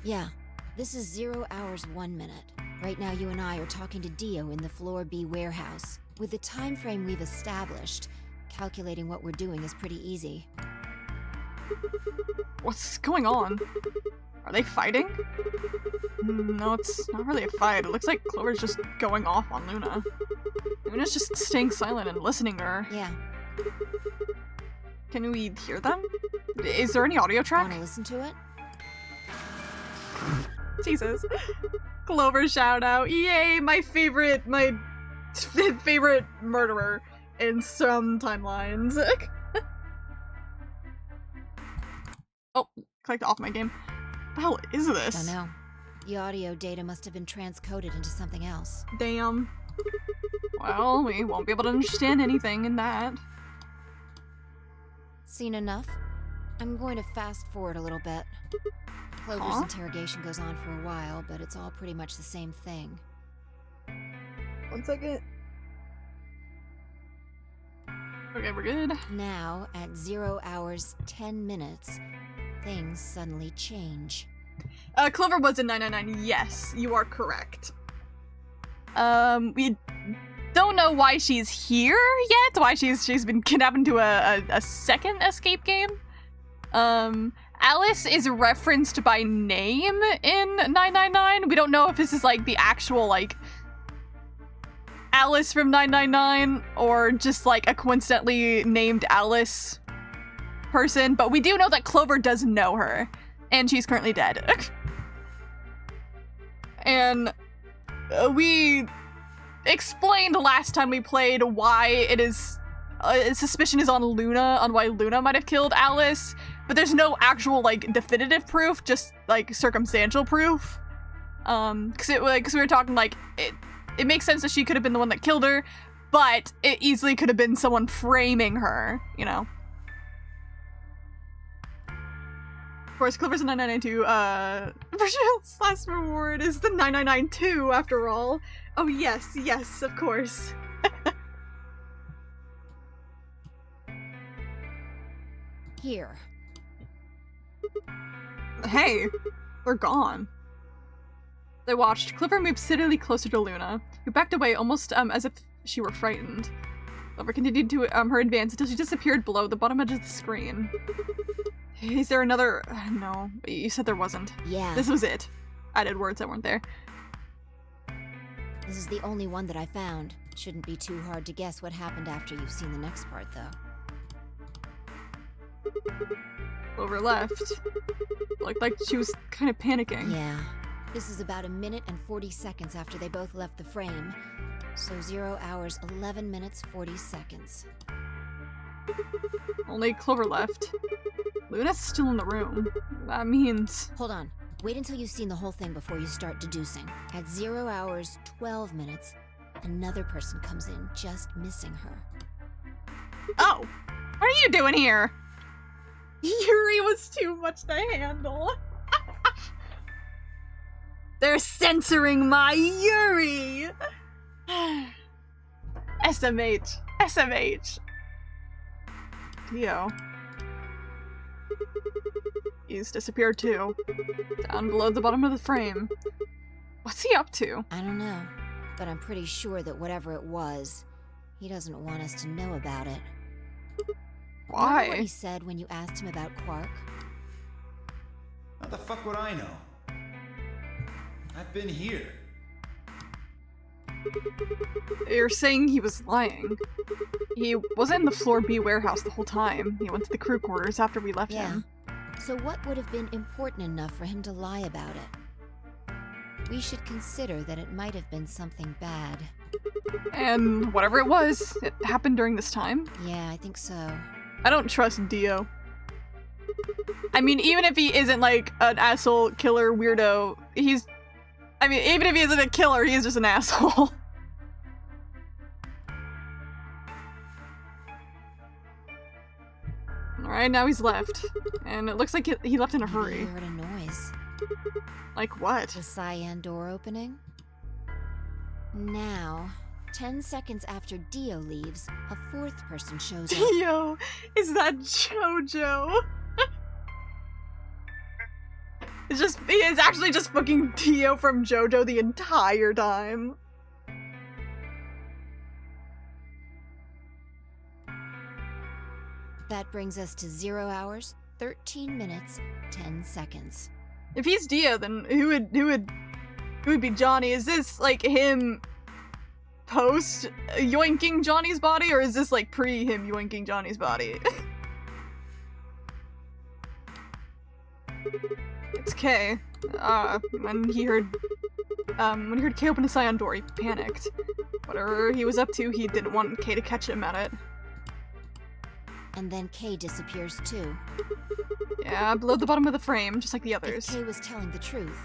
Yeah, this is 0 hours, 1 minute. Right now you and I are talking to Dio in the Floor B warehouse. With the time frame we've established, calculating what we're doing is pretty easy. What's going on? Are they fighting? No, it's not really a fight. It looks like Clover's just going off on Luna. Luna's just staying silent and listening to her. Yeah. Can we hear them? Is there any audio track? Wanna listen to it? Jesus. Clover shout out. Yay, my favorite murderer in some timelines. Oh, clicked off my game. What the hell is this? Don't know. The audio data must have been transcoded into something else. Damn. Well, we won't be able to understand anything in that. Seen enough? I'm going to fast forward a little bit. Clover's Huh? interrogation goes on for a while, but it's all pretty much the same thing. 1 second. Okay, we're good. Now, at 0 hours, 10 minutes, things suddenly change. Clover was in 999. Yes, you are correct. We don't know why she's here yet. Why she's been kidnapped into a second escape game. Alice is referenced by name in 999. We don't know if this is like the actual like Alice from 999 or just like a coincidentally named Alice person, but we do know that Clover does know her, and she's currently dead. And we explained last time we played why it is suspicion is on Luna, on why Luna might have killed Alice, but there's no actual like definitive proof, just like circumstantial proof. Because we were talking like it makes sense that she could have been the one that killed her, but it easily could have been someone framing her, you know. Of course, Clover's a 992. Virgil's last reward is the 9992 after all. Oh yes, yes, of course. Here. Hey, they're gone. They watched. Clover moved steadily closer to Luna, who backed away almost as if she were frightened. Clover continued to her advance until she disappeared below the bottom edge of the screen. Is there another? No, you said there wasn't. Yeah. This was it. I added words that weren't there. This is the only one that I found. Shouldn't be too hard to guess what happened after you've seen the next part, though. Clover left. Looked like she was kind of panicking. Yeah. This is about 1 minute and 40 seconds after they both left the frame. So 0 hours, 11 minutes, 40 seconds. Only Clover left. Luna's still in the room. That means... Hold on. Wait until you've seen the whole thing before you start deducing. At 0 hours, 12 minutes, another person comes in, just missing her. Oh! What are you doing here? Yuri was too much to handle. They're censoring my Yuri! SMH. SMH. Dio. He's disappeared too. Down below the bottom of the frame. What's he up to? I don't know, but I'm pretty sure that whatever it was, he doesn't want us to know about it. Remember what Why? he said when you asked him about Quark? How the fuck would I know? I've been here. You're saying he was lying. He wasn't in the Floor B warehouse the whole time. He went to the crew quarters after we left Yeah. him. So what would have been important enough for him to lie about it? We should consider that it might have been something bad. And whatever it was, it happened during this time. Yeah, I think so. I don't trust Dio. I mean, even if he isn't like an asshole killer weirdo, he's... I mean, even if he isn't a killer, he's just an asshole. Alright, now he's left. And it looks like he left in a Maybe hurry. he heard a noise. Like what? The cyan door opening? Now, 10 seconds after Dio leaves, a fourth person shows up. Dio! Is that JoJo? It's actually just fucking Dio from JoJo the entire time. That brings us to 0 hours, 13 minutes, 10 seconds. If he's Dio, then who would be Johnny? Is this like him post yoinking Johnny's body, or is this like pre him yoinking Johnny's body? It's Kay. When he heard Kay open the cyan door, he panicked. Whatever he was up to, he didn't want Kay to catch him at it. And then Kay disappears too. Yeah, below the bottom of the frame, just like the If others. Kay was telling the truth,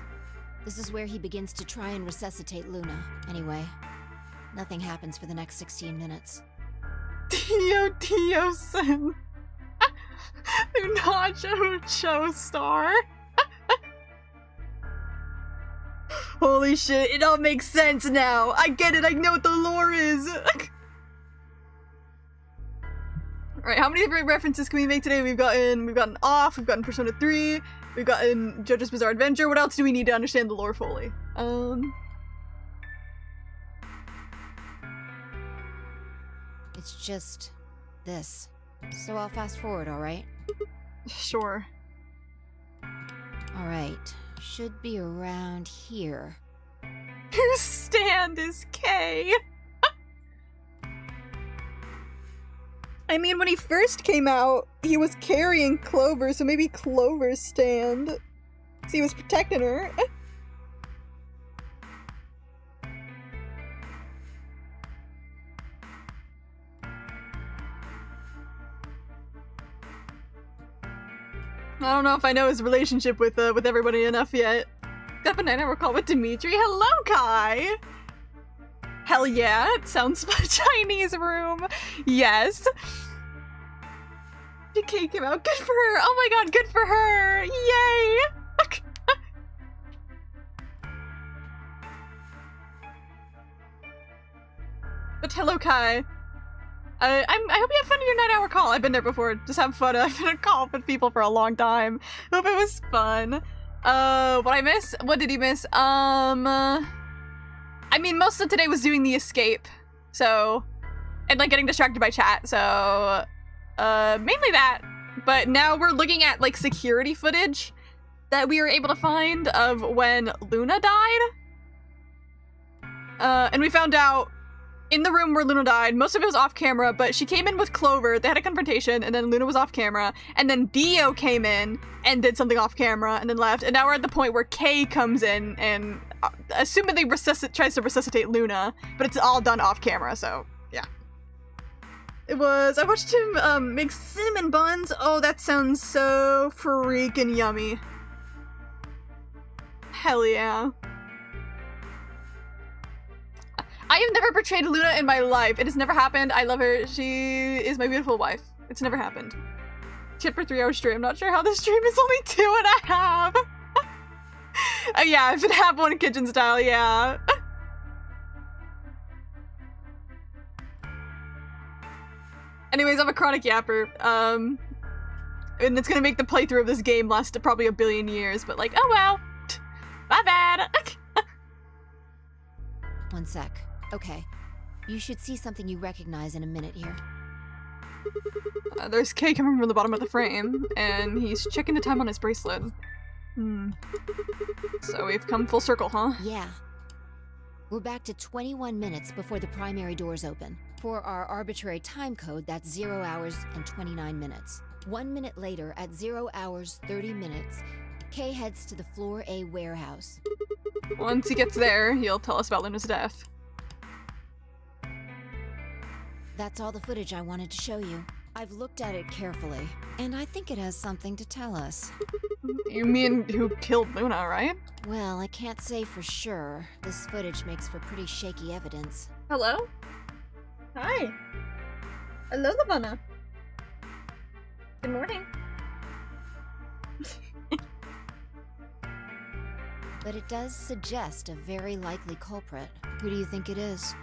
this is where he begins to try and resuscitate Luna. Anyway, nothing happens for the next 16 minutes. Dio-Sen. Nacho Cho star. Holy shit, it all makes sense now. I get it, I know what the lore is. Alright, how many different references can we make today? We've gotten Off, we've gotten Persona 3, we've gotten JoJo's Bizarre Adventure. What else do we need to understand the lore fully? It's just this. So I'll fast forward, alright? Sure. Alright, should be around here. Whose stand is Kay? I mean, when he first came out, he was carrying Clover, so maybe Clover's stand. So he was protecting her. I don't know if I know his relationship with everybody enough yet. Got a 9-hour call with Dimitri. Hello, Kai! Hell yeah, it sounds Chinese room. Yes. The cake came out. Good for her. Oh my god, good for her. Yay. But hello, Kai. I hope you had fun in your 9-hour call. I've been there before. Just have fun. I've been a call with people for a long time. Hope it was fun. What I miss? What did he miss? I mean, most of today was doing the escape. So, and like getting distracted by chat. So mainly that. But now we're looking at like security footage that we were able to find of when Luna died. And we found out in the room where Luna died, most of it was off camera, but she came in with Clover, they had a confrontation, and then Luna was off camera, and then Dio came in and did something off camera and then left, and now we're at the point where Kay comes in and assumedly tries to resuscitate Luna, but it's all done off camera, so yeah. I watched him make cinnamon buns. Oh, that sounds so freaking yummy. Hell yeah. I have never portrayed Luna in my life. It has never happened. I love her. She is my beautiful wife. It's never happened. Chip for 3 hours straight. I'm not sure how this stream is only 2.5. Yeah, if it have one kitchen style, yeah. Anyways, I'm a chronic yapper. And it's gonna make the playthrough of this game last probably a billion years, but like, oh well. My bad. One sec. Okay. You should see something you recognize in a minute here. There's Kay coming from the bottom of the frame, and he's checking the time on his bracelet. So we've come full circle, huh? Yeah. We're back to 21 minutes before the primary doors open. For our arbitrary time code, that's 0 hours and 29 minutes. 1 minute later, at 0 hours 30 minutes, Kay heads to the Floor A warehouse. Once he gets there, he'll tell us about Luna's death. That's all the footage I wanted to show you. I've looked at it carefully, and I think it has something to tell us. You mean who killed Luna, right? Well, I can't say for sure. This footage makes for pretty shaky evidence. Hello? Hi. Hello, Lavana. Good morning. But it does suggest a very likely culprit. Who do you think it is?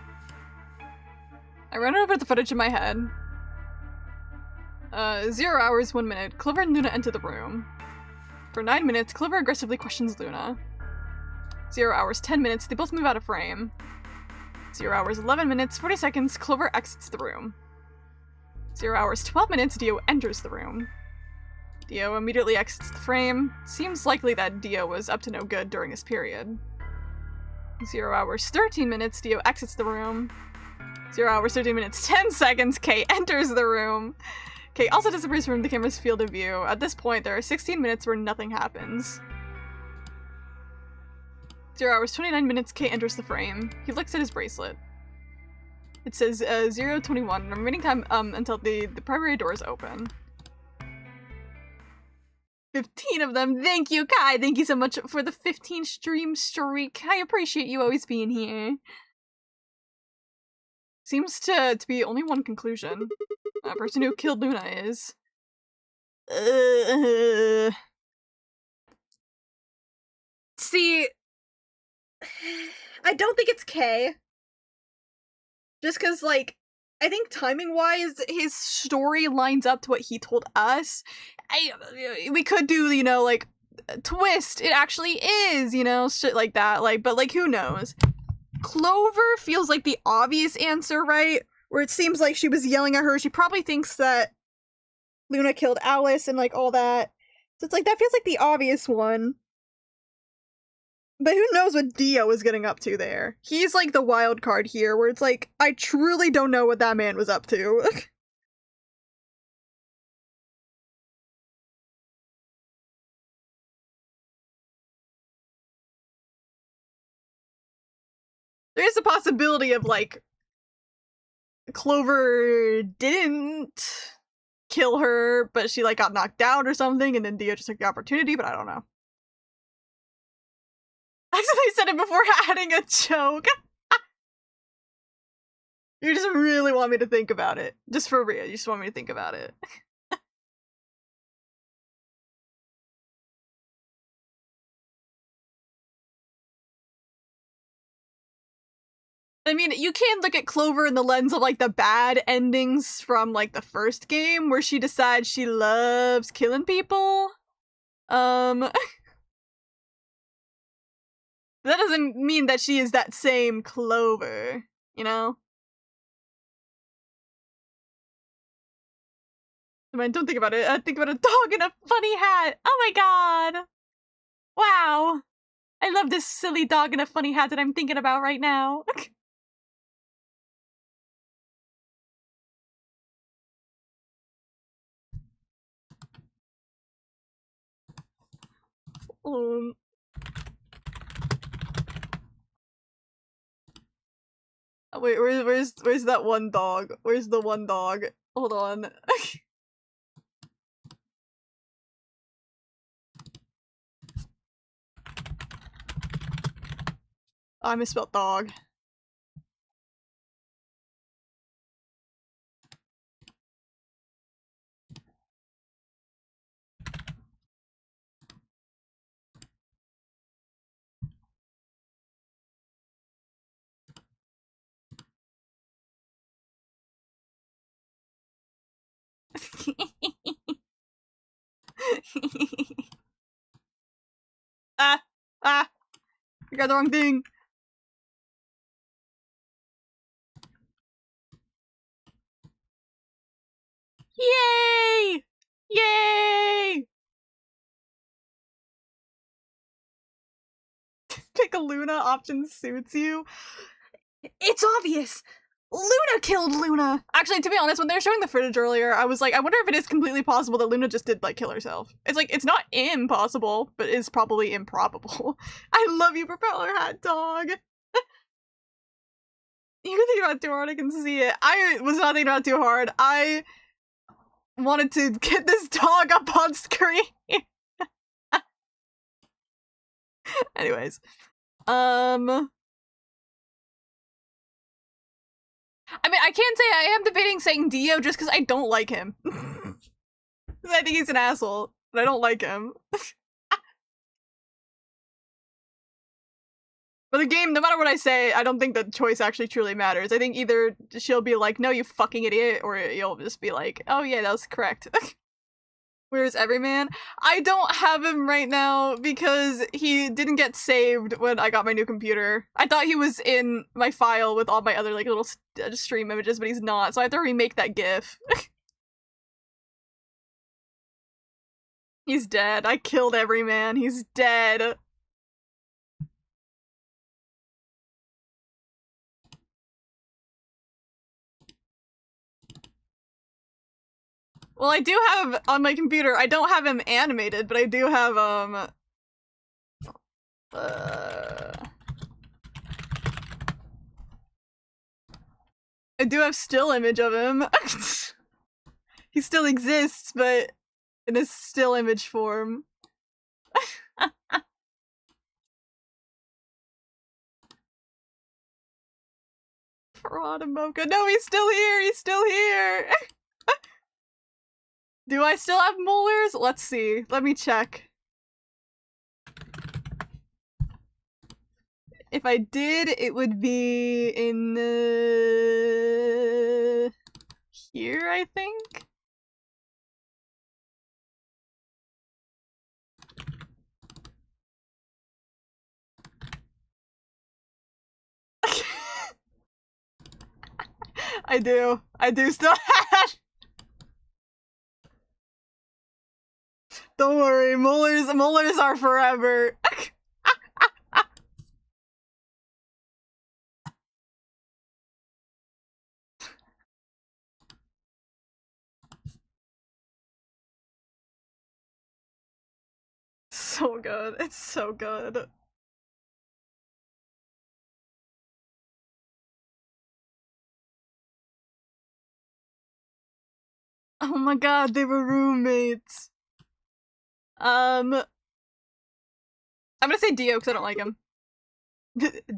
I ran over the footage in my head. 0 hours, 1 minute. Clover and Luna enter the room. For 9 minutes, Clover aggressively questions Luna. 0 hours, 10 minutes. They both move out of frame. 0 hours, 11 minutes, 40 seconds. Clover exits the room. 0 hours, 12 minutes. Dio enters the room. Dio immediately exits the frame. Seems likely that Dio was up to no good during this period. 0 hours, 13 minutes. Dio exits the room. 0 hours, 13 minutes, 10 seconds. Kay enters the room. Kay also disappears from the camera's field of view. At this point, there are 16 minutes where nothing happens. 0 hours, 29 minutes. Kay enters the frame. He looks at his bracelet. It says 0:21. Remaining time until the primary doors open. 15 of them. Thank you, Kai. Thank you so much for the 15 stream streak. I appreciate you always being here. Seems to be only one conclusion. The person who killed Luna is... See... I don't think it's Kay. Just because, like, I think timing-wise, his story lines up to what he told us. We could do, you know, like, a twist. It actually is, you know, shit like that. Like, but, like, who knows? Clover feels like the obvious answer, right? Where it seems like she was yelling at her. She probably thinks that Luna killed Alice and, like, all that. So it's like, that feels like the obvious one. But who knows what Dio was getting up to there? He's, like, the wild card here, where it's like, I truly don't know what that man was up to. There's a possibility of, like, Clover didn't kill her, but she, like, got knocked out or something, and then Dio just took the opportunity, but I don't know. I accidentally said it before adding a joke. You just really want me to think about it. Just for real, you just want me to think about it. I mean, you can look at Clover in the lens of, like, the bad endings from, like, the first game, where she decides she loves killing people. That doesn't mean that she is that same Clover, you know? I mean, don't think about it. Think about a dog in a funny hat. Oh my god. Wow. I love this silly dog in a funny hat that I'm thinking about right now. um. Wait, where's that one dog? Where's the one dog? Hold on. Oh, I misspelled dog. Ah! Ah! I got the wrong thing! Yay! Yay! Pick a Luna option suits you. It's obvious! Luna killed Luna! Actually, to be honest, when they were showing the footage earlier, I was like, I wonder if it is completely possible that Luna just did, like, kill herself. It's like, it's not impossible, but is probably improbable. I love you, Propeller Hat Dog! You can think about it too hard, I can see it. I was not thinking about it too hard. I wanted to get this dog up on screen. Anyways. I mean, I can't say I am debating saying Dio just because I don't like him. Because I think he's an asshole, but I don't like him. But the game, no matter what I say, I don't think the choice actually truly matters. I think either she'll be like, no, you fucking idiot, or you'll just be like, oh yeah, that was correct. Where's Everyman? I don't have him right now because he didn't get saved when I got my new computer. I thought he was in my file with all my other like little stream images, but he's not, so I have to remake that GIF. He's dead. I killed Everyman. He's dead. Well, I do have, on my computer, I don't have him animated, but I do have, I do have still image of him. He still exists, but in a still image form. Parada Mocha. No, he's still here! He's still here! Do I still have molars? Let's see. Let me check. If I did, it would be in here, I think? I do. I do still have. Don't worry, molars are forever. So good. It's so good. Oh my god, they were roommates. I'm gonna say Dio because I don't like him.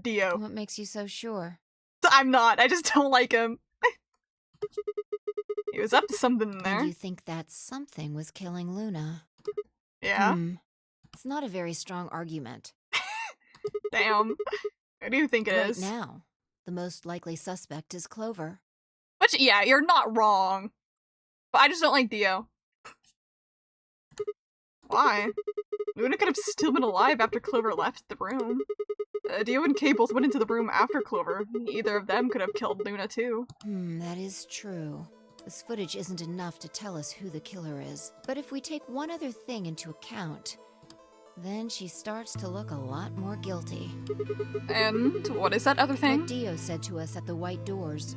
Dio. What makes you so sure? I'm not. I just don't like him. He was up to something in there. And you think that something was killing Luna? Yeah. It's not a very strong argument. Damn. What do you think it is? Right now, the most likely suspect is Clover. Which, yeah, you're not wrong. But I just don't like Dio. Why? Luna could have still been alive after Clover left the room. Dio and Kay both went into the room after Clover. Either of them could have killed Luna too. That is true. This footage isn't enough to tell us who the killer is. But if we take one other thing into account, then she starts to look a lot more guilty. And what is that other What thing? Dio said to us at the White Doors.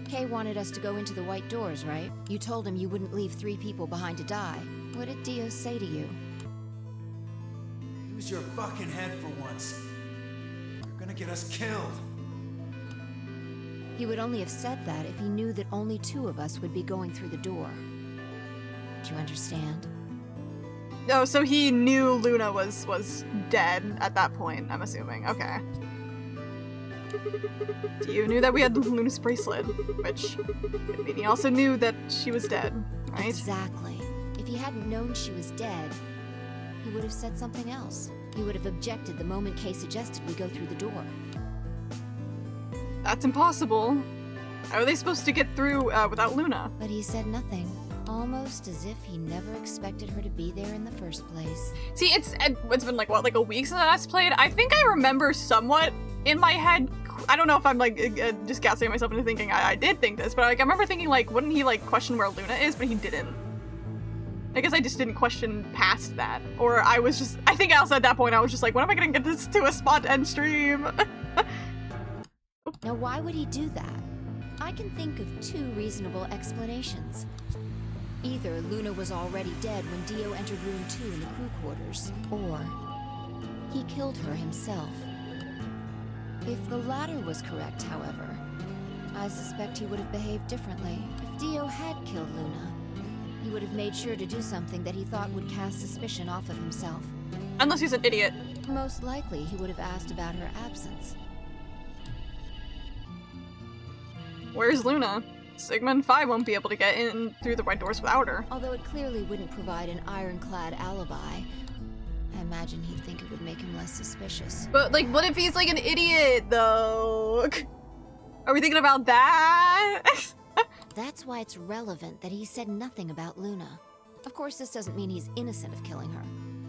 Kay wanted us to go into the White Doors, right? You told him you wouldn't leave 3 people behind to die. What did Dio say to you? Use your fucking head for once. You're gonna get us killed. He would only have said that if he knew that only 2 of us would be going through the door. Do you understand? Oh, so he knew Luna was dead at that point, I'm assuming. Okay. You knew that we had Luna's bracelet, which could mean he also knew that she was dead, right? Exactly. If he hadn't known she was dead, he would have said something else. He would have objected the moment Kay suggested we go through the door. That's impossible. How are they supposed to get through without Luna? But he said nothing. Almost as if he never expected her to be there in the first place. See, it's been like, what, like a week since I last played? I think I remember somewhat in my head. I don't know if I'm like just gassing myself into thinking I did think this, but like I remember thinking like, wouldn't he like question where Luna is? But he didn't. I guess I just didn't question past that. Or I was just, I think also at that point I was just like, when am I gonna get this to a spot to end stream? Now, why would he do that? I can think of 2 reasonable explanations. Either Luna was already dead when Dio entered room 2 in the crew quarters, or he killed her himself. If the latter was correct, however, I suspect he would have behaved differently. If Dio had killed Luna, he would have made sure to do something that he thought would cast suspicion off of himself. Unless he's an idiot. Most likely, he would have asked about her absence. Where's Luna? Sigma and Phi won't be able to get in through the White Doors without her. Although it clearly wouldn't provide an ironclad alibi, I imagine he'd think it would make him less suspicious. But like, what if he's like an idiot though? Are we thinking about that? That's why it's relevant that he said nothing about Luna. Of course, this doesn't mean he's innocent of killing her,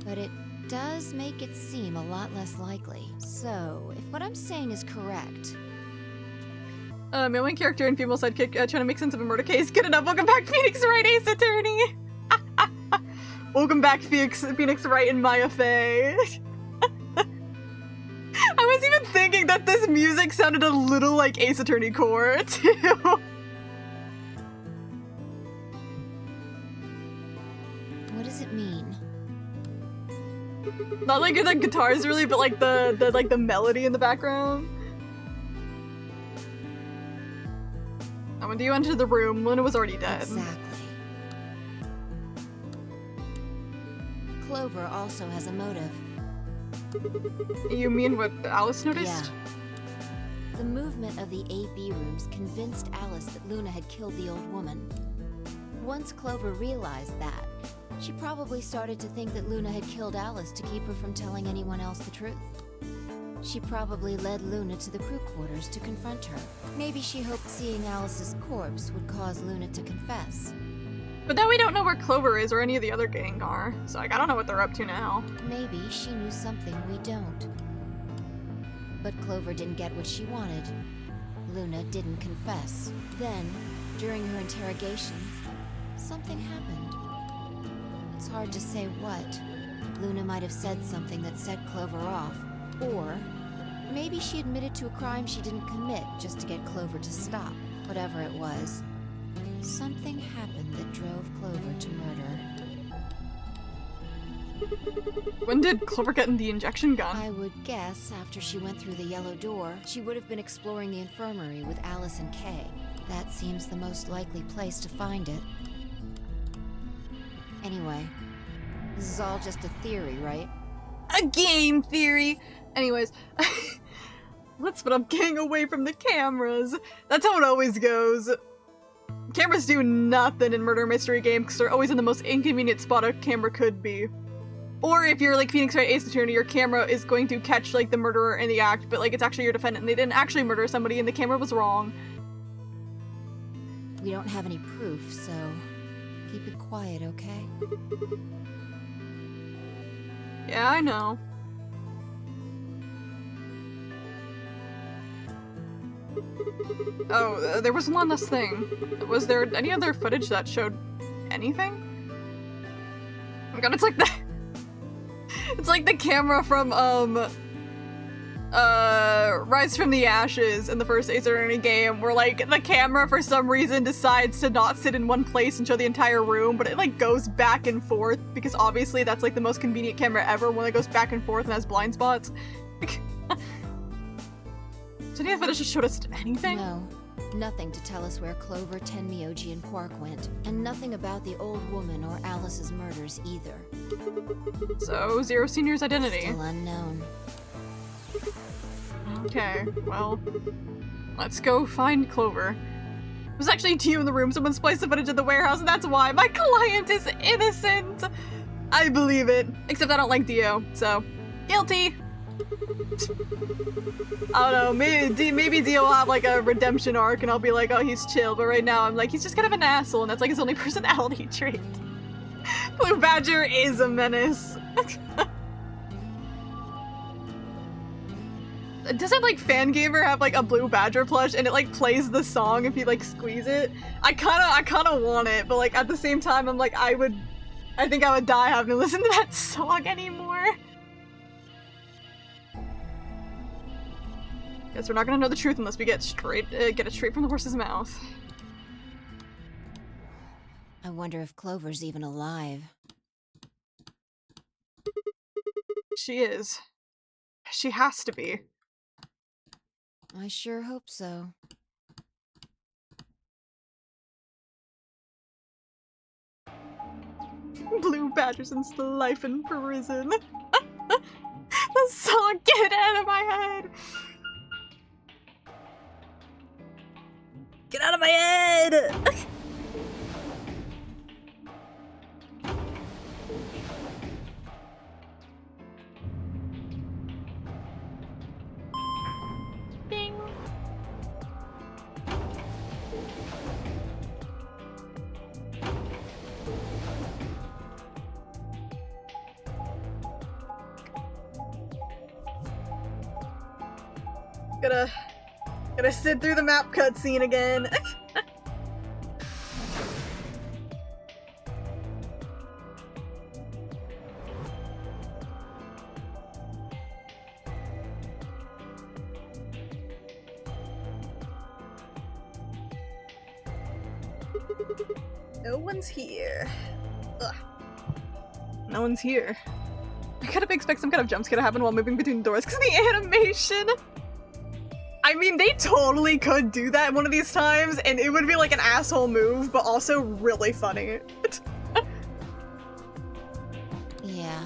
but it does make it seem a lot less likely. So, if what I'm saying is correct, My one character and female sidekick trying to make sense of a murder case. Good enough. Welcome back, Phoenix Wright, Ace Attorney. Welcome back, Phoenix Wright and Maya Fey. I was even thinking that this music sounded a little like Ace Attorney Core, too. what does it mean? Not like the guitars really, but like the melody in the background. And when you enter the room, Luna was already dead. Exactly. Clover also has a motive. You mean what Alice noticed? Yeah. The movement of the A-B rooms convinced Alice that Luna had killed the old woman. Once Clover realized that, she probably started to think that Luna had killed Alice to keep her from telling anyone else the truth. She probably led Luna to the crew quarters to confront her. Maybe she hoped seeing Alice's corpse would cause Luna to confess. But then we don't know where Clover is or any of the other gang are, so like I don't know what they're up to now. Maybe she knew something we don't. But Clover didn't get what she wanted. Luna didn't confess. Then, during her interrogation, something happened. It's hard to say what. Luna might have said something that set Clover off. Or maybe she admitted to a crime she didn't commit just to get Clover to stop. Whatever it was, something happened that drove Clover to murder. When did Clover get in the injection gun? I would guess after she went through the yellow door, she would have been exploring the infirmary with Alice and Kay. That seems the most likely place to find it. Anyway, this is all just a theory, right? A game theory! Anyways, let's split up gang away from the cameras. That's how it always goes. Cameras do nothing in murder mystery games because they're always in the most inconvenient spot a camera could be. Or if you're like Phoenix Wright Ace Attorney, your camera is going to catch like the murderer in the act, but like it's actually your defendant and they didn't actually murder somebody and the camera was wrong. We don't have any proof, so keep it quiet, okay? Yeah, I know. Oh, there was one last thing. Was there any other footage that showed anything? Oh my god, it's like the it's like the camera from Rise from the Ashes in the first Ace Attorney game, where like the camera for some reason decides to not sit in one place and show the entire room, but it like goes back and forth because obviously that's like the most convenient camera ever, when it goes back and forth and has blind spots. So any of it just showed us anything? No. Nothing to tell us where Clover, Tenmyoji, and Quark went. And nothing about the old woman or Alice's murders either. So, Zero Senior's identity. Still unknown. Okay, well, let's go find Clover. It was actually you in the room. Someone spliced the footage of the warehouse, and that's why my client is innocent. I believe it. Except I don't like Dio, so guilty. I don't know, maybe Dio will have like a redemption arc and I'll be like, oh, he's chill, but right now I'm like, he's just kind of an asshole and that's like his only personality trait. Blue Badger is a menace. Doesn't like Fangamer have like a Blue Badger plush and it like plays the song if you like squeeze it? I kinda want it, but like at the same time I'm like, I think I would die having to listen to that song anymore. Guess we're not gonna know the truth unless we get it straight from the horse's mouth. I wonder if Clover's even alive. She is. She has to be. I sure hope so. Blue Badger's in life in prison. The song, get out of my head! Get out of my head! Ding. Gotta sit through the map cutscene again. No one's here. Ugh. No one's here. I kind of expect some kind of jump scare to happen while moving between doors because of the animation. I mean, they totally could do that one of these times, and it would be like an asshole move, but also really funny. Yeah.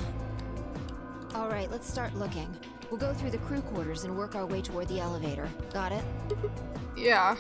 Alright, let's start looking. We'll go through the crew quarters and work our way toward the elevator. Got it? Yeah.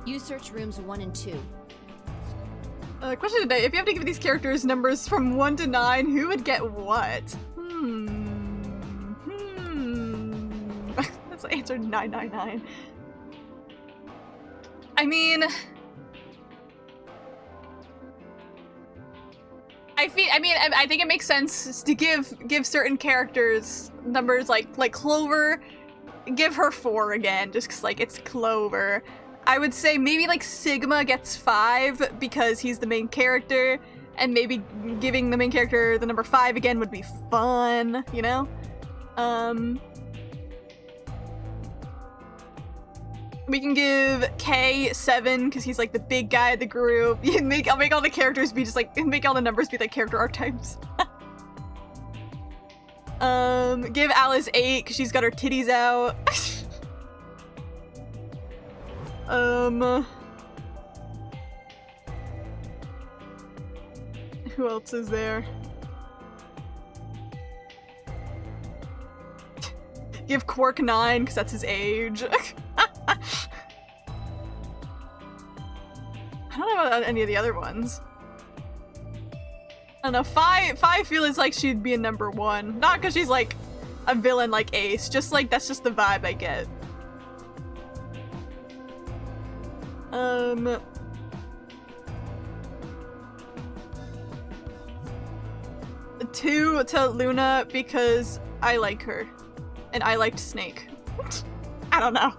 You search rooms 1 and 2. Question today, if you have to give these characters numbers from 1 to 9, who would get what? That's the answer 999. I mean... I think it makes sense to give certain characters numbers like Clover, give her 4 again, just 'cause like it's Clover. I would say maybe like Sigma gets 5 because he's the main character, and maybe giving the main character the number 5 again would be fun, you know? We can give K 7 because he's like the big guy of the group. I'll make all the characters be just like, make all the numbers be like character archetypes. Give Alice 8 because she's got her titties out. Who else is there? Give Quark 9 because that's his age. I don't know about any of the other ones. don't know, Fi feels like she'd be a number 1. Not because she's like a villain like Ace, just like that's just the vibe I get. 2 to Luna because I like her. And I liked Snake. I don't know.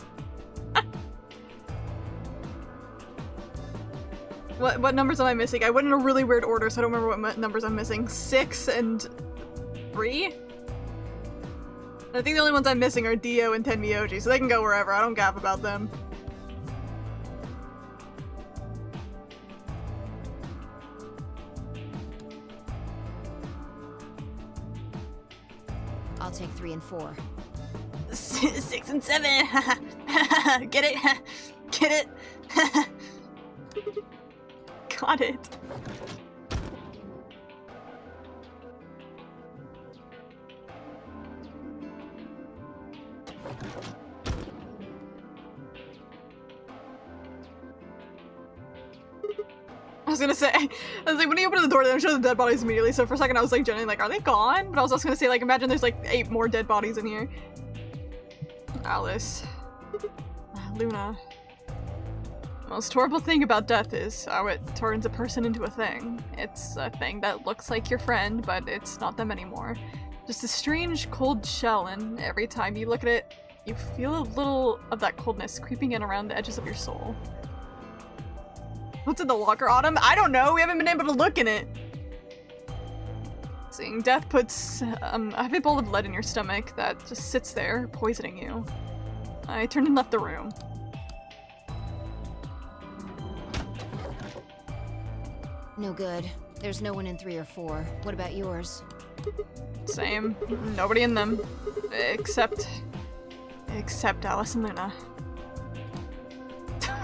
What numbers am I missing? I went in a really weird order, so I don't remember what numbers I'm missing. 6 and 3? I think the only ones I'm missing are Dio and Tenmyoji, so they can go wherever. I don't gap about them. I'll take 3 and 4. 6 and 7. Get it? Get it? Got it. I was gonna say, I was like, when you open the door, they don't show the dead bodies immediately, so for a second I was like, genuinely like, are they gone? But I was also gonna say, like, imagine there's like 8 more dead bodies in here. Alice. Luna. The most horrible thing about death is how it turns a person into a thing. It's a thing that looks like your friend, but it's not them anymore. Just a strange, cold shell, and every time you look at it, you feel a little of that coldness creeping in around the edges of your soul. What's in the locker, Autumn? I don't know, we haven't been able to look in it. Seeing death puts a heavy bowl of lead in your stomach that just sits there, poisoning you. I turned and left the room. No good. There's no one in 3 or 4. What about yours? Same. Nobody in them. Except Alice and Luna.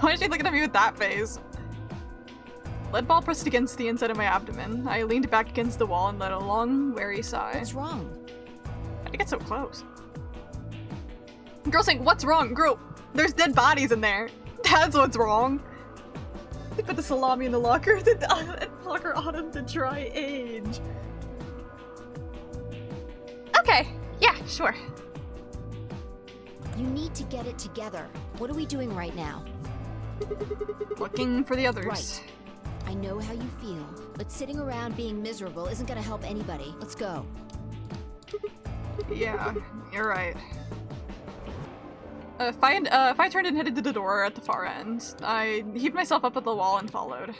Why is she looking at me with that face? Lead ball pressed against the inside of my abdomen. I leaned back against the wall and let a long, weary sigh. What's wrong? How'd you get so close? Girl's saying, what's wrong? Girl, there's dead bodies in there. That's what's wrong. They put the salami in the locker. Locker Autumn to try age. Okay, yeah, sure. You need to get it together. What are we doing right now? Looking for the others. Right. I know how you feel, but sitting around being miserable isn't gonna help anybody. Let's go. Yeah, you're right. If I turned and headed to the door at the far end, I heaved myself up at the wall and followed.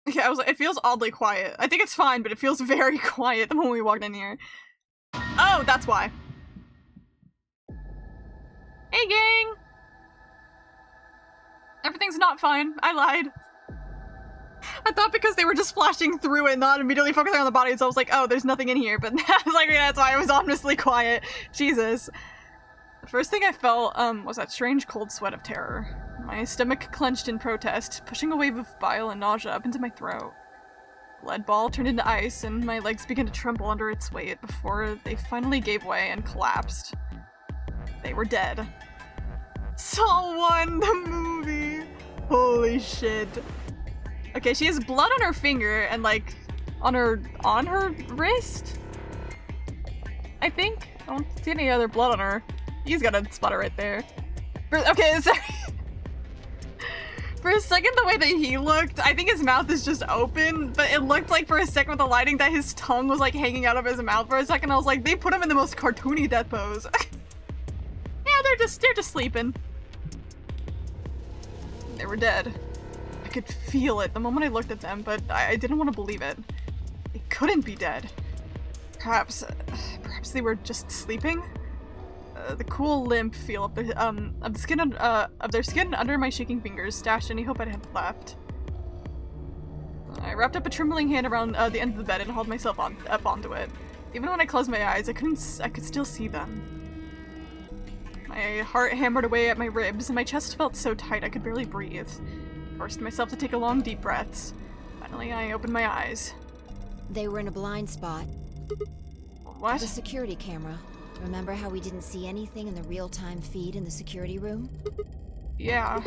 Yeah, I was like, it feels oddly quiet. I think it's fine, but it feels very quiet the moment we walked in here. Oh, that's why. Hey, gang! Everything's not fine. I lied. I thought because they were just flashing through it, not immediately focusing on the bodies, I was like, oh, there's nothing in here. But I was like, yeah, that's why I was ominously quiet. Jesus. The first thing I felt was that strange cold sweat of terror. My stomach clenched in protest, pushing a wave of bile and nausea up into my throat. Lead ball turned into ice, and my legs began to tremble under its weight before they finally gave way and collapsed. They were dead. Saw 1, the movie! Holy shit. Okay, she has blood on her finger and, like, on her wrist? I think? I don't see any other blood on her. He's got a spotter right there. Okay, sorry. For a second, the way that he looked, I think his mouth is just open, but it looked like for a second with the lighting that his tongue was like hanging out of his mouth for a second. I was like, they put him in the most cartoony death pose. Yeah, they're just sleeping. They were dead. I could feel it the moment I looked at them, but I didn't want to believe it. They couldn't be dead. Perhaps they were just sleeping? The cool limp feel of the skin of their skin under my shaking fingers dashed any hope I had left. I wrapped up a trembling hand around the end of the bed and hauled myself up onto it. Even when I closed my eyes, I could still see them. My heart hammered away at my ribs, and my chest felt so tight I could barely breathe. Forced myself to take a long, deep breaths. Finally, I opened my eyes. They were in a blind spot. What? The security camera. Remember how we didn't see anything in the real-time feed in the security room? Yeah.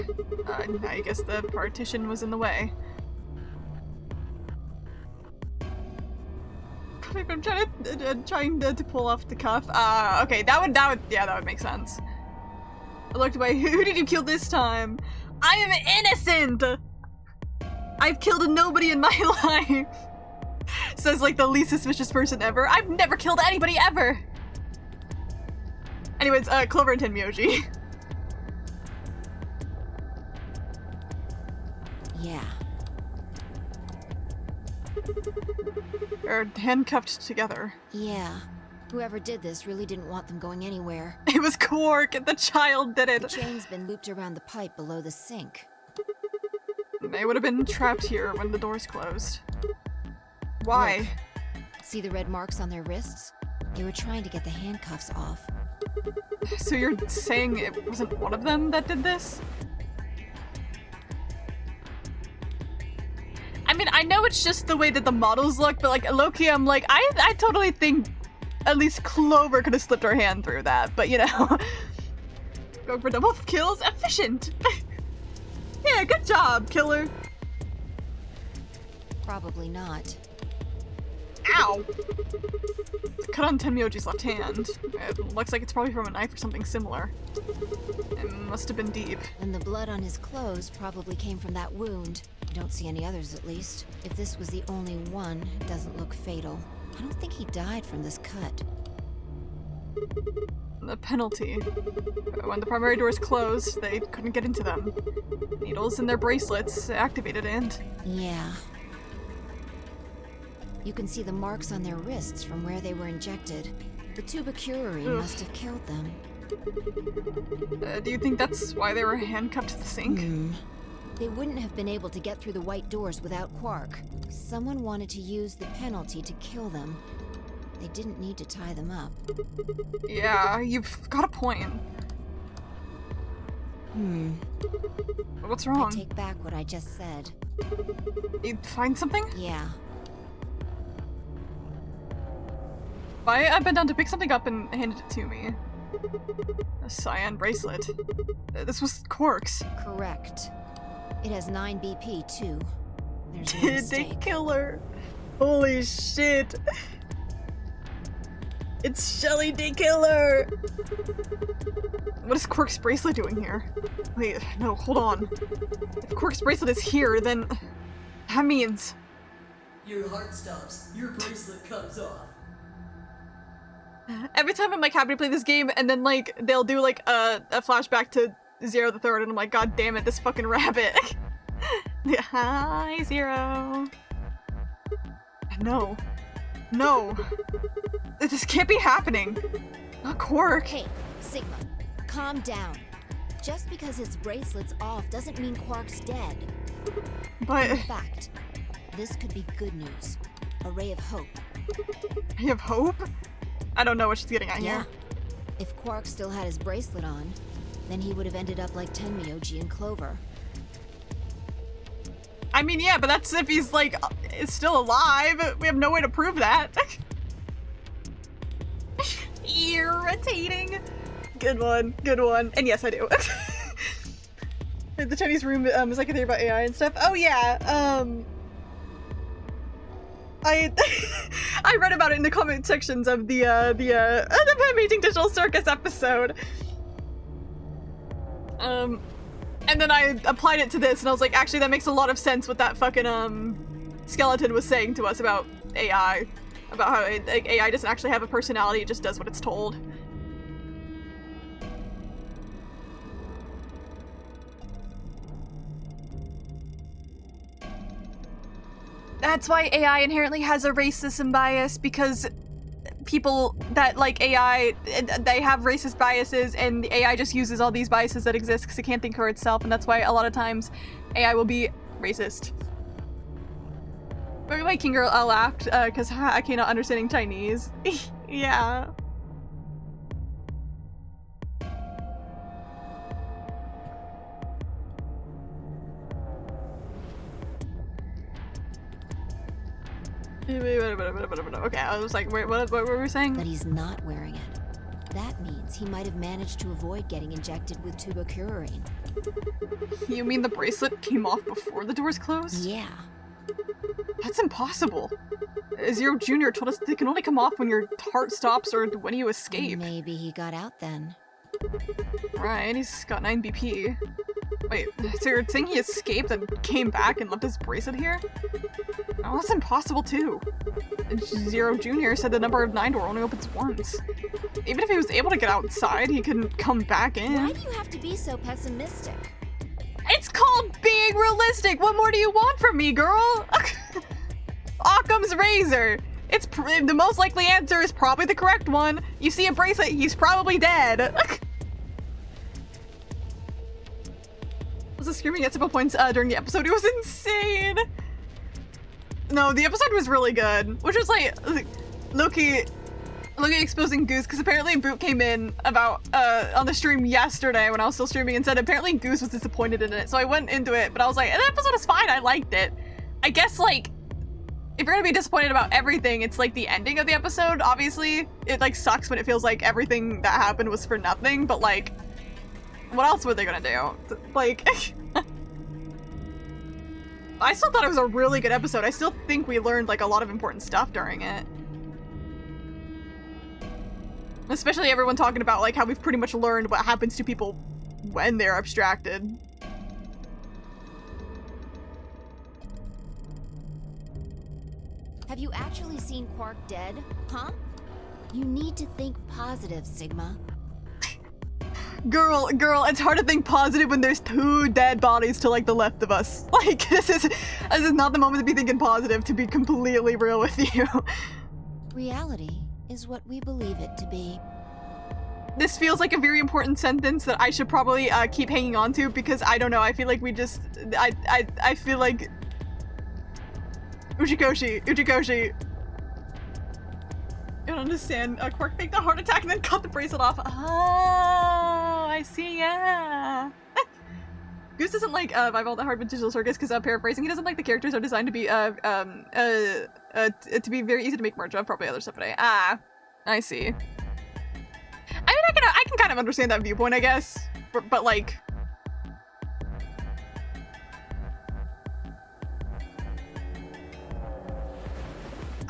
I guess the partition was in the way. I'm trying to pull off the cuff. Okay, that would make sense. I looked away. Who did you kill this time? I am innocent! I've killed nobody in my life! Says like the least suspicious person ever. I've never killed anybody ever! Anyways, Clover and Tenmyoji. Yeah. They're handcuffed together. Yeah. Whoever did this really didn't want them going anywhere. It was Quark! The child did The it! chain's been looped around the pipe below the sink. They would have been trapped here when the doors closed. Why? See the red marks on their wrists? They were trying to get the handcuffs off. So you're saying it wasn't one of them that did this? I mean, I know it's just the way that the models look, but like low-key, I'm like, I totally think at least Clover could have slipped her hand through that, but you know. Going for double kills, efficient! Yeah, good job, killer. Probably not. Ow! It's a cut on Tenmyoji's left hand. It looks like it's probably from a knife or something similar. It must have been deep. And the blood on his clothes probably came from that wound. I don't see any others, at least. If this was the only one, it doesn't look fatal. I don't think he died from this cut. The penalty. When the primary doors closed, they couldn't get into them. Needles in their bracelets activated and... Yeah. You can see the marks on their wrists from where they were injected. The tubercularity must have killed them. Do you think that's why they were handcuffed to the sink? They wouldn't have been able to get through the white doors without Quark. Someone wanted to use the penalty to kill them. They didn't need to tie them up. Yeah, you've got a point. What's I wrong? take back what I just said. You find something? Yeah. I bent down to pick something up and handed it to me. A cyan bracelet. This was Quark's. Correct. It has 9 BP, too. There's no Did they mistake. kill her? Holy shit. It's Shelly the Killer! What is Quark's bracelet doing here? Wait, no, hold on. If Quark's bracelet is here, then that means... Your heart stops. Your bracelet comes off. Every time I'm like happy to play this game, and then like they'll do like a flashback to Zero the Third, and I'm like, God damn it, this fucking rabbit. Hi, Zero. No. No. This can't be happening. Not Quark. Hey, Sigma, calm down. Just because his bracelet's off doesn't mean Quark's dead. But In fact, this could be good news. A ray of hope. I have hope? I don't know what she's getting at Yeah. here. If Quark still had his bracelet on, then he would have ended up like Tenmyoji and Clover. I mean, yeah, but that's if he's like, is still alive. We have no way to prove that. Irritating. Good one, good one. And yes, I do. The Chinese room is like a theory about AI and stuff. Oh yeah, I I read about it in the comment sections of the Amazing Digital Circus episode. And then I applied it to this, and I was like, actually, that makes a lot of sense what that fucking skeleton was saying to us about AI, about how AI doesn't actually have a personality; it just does what it's told. That's why AI inherently has a racism bias, because people that like AI, they have racist biases, and the AI just uses all these biases that exist because it can't think for itself, and that's why a lot of times AI will be racist. My King Girl laughed because I cannot understanding Chinese. Yeah. Okay, I was like, wait, what were we saying? But he's not wearing it. That means he might have managed to avoid getting injected with tubocurarine. You mean the bracelet came off before the doors closed? Yeah. That's impossible. Zero Jr. told us they can only come off when your heart stops or when you escape. Maybe he got out then. Right, he's got 9 BP. Wait, so you're saying he escaped and came back and left his bracelet here? Oh, that's impossible too. Zero Jr. said the number 9 door only opens once. Even if he was able to get outside, he couldn't come back in. Why do you have to be so pessimistic? It's called being realistic! What more do you want from me, girl? Occam's razor! It's the most likely answer is probably the correct one. You see a bracelet, he's probably dead. Was screaming at several points during the episode. It was insane. No, the episode was really good, which was like Loki exposing Goose, because apparently Boot came in about on the stream yesterday when I was still streaming and said apparently Goose was disappointed in it. So I went into it, but I was like, the episode is fine. I liked it. I guess like if you're gonna be disappointed about everything, it's like the ending of the episode. Obviously, it like sucks when it feels like everything that happened was for nothing. But like, what else were they gonna do? Like. I still thought it was a really good episode. I still think we learned like a lot of important stuff during it. Especially everyone talking about like how we've pretty much learned what happens to people when they're abstracted. Have you actually seen Quark dead? Huh? You need to think positive, Sigma. Girl, it's hard to think positive when there's 2 dead bodies to like the left of us. Like, this is not the moment to be thinking positive, to be completely real with you. Reality is what we believe it to be. This feels like a very important sentence that I should probably keep hanging on to, because I don't know, I feel like we just, I feel like... Uchikoshi. I don't understand. Quark faked a heart attack and then cut the bracelet off. Oh, I see, yeah. Goose doesn't like Vival the Hard with Digital Circus because paraphrasing, he doesn't like the characters are designed to be very easy to make merge of, probably other stuff today. Ah, I see. I mean, I can kind of understand that viewpoint, I guess, but like.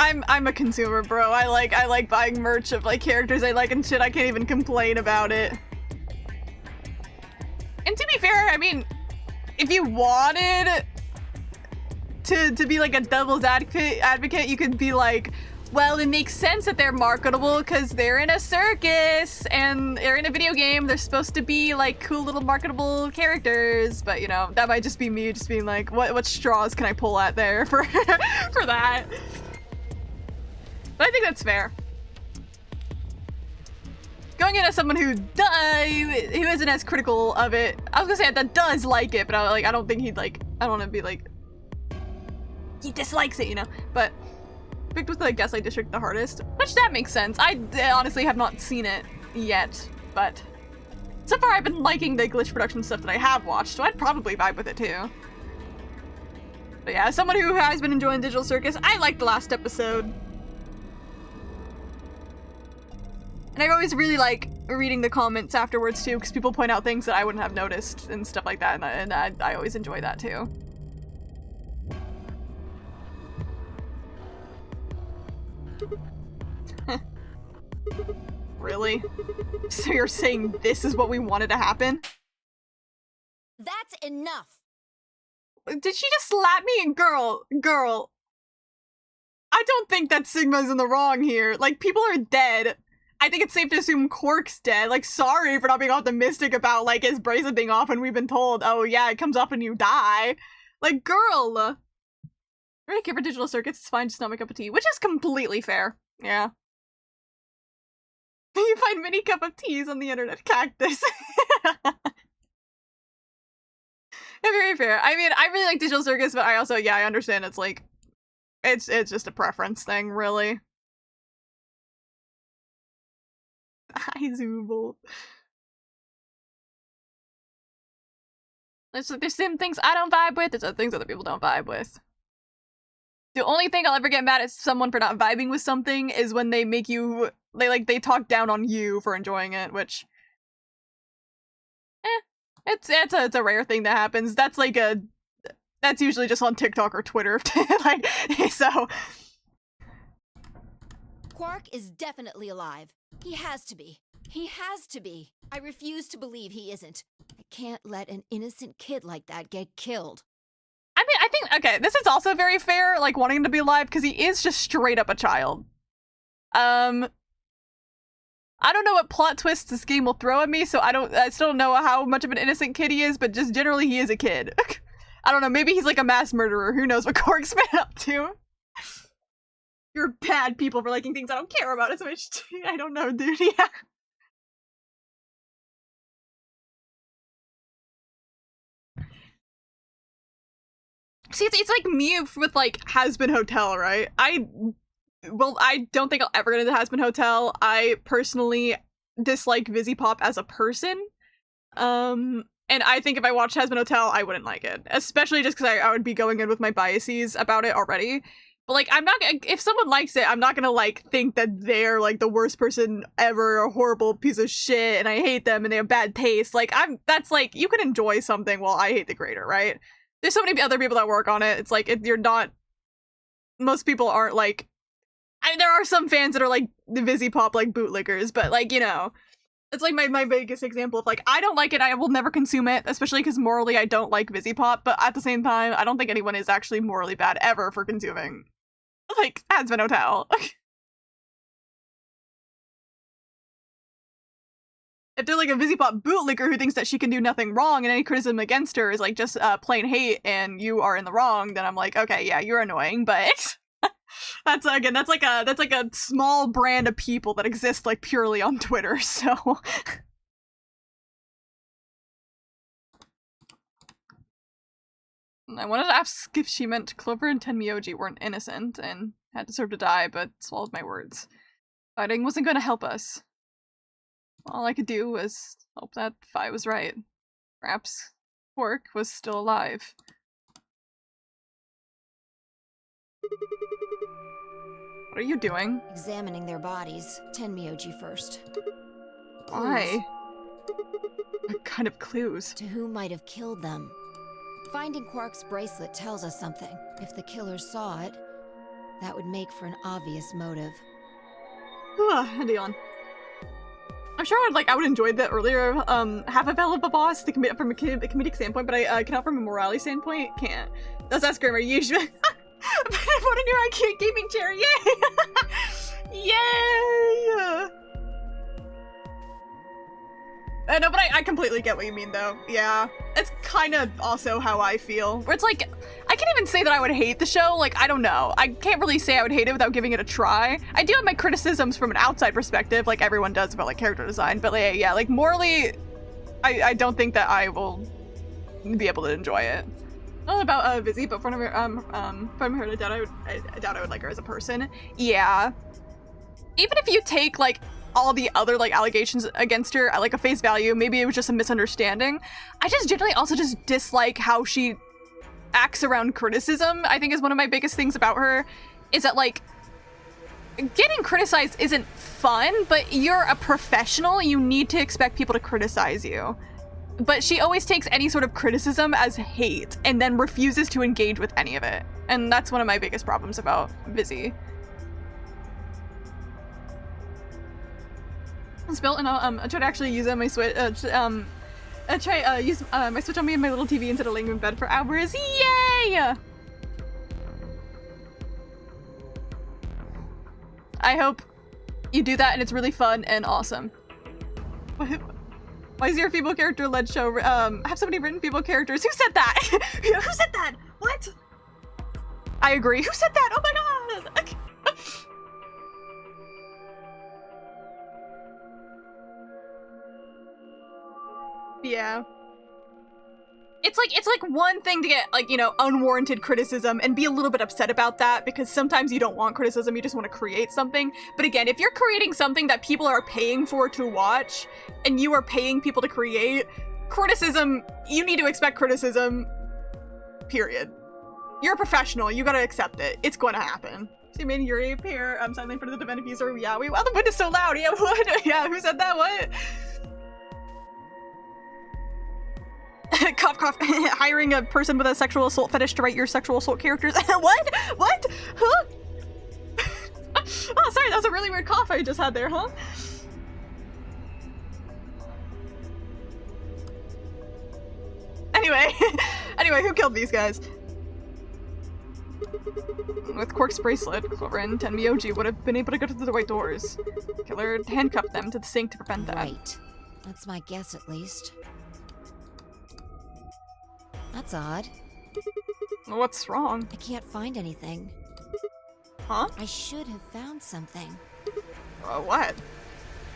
I'm a consumer, bro. I like buying merch of like characters I like and shit. I can't even complain about it. And to be fair, I mean, if you wanted to be like a devil's advocate, you could be like, well, it makes sense that they're marketable because they're in a circus and they're in a video game. They're supposed to be like cool little marketable characters, but you know, that might just be me just being like, what straws can I pull at there for for that? But I think that's fair. Going in as someone who isn't as critical of it, I was gonna say that does like it, but I don't think he'd like. I don't want to be like he dislikes it, you know. But picked with the Gaslight District the hardest, which that makes sense. I honestly have not seen it yet, but so far I've been liking the glitch production stuff that I have watched, so I'd probably vibe with it too. But yeah, as someone who has been enjoying Digital Circus, I liked the last episode. And I always really like reading the comments afterwards too, because people point out things that I wouldn't have noticed and stuff like that, and I always enjoy that too. Really? So you're saying this is what we wanted to happen? That's enough! Did she just slap me? Girl. I don't think that Sigma's in the wrong here. Like, people are dead. I think it's safe to assume Quark's dead. Like, sorry for not being optimistic about, like, his bracelet being off when we've been told, oh yeah, it comes off when you die. Like, girl! I really care for Digital Circuits, it's fine, just not my cup of tea. Which is completely fair. Yeah. You find many cup of teas on the internet, cactus. Yeah, very fair. I mean, I really like Digital Circus, but I also, yeah, I understand it's like, it's just a preference thing, really. Hi, Zooble. There's some things I don't vibe with, there's other things other people don't vibe with. The only thing I'll ever get mad at someone for not vibing with something is when they make you, they talk down on you for enjoying it, which, it's a rare thing that happens. That's usually just on TikTok or Twitter, like, so. Quark is definitely alive. He has to be. He has to be. I refuse to believe he isn't. I can't let an innocent kid like that get killed. I mean, I think, okay, this is also very fair, like, wanting him to be alive, because he is just straight up a child. I don't know what plot twists this game will throw at me, so I still don't know how much of an innocent kid he is, but just generally he is a kid. I don't know, maybe he's like a mass murderer, who knows what Quark's been up to. You're bad people for liking things I don't care about as much. I don't know, dude, yeah. See, it's like me with, like, Hazbin Hotel, right? I don't think I'll ever get into Hazbin Hotel. I personally dislike VisiPop as a person. And I think if I watched Hazbin Hotel, I wouldn't like it. Especially just because I would be going in with my biases about it already. But, like, I'm not, if someone likes it, I'm not gonna, like, think that they're, like, the worst person ever, a horrible piece of shit, and I hate them, and they have bad taste. Like, that's, like, you can enjoy something while I hate the creator, right? There's so many other people that work on it. It's like, you're not, most people aren't, like, I mean, there are some fans that are, like, the VisiPop, like, bootlickers, but, like, you know, it's, like, my biggest example of, like, I don't like it, I will never consume it, especially because morally I don't like VisiPop, but at the same time, I don't think anyone is actually morally bad ever for consuming, like, Hazbin Hotel. If they're like a VisiPop bootlicker who thinks that she can do nothing wrong and any criticism against her is like just plain hate and you are in the wrong, then I'm like, okay, yeah, you're annoying, but that's like a small brand of people that exist like purely on Twitter, so. I wanted to ask if she meant Clover and Tenmyoji weren't innocent and had deserved to die, but swallowed my words. Fighting wasn't going to help us. All I could do was hope that Phi was right. Perhaps Quark was still alive. What are you doing? Examining their bodies. Tenmyoji first. Why? What kind of clues? To who might have killed them? Finding Quark's bracelet tells us something. If the killers saw it, that would make for an obvious motive. Dion. I'm sure I would enjoy the earlier half of Elba Boss from a comedic standpoint, but I cannot from a morality standpoint, can't. That's Grammar usually. But I want a new IKEA gaming chair, yay! Yay! No, but I completely get what you mean, though. Yeah. It's kind of also how I feel. Where it's like, I can't even say that I would hate the show. Like, I don't know. I can't really say I would hate it without giving it a try. I do have my criticisms from an outside perspective, like everyone does about, like, character design. But, like, yeah, like, morally, I don't think that I will be able to enjoy it. Not about Vizzy, but from her, I doubt I would like her as a person. Yeah. Even if you take, like, all the other, like, allegations against her at, like, a face value, maybe it was just a misunderstanding. I just generally also just dislike how she acts around criticism. I think is one of my biggest things about her, is that, like, getting criticized isn't fun, but you're a professional, you need to expect people to criticize you. But she always takes any sort of criticism as hate, and then refuses to engage with any of it. And that's one of my biggest problems about Vizzy. It's built, and I try to actually use it on my Switch. I try use my Switch on me and my little TV instead of laying in bed for hours. Yay! I hope you do that, and it's really fun and awesome. Why is your female character-led show have so many written female characters? Who said that? Who said that? What? I agree. Who said that? Oh my god! Yeah. It's like one thing to get, like, you know, unwarranted criticism and be a little bit upset about that, because sometimes you don't want criticism, you just want to create something. But again, if you're creating something that people are paying for to watch, and you are paying people to create, criticism, you need to expect criticism, period. You're a professional. You gotta accept it. It's going to happen. So you made Yuri appear. Silently in front of the event diffuser. Yeah, wow, the wind is so loud. Yeah, what? Yeah, who said that? What? Cough, cough. Hiring a person with a sexual assault fetish to write your sexual assault characters. What? What? Huh? Oh, sorry, that was a really weird cough I just had there, huh? Anyway, anyway, who killed these guys? With Quark's bracelet, Clover and Tenmyoji would have been able to go to the white doors. Killer handcuffed them to the sink to prevent that. Right. That's my guess, at least. That's odd. What's wrong? I can't find anything. Huh? I should have found something. What?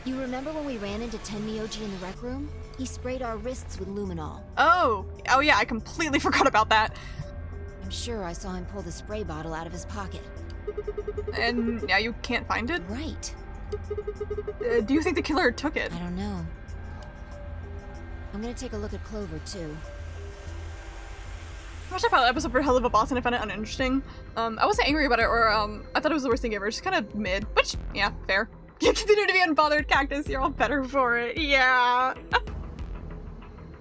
You remember when we ran into Tenmyoji in the rec room? He sprayed our wrists with luminol. Oh yeah, I completely forgot about that. I'm sure I saw him pull the spray bottle out of his pocket. And now you can't find it? Right. Do you think the killer took it? I don't know. I'm gonna take a look at Clover, too. I watched that pilot episode for Hell of a Boss and I found it uninteresting. I wasn't angry about it or I thought it was the worst thing ever. Just kind of mid, which, yeah, fair. You continue to be unbothered, Cactus. You're all better for it. Yeah.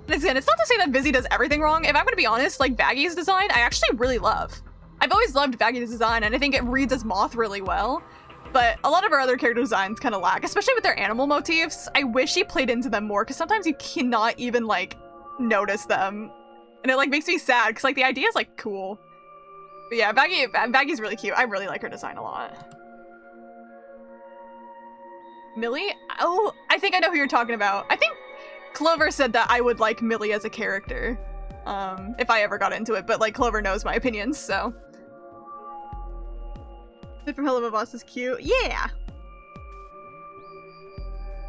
Listen, it's not to say that Vizzy does everything wrong. If I'm gonna be honest, like, Baggy's design, I actually really love. I've always loved Baggy's design, and I think it reads as Moth really well. But a lot of our other character designs kind of lack, especially with their animal motifs. I wish he played into them more, because sometimes you cannot even, like, notice them. And it, like, makes me sad, because, like, the idea is, like, cool. But yeah, Baggy's really cute. I really like her design a lot. Millie? Oh, I think I know who you're talking about. I think Clover said that I would like Millie as a character, if I ever got into it, but like Clover knows my opinions, so. Kid from Hell of a Boss is cute. Yeah!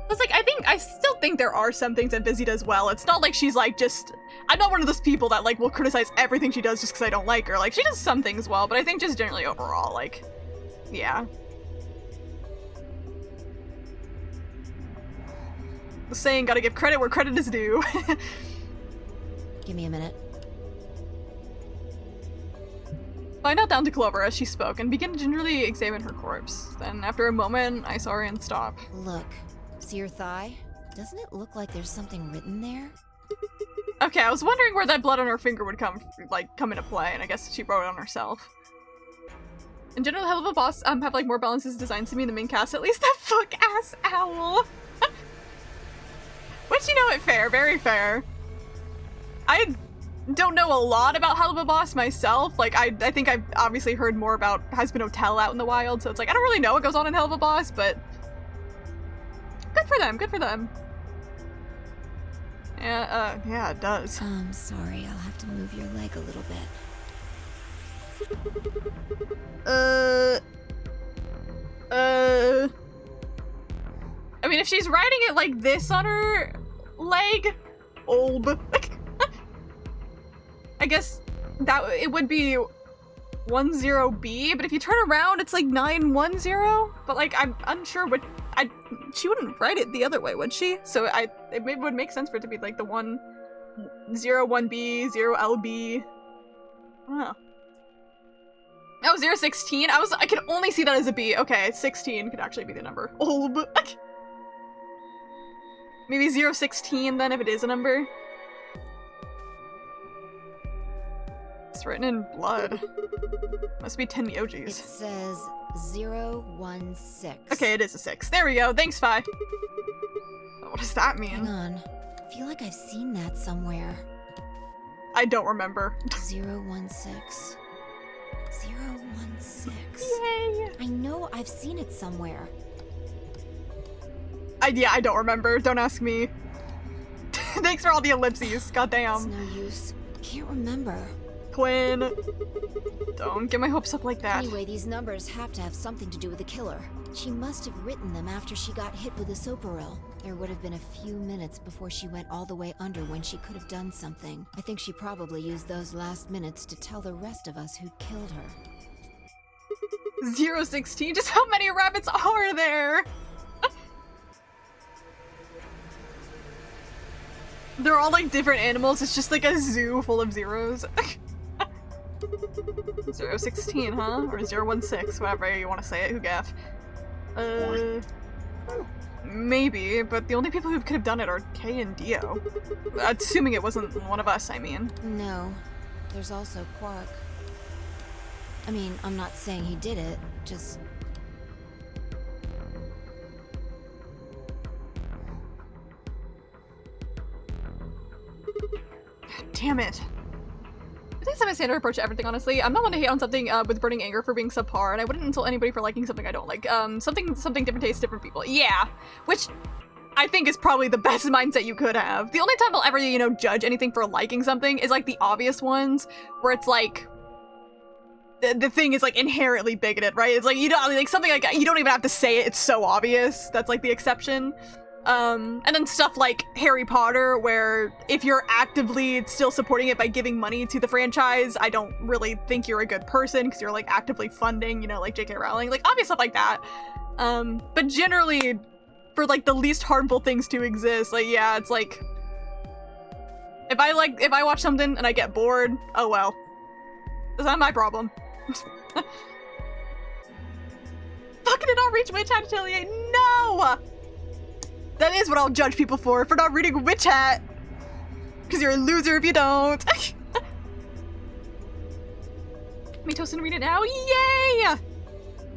It's like, I still think there are some things that Vizzy does well. It's not like she's like just, I'm not one of those people that like will criticize everything she does just because I don't like her. Like, she does some things well, but I think just generally overall, like, yeah. The saying, gotta give credit where credit is due. Give me a minute. I knelt down to Clover as she spoke and began to gingerly examine her corpse. Then, after a moment, I saw her and stop. Look. See your thigh? Doesn't it look like there's something written there? Okay, I was wondering where that blood on her finger would come into play, and I guess she wrote it on herself. In general, Hell of a Boss have like more balances designs to me in the main cast. At least that fuck-ass owl. Which, you know what, fair, very fair. I don't know a lot about Hell of a Boss myself. Like, I think I've obviously heard more about Hazbin Hotel out in the wild, so it's like, I don't really know what goes on in Hell of a Boss, but good for them, good for them. Yeah, it does. Sorry, I'll have to move your leg a little bit. I mean, if she's riding it like this on her leg, I guess that it would be 10B, but if you turn around, it's like 910. But like, I'm unsure what. She wouldn't write it the other way, would she? So it would make sense for it to be like the 101B, 0LB. I don't know. Oh, 016? I could only see that as a B. Okay, 16 could actually be the number. Maybe 016 then, if it is a number. It's written in blood. Must be Tenmyoji's. It says 016. Okay, it is a 6. There we go. Thanks, Fi. What does that mean? Hang on. I feel like I've seen that somewhere. I don't remember. 016. 016. Yay! I know I've seen it somewhere. Yeah, I don't remember. Don't ask me. Thanks for all the ellipses. It's Goddamn. no use. Can't remember. Quinn. Don't get my hopes up like that. Anyway, these numbers have to have something to do with the killer. She must have written them after she got hit with the Soparil. There would have been a few minutes before she went all the way under when she could have done something. I think she probably used those last minutes to tell the rest of us who'd killed her. 016? Just how many rabbits are there? They're all like different animals. It's just like a zoo full of zeros. 016, huh? Or 016, whatever you want to say it, who gaff. Maybe, but the only people who could have done it are Kay and Dio. Assuming it wasn't one of us, I mean. No, there's also Quark. I mean, I'm not saying he did it, just... Damn it. I think it's my standard approach to everything, honestly. I'm not one to hate on something with burning anger for being subpar, and I wouldn't insult anybody for liking something I don't like. Something different tastes, different people. Yeah, which I think is probably the best mindset you could have. The only time I'll ever, you know, judge anything for liking something is like the obvious ones, where it's like, the thing is like inherently bigoted, right? It's like, you don't, like something like, you don't even have to say it, it's so obvious. That's like the exception. And then stuff like Harry Potter, where if you're actively still supporting it by giving money to the franchise, I don't really think you're a good person because you're like actively funding, you know, like J.K. Rowling, like obvious stuff like that. But generally, for like the least harmful things to exist, like yeah, it's like if I watch something and I get bored, oh well, that's not my problem. Fucking did not reach my chat atelier. No. That is what I'll judge people for not reading Witch Hat. Because you're a loser if you don't. Me toast and read it now. Yay!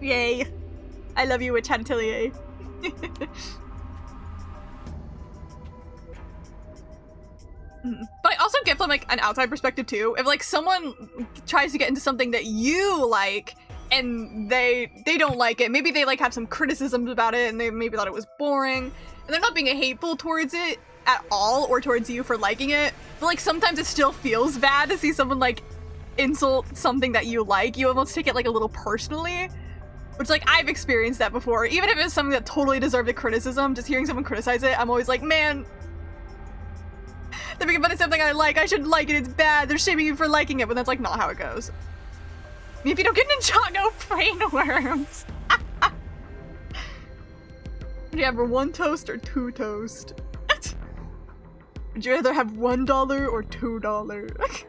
Yay. I love you, Witch Hat Atelier. But I also get from like an outside perspective too. If like someone tries to get into something that you like and they don't like it, maybe they like have some criticisms about it and they maybe thought it was boring, and they're not being hateful towards it at all or towards you for liking it, but like sometimes it still feels bad to see someone like insult something that you like. You almost take it like a little personally, which like I've experienced that before. Even if it's something that totally deserved a criticism, just hearing someone criticize it, I'm always like, man, they're making fun of something I like. I should like it. It's bad. They're shaming you for liking it, but that's like not how it goes. If you don't get Ninjago brain worms. Would you have one toast or two toast? Would you rather have $1 or $2?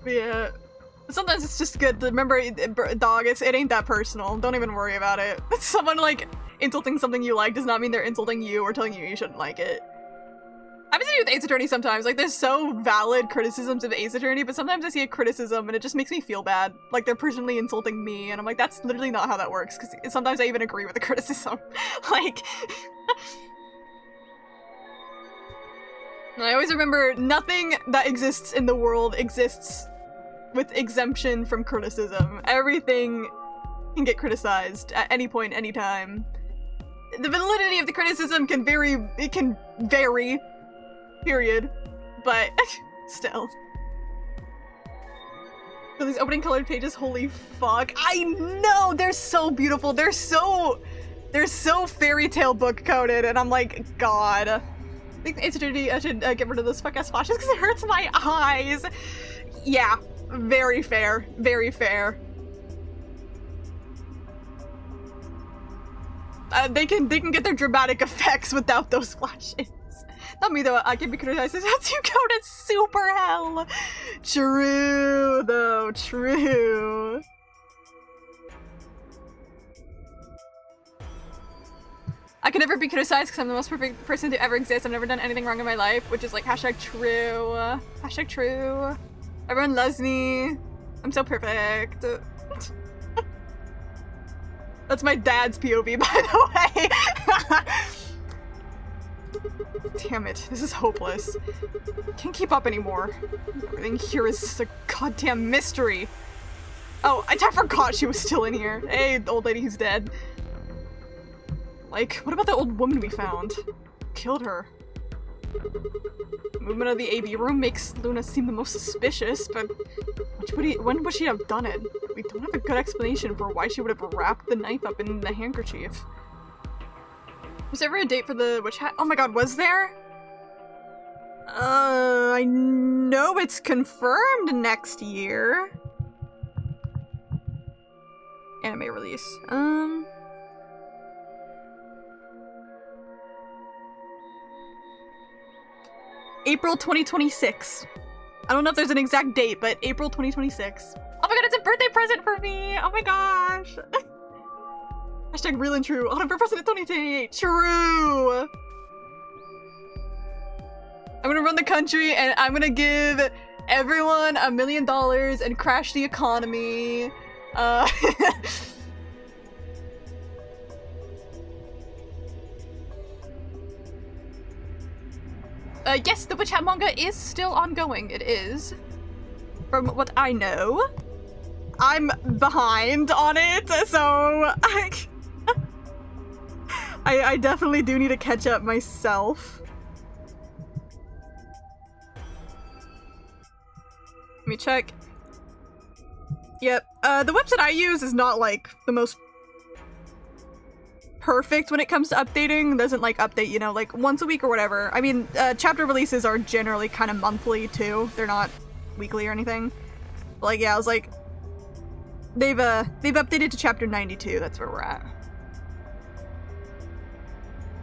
Yeah. Sometimes it's just good to remember, dog, it ain't that personal. Don't even worry about it. Someone like insulting something you like does not mean they're insulting you or telling you you shouldn't like it. I have to do with Ace Attorney sometimes. Like, there's so valid criticisms of Ace Attorney, but sometimes I see a criticism and it just makes me feel bad. Like, they're personally insulting me, and I'm like, that's literally not how that works, because sometimes I even agree with the criticism. Like... I always remember, nothing that exists in the world exists with exemption from criticism. Everything can get criticized at any point, anytime. The validity of the criticism can vary, period, but still. So these opening colored pages, holy fuck. I know, they're so beautiful. They're so fairy tale book coded, and I'm like, God. I think Ace Attorney, I should get rid of those fuck ass flashes because it hurts my eyes. Yeah, very fair, very fair. They can get their dramatic effects without those flashes. Not me though, I can be criticized as you go to super hell. True though, true. I can never be criticized because I'm the most perfect person to ever exist. I've never done anything wrong in my life, which is like hashtag true. Hashtag true. Everyone loves me. I'm so perfect. That's my dad's POV, by the way. Damn it, this is hopeless. Can't keep up anymore. Everything here is a goddamn mystery. Oh, I forgot she was still in here. Hey, the old lady who's dead. Like, what about the old woman we found? Killed her. Movement of the AB room makes Luna seem the most suspicious, but when would she have done it? We don't have a good explanation for why she would have wrapped the knife up in the handkerchief. Was there ever a date for the witch hat? Oh my god, was there? I know it's confirmed next year. Anime release. April 2026. I don't know if there's an exact date, but April 2026. Oh my god, it's a birthday present for me! Oh my gosh! Hashtag real and true. On for President 2028. True! I'm gonna run the country and I'm gonna give everyone $1 million and crash the economy. Yes, the Witch Hat manga is still ongoing. It is. From what I know. I'm behind on it, so I definitely do need to catch up myself. Let me check. Yep. The website I use is not like the most perfect when it comes to updating. Doesn't like update, you know, like once a week or whatever. I mean, chapter releases are generally kind of monthly too. They're not weekly or anything. But, like, yeah, I was like, they've updated to chapter 92. That's where we're at.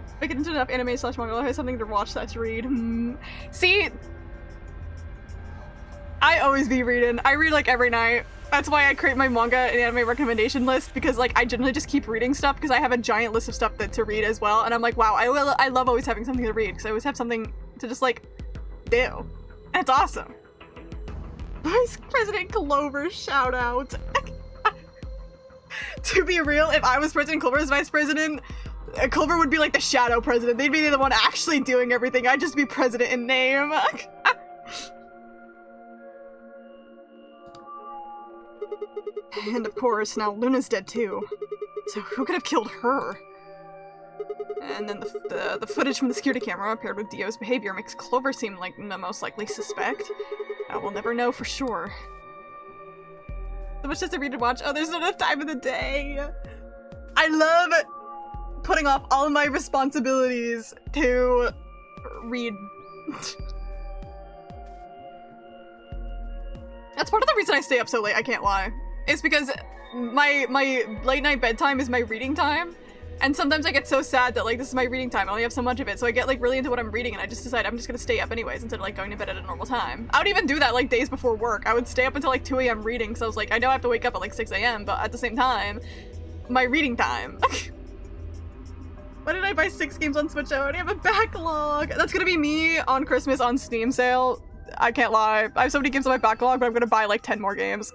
If I get into enough anime / manga, I'll have something to watch / read. See, I always be reading. I read like every night. That's why I create my manga and anime recommendation list, because like I generally just keep reading stuff because I have a giant list of stuff to read as well. And I'm like, wow, I love always having something to read because I always have something to just like do. And it's awesome. Vice President Clover shout out. To be real, if I was President Clover's vice president, Clover would be like the shadow president. They'd be the one actually doing everything. I'd just be president in name. And of course, now Luna's dead too. So who could have killed her? And then the footage from the security camera paired with Dio's behavior makes Clover seem like the most likely suspect. We'll never know for sure. So much just to read and watch. Oh, there's not enough time in the day. I love putting off all of my responsibilities to read. That's part of the reason I stay up so late, I can't lie. It's because my late night bedtime is my reading time. And sometimes I get so sad that like this is my reading time, I only have so much of it, so I get like really into what I'm reading and I just decide I'm just gonna stay up anyways instead of like going to bed at a normal time. I would even do that like days before work. I would stay up until like 2 a.m. reading because I was like, I know I have to wake up at like 6 a.m. but at the same time, my reading time. Why did I buy 6 games on Switch? I already have a backlog. That's gonna be me on Christmas on Steam sale. I can't lie. I have so many games on my backlog, but I'm gonna buy like 10 more games.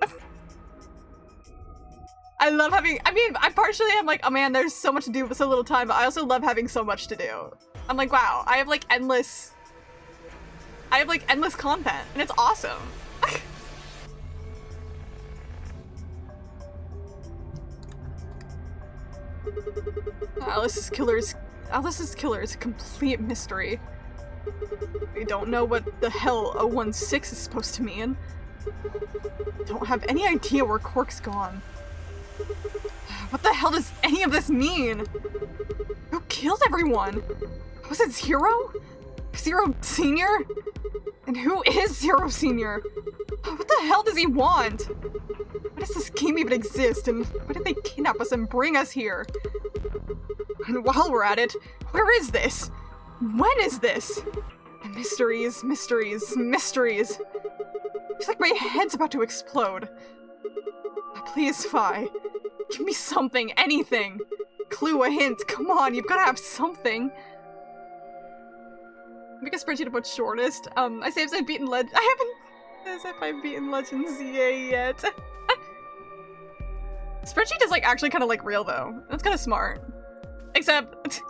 I love having, I mean, I partially am like, oh man, there's so much to do with so little time, but I also love having so much to do. I'm like, wow, I have like endless content, and it's awesome. Alice's killer is a complete mystery. We don't know what the hell 016 is supposed to mean. Don't have any idea where Quark's gone. What the hell does any of this mean? Who killed everyone? Was it Zero? Zero Senior? And who is Zero Senior? What the hell does he want? Why does this game even exist? And why did they kidnap us and bring us here? And while we're at it, where is this? When is this? Mysteries, mysteries, mysteries. It's like my head's about to explode. Please, Fi. Give me something, anything. Clue, a hint. Come on, you've gotta have something. Make a spreadsheet of what's shortest. I say I've beaten I haven't as if I've beaten Legend ZA yet. Spreadsheet is like actually kind of like real though. That's kind of smart. Except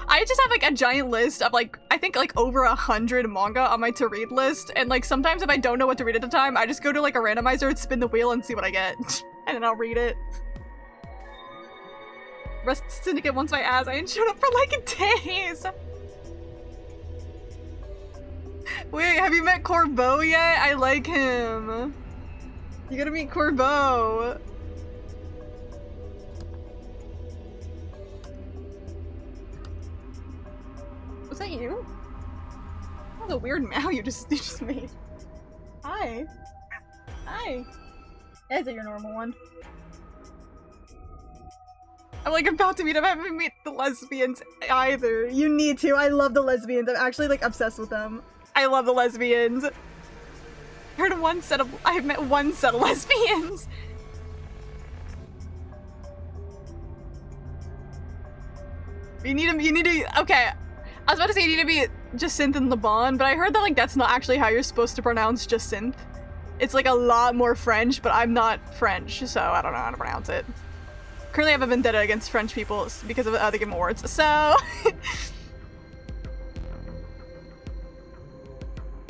I just have like a giant list of like, I think like over 100 manga on my to read list. And like sometimes if I don't know what to read at the time, I just go to like a randomizer and spin the wheel and see what I get. And then I'll read it. Rest Syndicate wants my ass. I ain't showed up for like days. Wait, have you met Corbeau yet? I like him. You gotta meet Corbeau. Was that you? Oh, the weird meow you just made. Hi. Hi. Is it your normal one? I'm like about to meet him. I haven't met the lesbians either. You need to. I love the lesbians. I'm actually like obsessed with them. I love the lesbians. I've met one set of lesbians. You need to, okay. I was about to say you need to be Jacinthe and LeBon, but I heard that like that's not actually how you're supposed to pronounce Jacinthe. It's like a lot more French, but I'm not French, so I don't know how to pronounce it. Currently I have a vendetta against French people because of the Game Awards, so...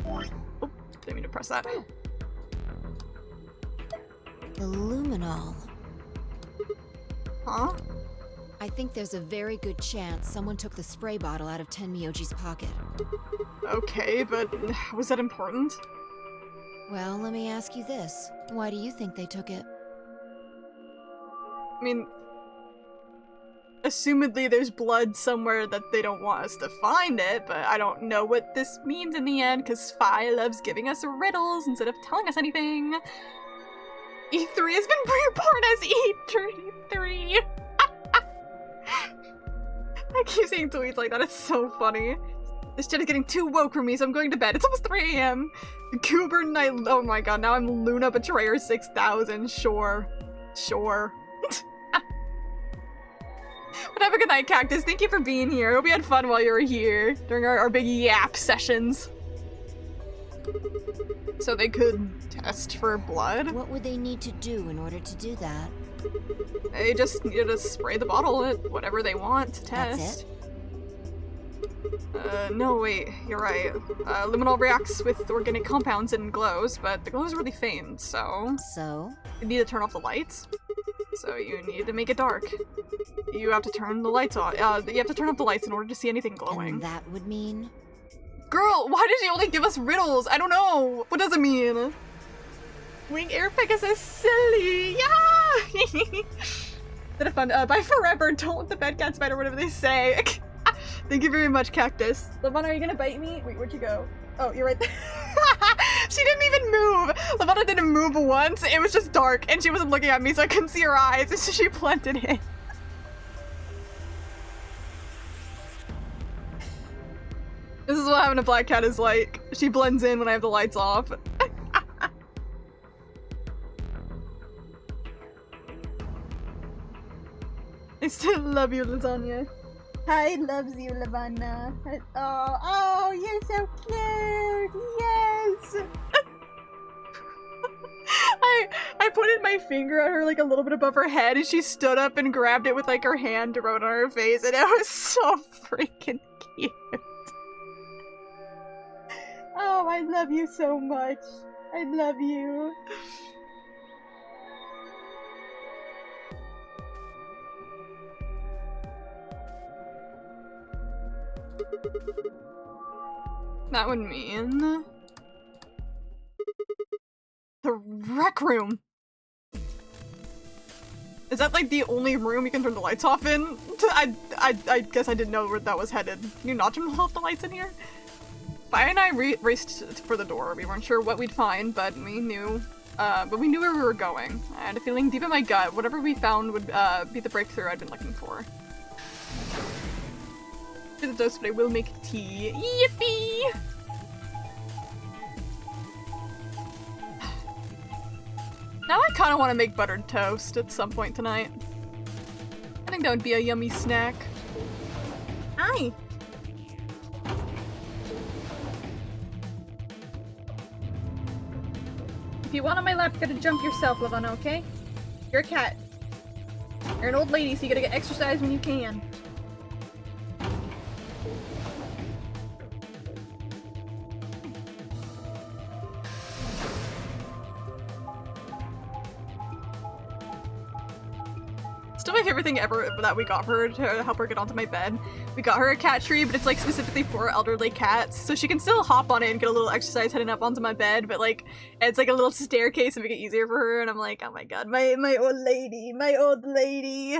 Oh, didn't mean to press that. The luminol. Huh? I think there's a very good chance someone took the spray bottle out of Tenmyoji's pocket. Okay, but was that important? Well, let me ask you this. Why do you think they took it? I mean, assumedly there's blood somewhere that they don't want us to find it, but I don't know what this means in the end, because Fi loves giving us riddles instead of telling us anything. E3 has been reborn as E33. I keep seeing tweets like that, it's so funny. This chat is getting too woke for me, so I'm going to bed. It's almost 3 a.m. Cooper Knight, oh my god, now I'm Luna Betrayer 6000, sure. Sure. But have a good night, Cactus. Thank you for being here. I hope you had fun while you were here during our big yap sessions. So they could test for blood? What would they need to do in order to do that? They just needed to spray the bottle with whatever they want to test. That's it? No, wait, you're right. Luminol reacts with organic compounds and glows, but the glow is really faint, so... So? You need to turn off the lights. So you need to make it dark. You have to turn the lights on. You have to turn off the lights in order to see anything glowing. And that would mean? Girl, why did you only give us riddles? I don't know. What does it mean? Wing Air Pegasus silly. Yeah! That fun. Bye forever. Don't let the bed cat spider, whatever they say. Thank you very much, Cactus. Levana, are you gonna bite me? Wait, where'd you go? Oh, you're right there. She didn't even move. Levana didn't move once. It was just dark, and she wasn't looking at me, so I couldn't see her eyes, and so she blended in. This is what having a black cat is like. She blends in when I have the lights off. I still love you, Lasagna. Hi, loves you, Lavana. Oh, you're so cute. Yes. I pointed my finger at her like a little bit above her head, and she stood up and grabbed it with like her hand to rub it on her face, and it was so freaking cute. Oh, I love you so much. I love you. That would mean... the rec room! Is that like the only room you can turn the lights off in? I guess I didn't know where that was headed. Can you not turn off the lights in here? Fi and I raced for the door. We weren't sure what we'd find, but we knew where we were going. I had a feeling deep in my gut, whatever we found would be the breakthrough I'd been looking for. For the toast, but I will make tea. Yippee! Now I kind of want to make buttered toast at some point tonight. I think that would be a yummy snack. Hi! If you want on my lap, you gotta jump yourself, Lavana, okay? You're a cat. You're an old lady, so you gotta get exercise when you can. Still my favorite thing ever that we got her to help her get onto my bed. We got her a cat tree, but it's like specifically for elderly cats, so she can still hop on it and get a little exercise heading up onto my bed, but like it's like a little staircase to make it easier for her, and I'm like, oh my god, my old lady, my old lady.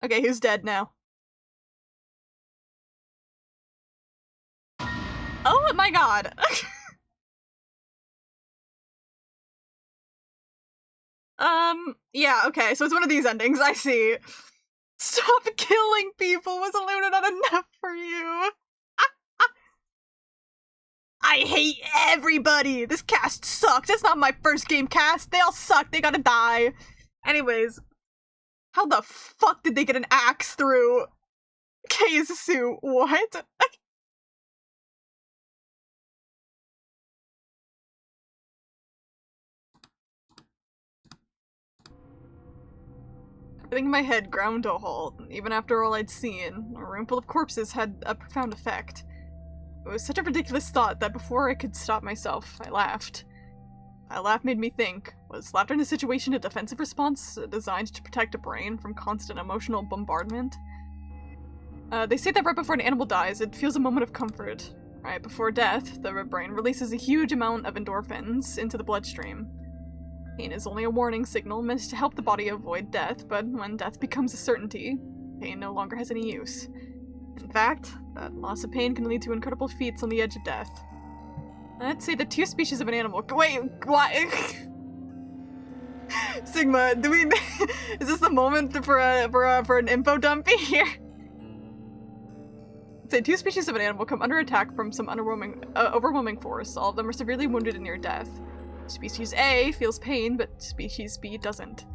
Okay, who's dead now? Oh my god. Yeah, okay, so it's one of these endings, I see. Stop killing people! Was Luna not enough for you. I hate everybody! This cast sucks! It's not my first game cast! They all suck! They gotta die! Anyways, how the fuck did they get an axe through Kay's suit? What? Everything in my head ground to a halt. Even after all I'd seen, a room full of corpses had a profound effect. It was such a ridiculous thought that before I could stop myself, I laughed. My laugh made me think, was laughter in this situation a defensive response designed to protect a brain from constant emotional bombardment? They say that right before an animal dies, it feels a moment of comfort. Right before death, the brain releases a huge amount of endorphins into the bloodstream. Pain is only a warning signal meant to help the body avoid death, but when death becomes a certainty, pain no longer has any use. In fact, that loss of pain can lead to incredible feats on the edge of death. I'd say the two species of an animal— wait, what? Sigma, do we— is this the moment for an info dump here? I'd say two species of an animal come under attack from some overwhelming force. All of them are severely wounded and near death. Species A feels pain, but species B doesn't.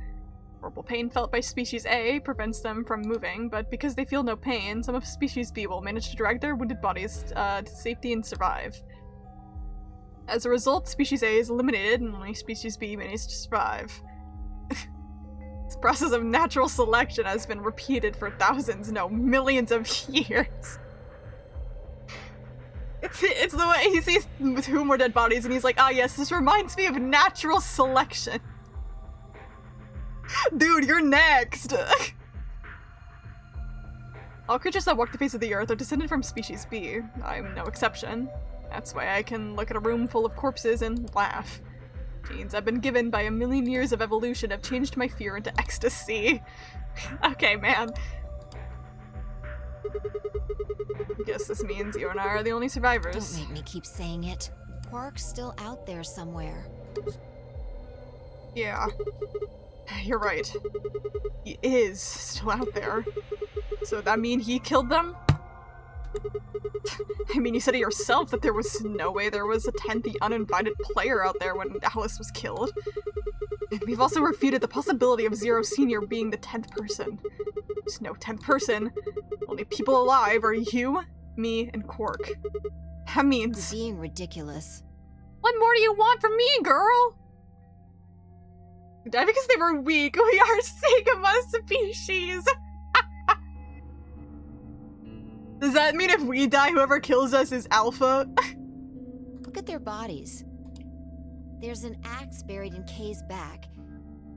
Horrible pain felt by species A prevents them from moving, but because they feel no pain, some of species B will manage to drag their wounded bodies to safety and survive. As a result, species A is eliminated and only species B manages to survive. This process of natural selection has been repeated for thousands, no, millions of years. It's the way he sees two more dead bodies and he's like, ah yes, this reminds me of natural selection. Dude, you're next! All creatures that walk the face of the earth are descended from species B. I'm no exception. That's why I can look at a room full of corpses and laugh. Genes I've been given by a million years of evolution have changed my fear into ecstasy. Okay, man. Guess this means you and I are the only survivors. Don't make me keep saying it. Quark's still out there somewhere. Yeah. You're right. He is still out there. So that mean he killed them? I mean, you said it yourself that there was no way there was a 10th uninvited player out there when Alice was killed. And we've also refuted the possibility of Zero Senior being the 10th person. There's no 10th person. Only people alive are you, me, and Quark. That means— Being ridiculous. what more do you want from me, girl? They died because they were weak. We are Sigma species. Does that mean if we die, whoever kills us is Alpha? Look at their bodies. There's an axe buried in Kay's back,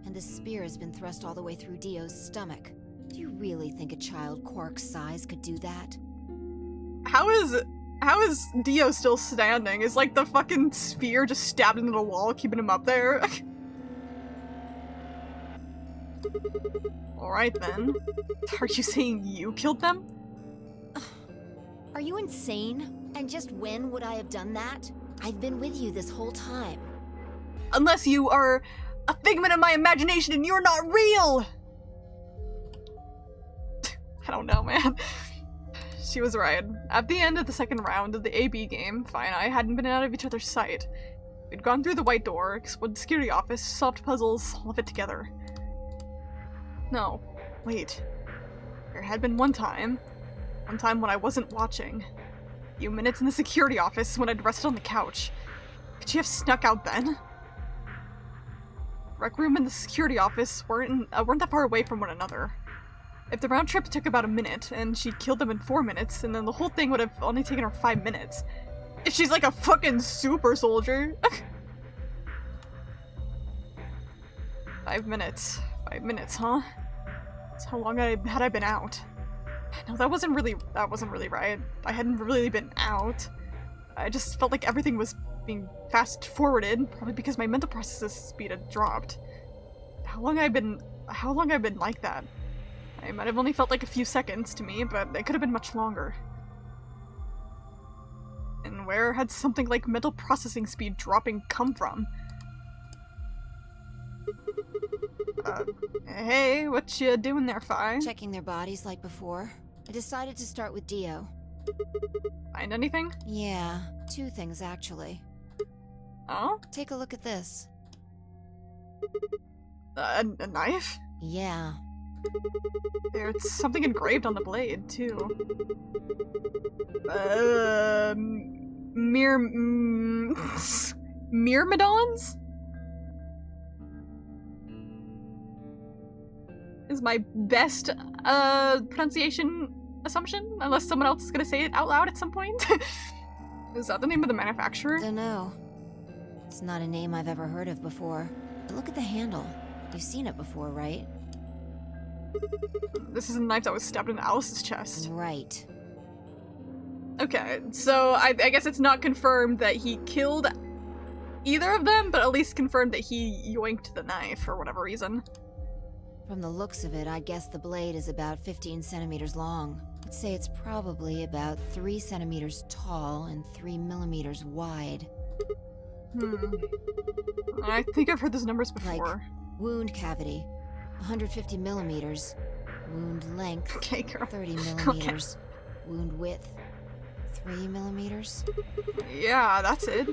and the spear has been thrust all the way through Dio's stomach. Do you really think a child Quark's size could do that? How is Dio still standing? Is like the fucking spear just stabbed into the wall, keeping him up there? Alright then. Are you saying you killed them? Are you insane? And just when would I have done that? I've been with you this whole time. Unless you are a figment of my imagination and you're not real! I don't know, man. She was right. At the end of the second round of the AB game, Fi and I hadn't been out of each other's sight. We'd gone through the white door, explored the security office, solved puzzles, all of it together. No, wait. There had been one time when I wasn't watching. A few minutes in the security office when I'd rested on the couch. Could she have snuck out then? Rec room and the security office weren't that far away from one another. If the round trip took about a minute, and she killed them in 4 minutes, and then the whole thing would have only taken her 5 minutes. If she's like a fucking super soldier. 5 minutes. 5 minutes, huh? That's how long had I been out. No, that wasn't really right. I hadn't really been out. I just felt like everything was being fast-forwarded, probably because my mental processing speed had dropped. How long I've been like that? It might have only felt like a few seconds to me, but it could have been much longer. And where had something like mental processing speed dropping come from? Hey, what you doing there, Fi? Checking their bodies like before. I decided to start with Dio. Find anything? Yeah, two things actually. Oh? Take a look at this. A knife? Yeah. There's something engraved on the blade, too. Myrmidons? Is my best, pronunciation assumption? Unless someone else is gonna say it out loud at some point. Is that the name of the manufacturer? Dunno. It's not a name I've ever heard of before. But look at the handle. You've seen it before, right? This is a knife that was stabbed in Alice's chest. Right. Okay, so I guess it's not confirmed that he killed either of them, but at least confirmed that he yoinked the knife for whatever reason. From the looks of it, I guess the blade is about 15 centimeters long. I'd say it's probably about 3 centimeters tall and 3 millimeters wide. I think I've heard those numbers before. Wound cavity, 150 millimeters. Wound length, Okay, girl. 30 millimeters. Wound width, 3 millimeters. Yeah, that's it.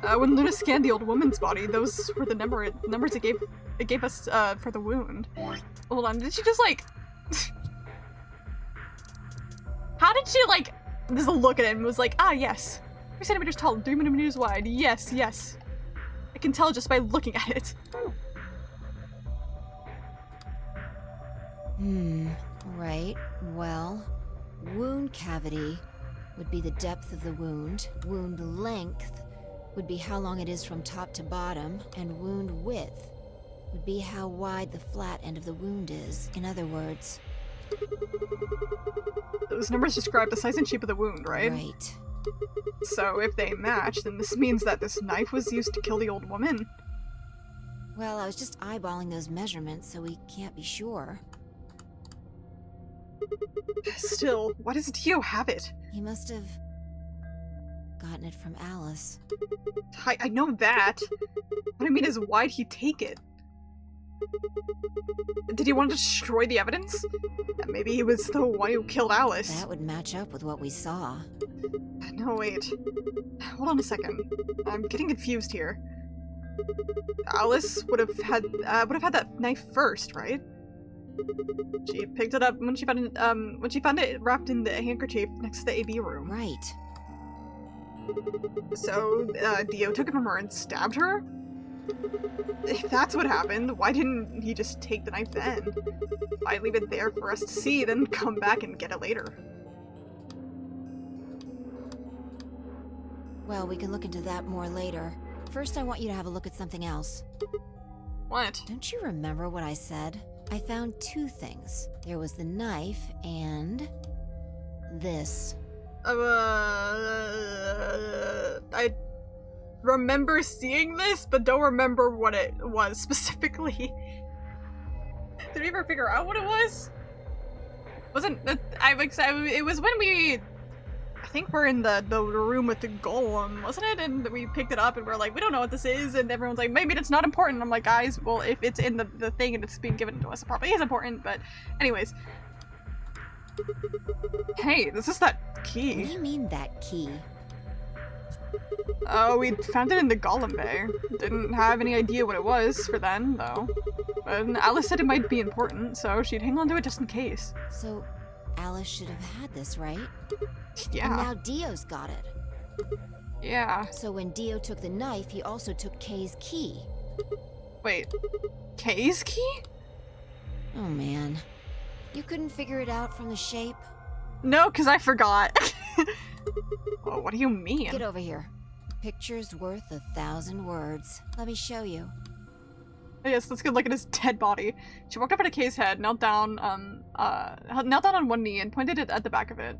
When Luna scanned the old woman's body, those were the numbers it gave us for the wound. Hold on, did she just like? How did she like just look at it and was like, ah, yes, 3 centimeters tall, 3 millimeters wide. Yes, yes. I can tell just by looking at it. Right. Well, wound cavity would be the depth of the wound. Wound length would be how long it is from top to bottom. And wound width would be how wide the flat end of the wound is. In other words... Those numbers describe the size and shape of the wound, right? Right. So if they match, then this means that this knife was used to kill the old woman. Well, I was just eyeballing those measurements, so we can't be sure. Still, why does Dio have it? He must have... gotten it from Alice. I know that. What I mean is, why'd he take it? Did he want to destroy the evidence? Maybe he was the one who killed Alice. That would match up with what we saw. No, wait. Hold on a second. I'm getting confused here. Alice would have had that knife first, right? She picked it up when she found it wrapped in the handkerchief next to the AV room. Right. So, Dio took it from her and stabbed her? If that's what happened, why didn't he just take the knife then? Why leave it there for us to see, then come back and get it later? Well, we can look into that more later. First, I want you to have a look at something else. What? Don't you remember what I said? I found two things. There was the knife and... this. I remember seeing this, but don't remember what it was specifically. Did we ever figure out what it was? Wasn't it was when we... I think we're in the room with the golem, wasn't it? And we picked it up and we're like, we don't know what this is, and everyone's like, maybe it's not important. I'm like, guys, well, if it's in the thing and it's being given to us, it probably is important, but anyways. Hey, this is that key. What do you mean, that key? Oh, we found it in the Golem Bay. Didn't have any idea what it was for then, though. But Alice said it might be important, so she'd hang on to it just in case. So, Alice should have had this, right? Yeah. And now Dio's got it. Yeah. So when Dio took the knife, he also took Kay's key. Wait. Kay's key? Oh man. You couldn't figure it out from the shape? No, because I forgot. Oh, what do you mean? Get over here. Picture's worth 1,000 words. Let me show you. Yes, let's go look at his dead body. She walked over to Kay's head, knelt down on one knee and pointed it at the back of it.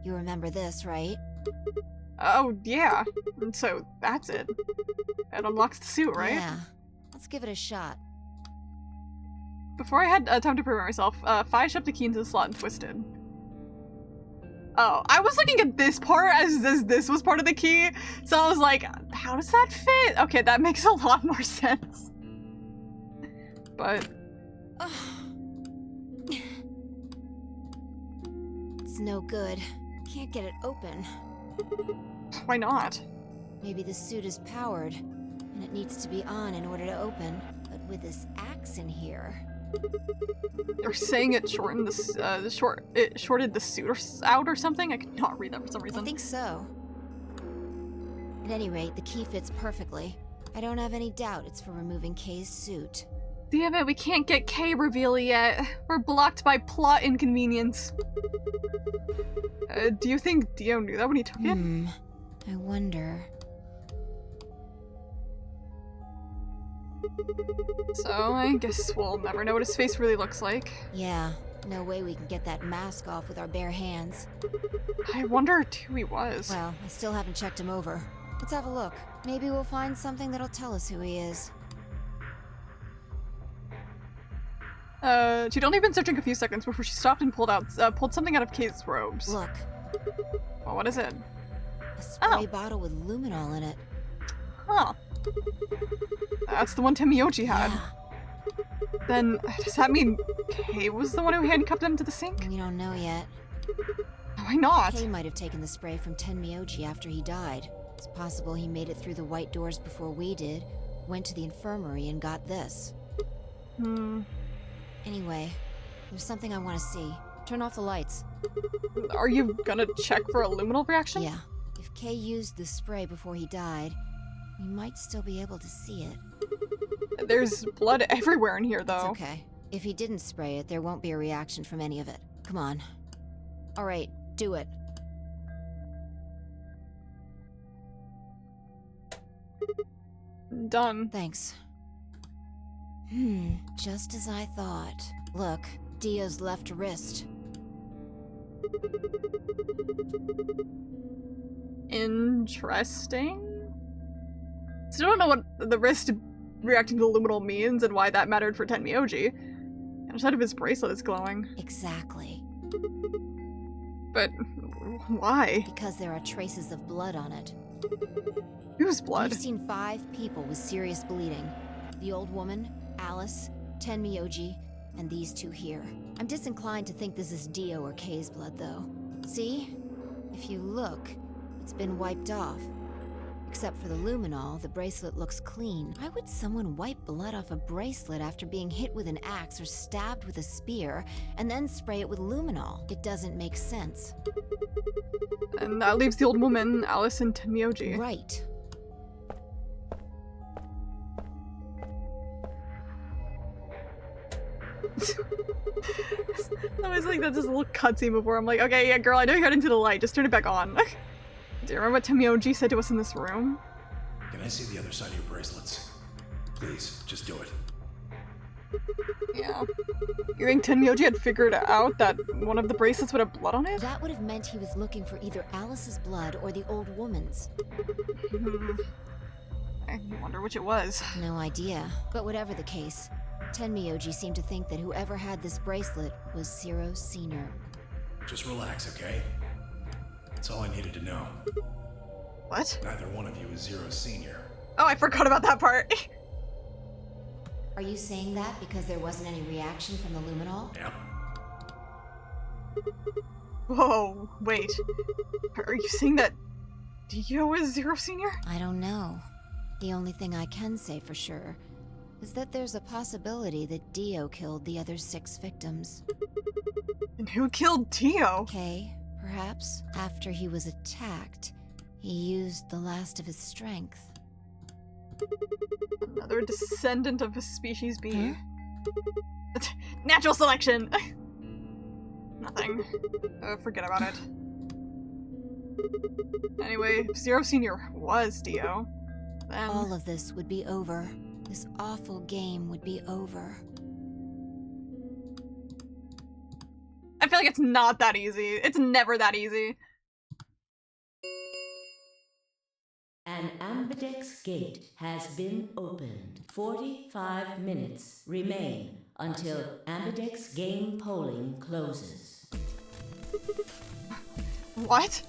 You remember this, right? Oh, yeah. And so, that's it. It unlocks the suit, right? Yeah. Let's give it a shot. Before I had time to prepare myself, Fi shoved the key into the slot and twisted. Oh, I was looking at this part as this was part of the key, so I was like, how does that fit? Okay, that makes a lot more sense. But... It's no good. can't get it open. Why not? Maybe the suit is powered, and it needs to be on in order to open. But with this axe in here... You're saying it shortened it shorted the suit out or something? I could not read that for some reason. I think so. At any rate, the key fits perfectly. I don't have any doubt it's for removing Kay's suit. Damn it, we can't get Kay reveal yet. We're blocked by plot inconvenience. Do you think Dio knew that when he took it? I wonder... So, I guess we'll never know what his face really looks like. Yeah, no way we can get that mask off with our bare hands. I wonder who he was. Well, I still haven't checked him over. Let's have a look. Maybe we'll find something that'll tell us who he is. She'd only been searching a few seconds before she stopped and pulled something out of Kay's robes. Look, Well, what is it? a spray bottle with luminol in it. Huh. That's the one Temioji had. Yeah, Then, does that mean Kay was the one who handcuffed him to the sink? we don't know yet. Why not? Kay might have taken the spray from Tenmyoji after he died. It's possible he made it through the white doors before we did, went to the infirmary and got this. Anyway, there's something I want to see. Turn off the lights. Are you gonna check for a luminal reaction? Yeah. If Kay used the spray before he died, we might still be able to see it. There's blood everywhere in here, It's though. okay. If he didn't spray it, there won't be a reaction from any of it. Come on. Alright, do it. Done. Thanks. Just as I thought. Look, Dio's left wrist. Interesting. Still don't know what the wrist reacting to luminol means and why that mattered for Tenmyoji. Inside of his bracelet is glowing. Exactly. But why? Because there are traces of blood on it. Whose blood? We've seen 5 people with serious bleeding. The old woman, Alice, Tenmyoji, and these 2 here. I'm disinclined to think this is Dio or Kay's blood, though. See? If you look, it's been wiped off. Except for the luminol, the bracelet looks clean. Why would someone wipe blood off a bracelet after being hit with an axe or stabbed with a spear, and then spray it with luminol? It doesn't make sense. And that leaves the old woman, Alice, and Tenmyoji. Right. That was like, that's just a little cutscene before. I'm like, okay, yeah, girl, I know you got into the light. Just turn it back on. Do you remember what Temioji said to us in this room? Can I see the other side of your bracelets? Please, just do it. Yeah. You think Tenmyoji had figured out that one of the bracelets would have blood on it? That would have meant he was looking for either Alice's blood or the old woman's. I wonder which it was. No idea. But whatever the case, Tenmyoji seemed to think that whoever had this bracelet was Zero Sr. Just relax, okay? That's all I needed to know. What? Neither one of you is Zero Senior. Oh, I forgot about that part. Are you saying that because there wasn't any reaction from the luminol? Yep. Whoa, wait. Are you saying that Dio is Zero Senior? I don't know. The only thing I can say for sure is that there's a possibility that Dio killed the other 6 victims. And who killed Dio? Kay, perhaps? After he was attacked, he used the last of his strength. Another descendant of a species B. Natural selection! Nothing. Forget about it. Anyway, if Zero Senior was Dio, then... All of this would be over. This awful game would be over. I feel like it's not that easy. It's never that easy. An Ambidex gate has been opened. 45 minutes remain until Ambidex game polling closes. What?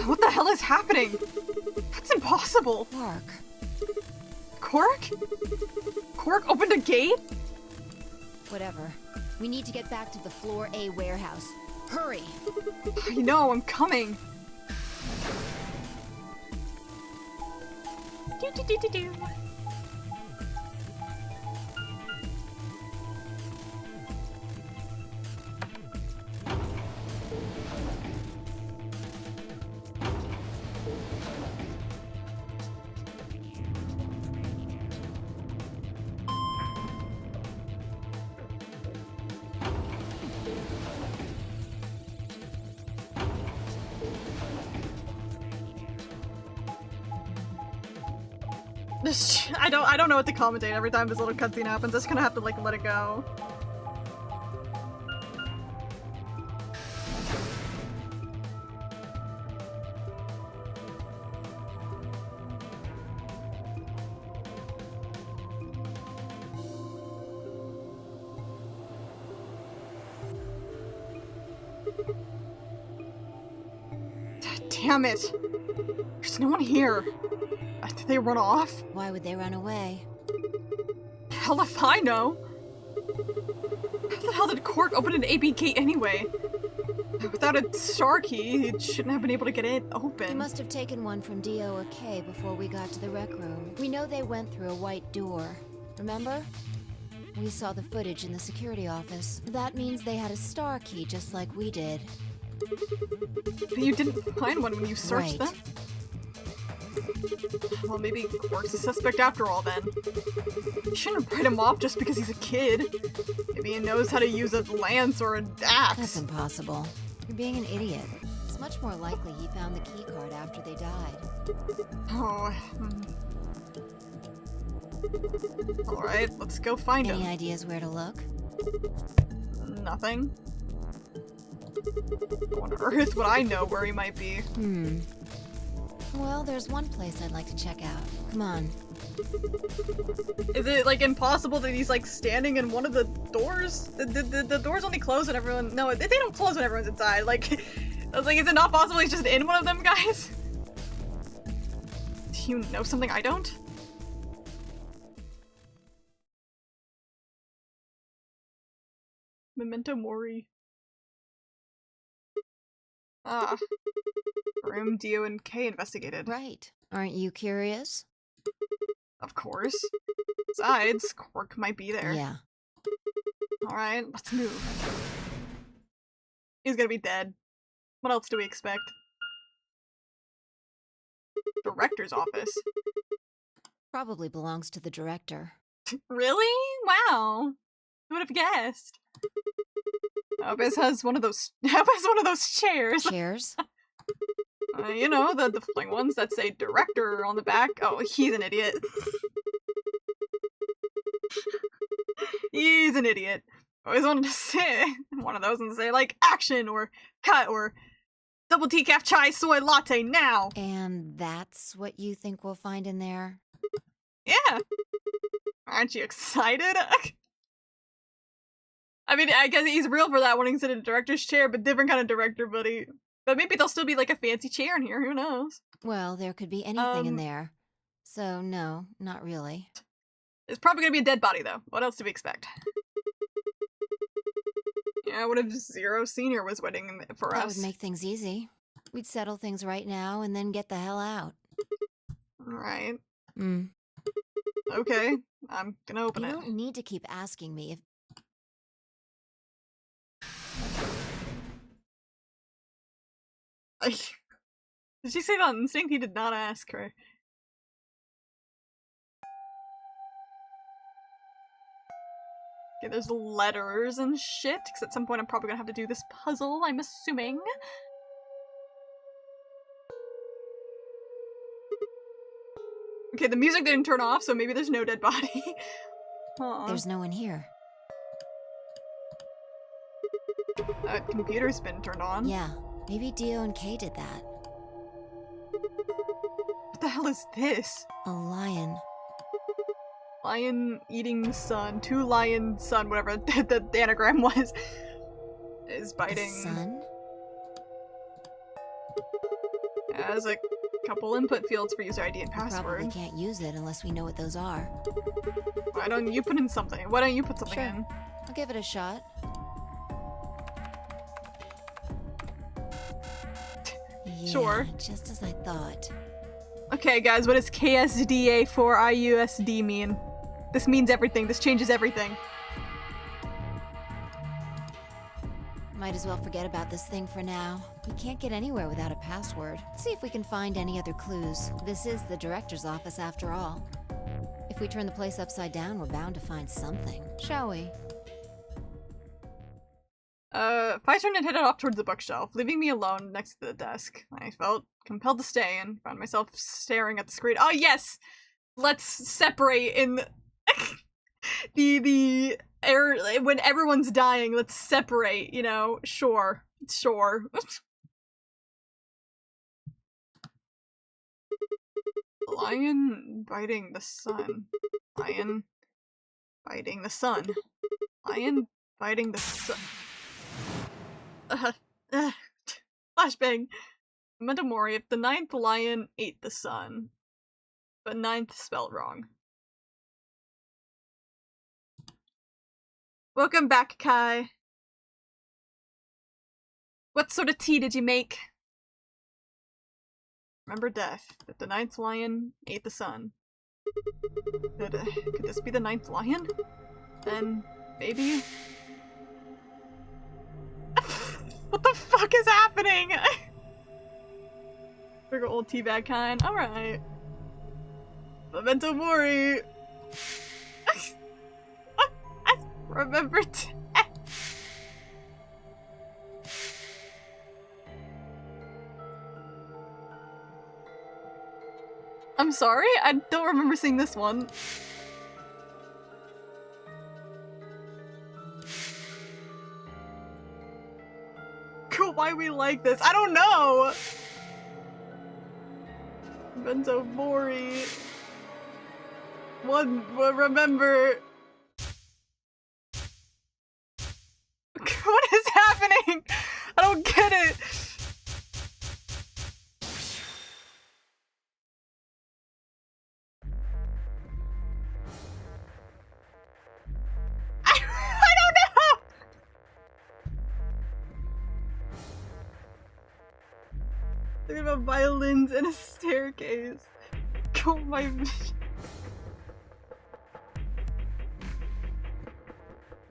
What the hell is happening? That's impossible. Clark, Cork? Cork opened a gate? whatever. We need to get back to the Floor A warehouse. Hurry! I know, I'm coming. Do do do do do. I don't know what to commentate every time this little cutscene happens. I'm just gonna have to like let it go. Damn it! There's no one here. Did they run off? Why would they run away? Hell if I know. How the hell did Cork open an AB gate anyway? Without a star key, it shouldn't have been able to get it They open. must have taken one from Dio or Kay before we got to the rec room. We know they went through a white door. Remember? We saw the footage in the security office. That means they had a star key just like we did. But you didn't find one when you searched Right. them? Well, maybe Quark's a suspect after all then. You shouldn't write him off just because he's a kid. Maybe he knows how to use a lance or an That's axe. impossible. You're being an idiot. It's much more likely he found the key card after they died. Oh. Alright, let's go find Any him. ideas where to look? Nothing. How on earth would I know where he might be? Well, there's one place I'd like to check out. Come on. Is it like impossible that he's like standing in one of the doors? The doors only close when everyone. No, they don't close when everyone's inside. Like, I was like, is it not possible he's just in one of them, guys? Do you know something I don't? Memento Mori. Ah. Room Dio and Kay investigated. Right. Aren't you curious? Of course. Besides, Quark might be there. Yeah. Alright, let's move. He's gonna be dead. What else do we expect? Director's office. Probably belongs to the director. Really? Wow. Who would have guessed? I hope his has one of those. I hope it has one of those chairs. Chairs? You know, the fling ones that say director on the back. Oh, he's an idiot. He's an idiot. I always wanted to say one of those and say like action or cut or double decaf chai soy latte now. And that's what you think we'll find in there? Yeah. Aren't you excited? I mean, I guess he's real for that one. He's in a director's chair, but different kind of director, buddy. But maybe there'll still be like a fancy chair in here. Who knows? Well, there could be anything in there. So, no, not really. There's probably gonna be a dead body, though. What else do we expect? Yeah, what if Zero Senior was waiting for That us? would make things easy. We'd settle things right now and then get the hell out. Alright. Mm. Okay. I'm gonna open You it. don't need to keep asking me if... Did she say that on instinct? He did not ask her. Okay, there's letters and shit, because at some point I'm probably gonna have to do this puzzle, I'm assuming. Okay, the music didn't turn off, so maybe there's no dead body. Aw. There's no one here. That computer's been turned on. Yeah, maybe Dio and Kay did that. What the hell is this? A lion. Lion eating sun, two lion sun, whatever the anagram was, is The biting. sun? Has a couple input fields for user ID and Probably password. can't use it unless we know what those are. Why don't you put in something? Why don't you put something Sure. in? I'll give it a shot. Yeah, Sure. just as I thought. Okay, guys, what does KSDA4IUSD mean? This means everything. This changes everything. Might as well forget about this thing for now. We can't get anywhere without a password. Let's see if we can find any other clues. This is the director's office after all. If we turn the place upside down, we're bound to find something, shall we? I turned and headed off towards the bookshelf, leaving me alone next to the desk. I felt compelled to stay and found myself staring at the screen. Oh yes! Let's separate in the air when everyone's dying, let's separate, you know? Sure. Sure. Lion biting the sun. Lion biting the sun. Lion biting the sun. Flashbang. Memento Mori, if the 9th lion ate the sun. But 9th spelled wrong. Welcome back, Kai. What sort of tea did you make? Remember death, that the 9th lion ate the sun. Could this be the 9th lion? Then, maybe? What the fuck is happening? Bigger old teabag kind. Alright. Memento Mori. Remember death. I'm sorry? I don't remember seeing this one. Cool, why we like this? I don't know! Memento Mori. Remember. What is happening? I don't get it. I don't know. Thinking about violins and a staircase. Oh my.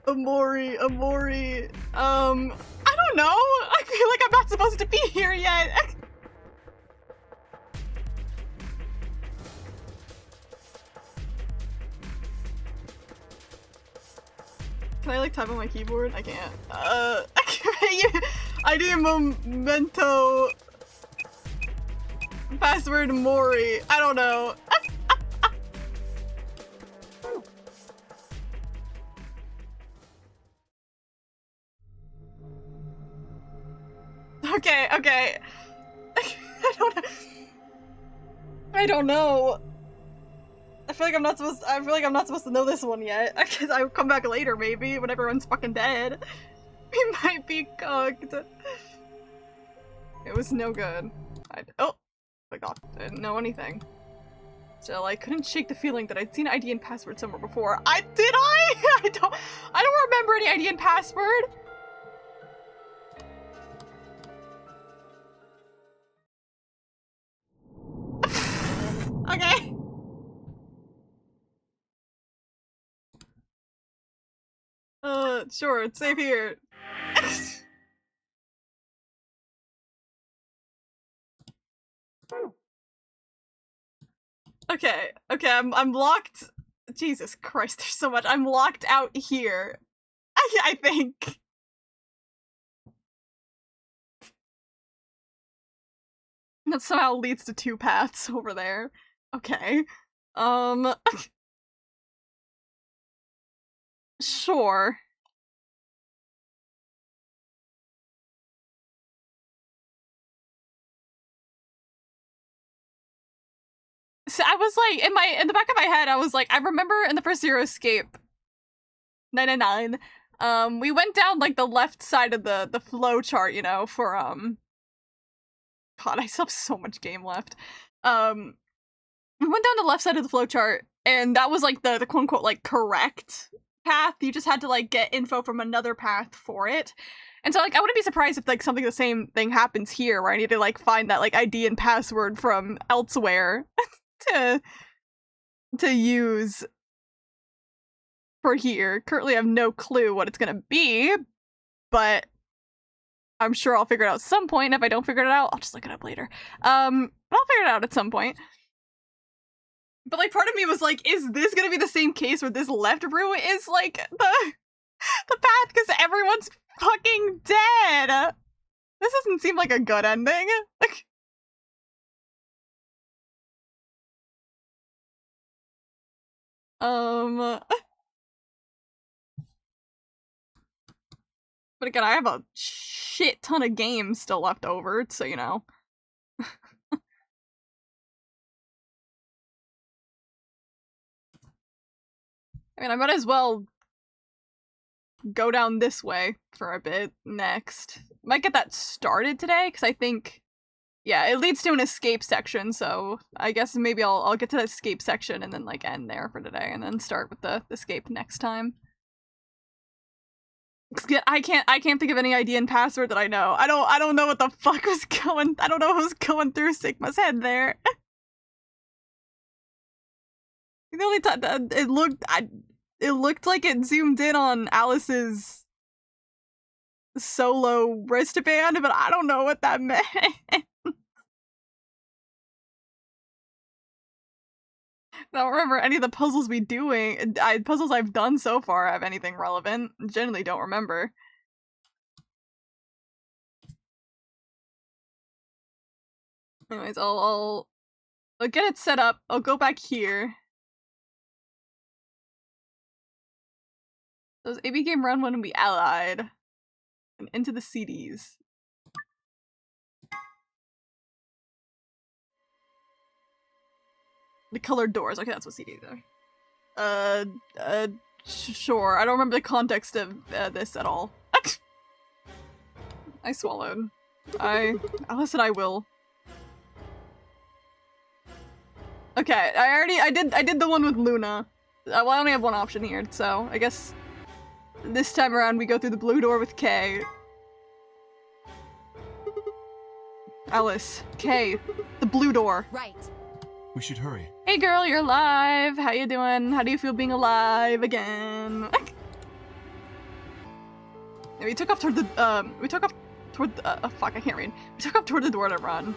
Amori. I don't know. I feel like I'm not supposed to be here yet. Can I like type on my keyboard? I can't. ID Memento. Password Mori. I don't know. Okay. I don't know. I feel like I'm not supposed to know this one yet. Cause I'll come back later maybe when everyone's fucking dead. We might be cooked. It was no good. Oh my god, I didn't know anything. Still, I couldn't shake the feeling that I'd seen ID and password somewhere before. I don't remember any ID and password. Okay. Sure, it's safe here. Okay, I'm locked. Jesus Christ, there's so much. I'm locked out here. I think. That somehow leads to 2 paths over there. Okay. Sure. So I was like, in the back of my head, I was like, I remember in the first Zero Escape 999, we went down like the left side of the flow chart, you know, for God, I still have so much game left. We went down the left side of the flow chart, and that was like the quote unquote like correct path. You just had to like get info from another path for it. And so like I wouldn't be surprised if like something the same thing happens here where I need to like find that like ID and password from elsewhere to use for here. Currently I have no clue what it's gonna be, but I'm sure I'll figure it out at some point. And if I don't figure it out, I'll just look it up later. But I'll figure it out at some point. But like part of me was like, is this gonna be the same case where this left room is like the path because everyone's fucking dead? This doesn't seem like a good ending. Like, but again, I have a shit ton of games still left over, so you know. I mean, I might as well go down this way for a bit next. Might get that started today, because I think, yeah, it leads to an escape section, so I guess maybe I'll get to that escape section and then, like, end there for today, and then start with the escape next time. I can't think of any ID and password that I know. I don't know what the fuck was going, I don't know what was going through Sigma's head there. The only time it looked like it zoomed in on Alice's solo wristband, but I don't know what that meant. I don't remember any of the puzzles puzzles I've done so far have anything relevant. Generally don't remember. Anyways, I'll get it set up. I'll go back here. Those AB game run when we allied. And into the CDs. The colored doors. Okay, that's what CDs are. Sure. I don't remember the context of this at all. I swallowed. Alice and I will. Okay, I did the one with Luna. Well, I only have one option here, so I guess this time around we go through the blue door with Kay. Alice, Kay, the blue door. Right. We should hurry. Hey girl, you're alive. How you doing? How do you feel being alive again? Yeah, we took off toward the fuck, I can't read. We took off toward the door to run.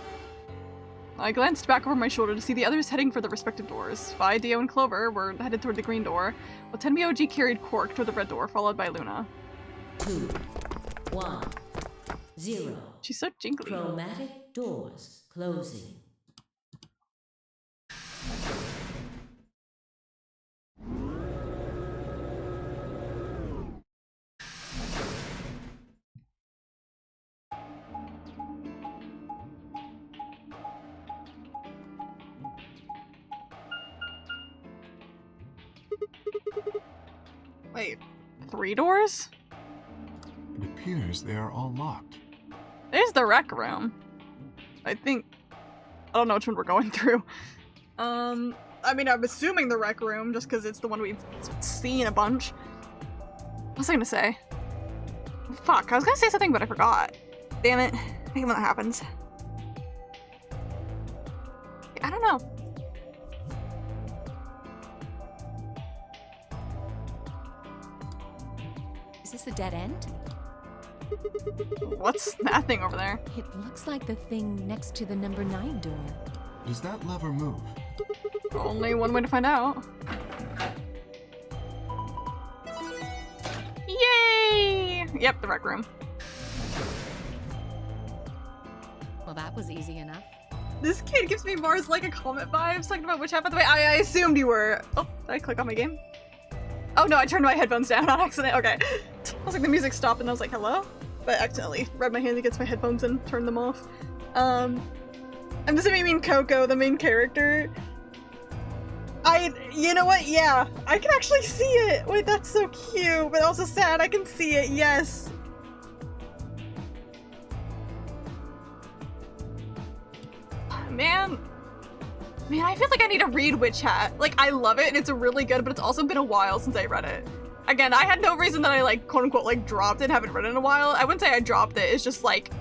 I glanced back over my shoulder to see the others heading for the respective doors. Vi, Dio, and Clover were headed toward the green door, while Tenmi OG carried Quark toward the red door, followed by Luna. 2, 1, 0. She's so jingly. Chromatic doors closing. Wait, 3 doors? It appears they are all locked. There's the rec room. I think... I don't know which one we're going through. I mean, I'm assuming the rec room, just because it's the one we've seen a bunch. What was I gonna say? Fuck, I was gonna say something, but I forgot. Damn it. I hate when that happens. I don't know. Is this the dead end? What's that thing over there? It looks like the thing next to the number 9 door. Does that lever move? Only one way to find out. Yay! Yep, the rec room. Well, that was easy enough. This kid gives me Mars like a Comet vibes, talking about which half of the way. I assumed you were. Oh, did I click on my game? Oh no, I turned my headphones down on accident. Okay. I was like, the music stopped and I was like, hello? But I accidentally rubbed my hand against my headphones and turned them off. I'm assuming you mean Coco, the main character. You know what? Yeah, I can actually see it. Wait, that's so cute, but also sad. I can see it, yes. Man, I feel like I need to read Witch Hat. Like, I love it and it's really good, but it's also been a while since I read it. again, I had no reason that I like quote unquote like dropped it, haven't read it in a while. I wouldn't say I dropped it, it's just like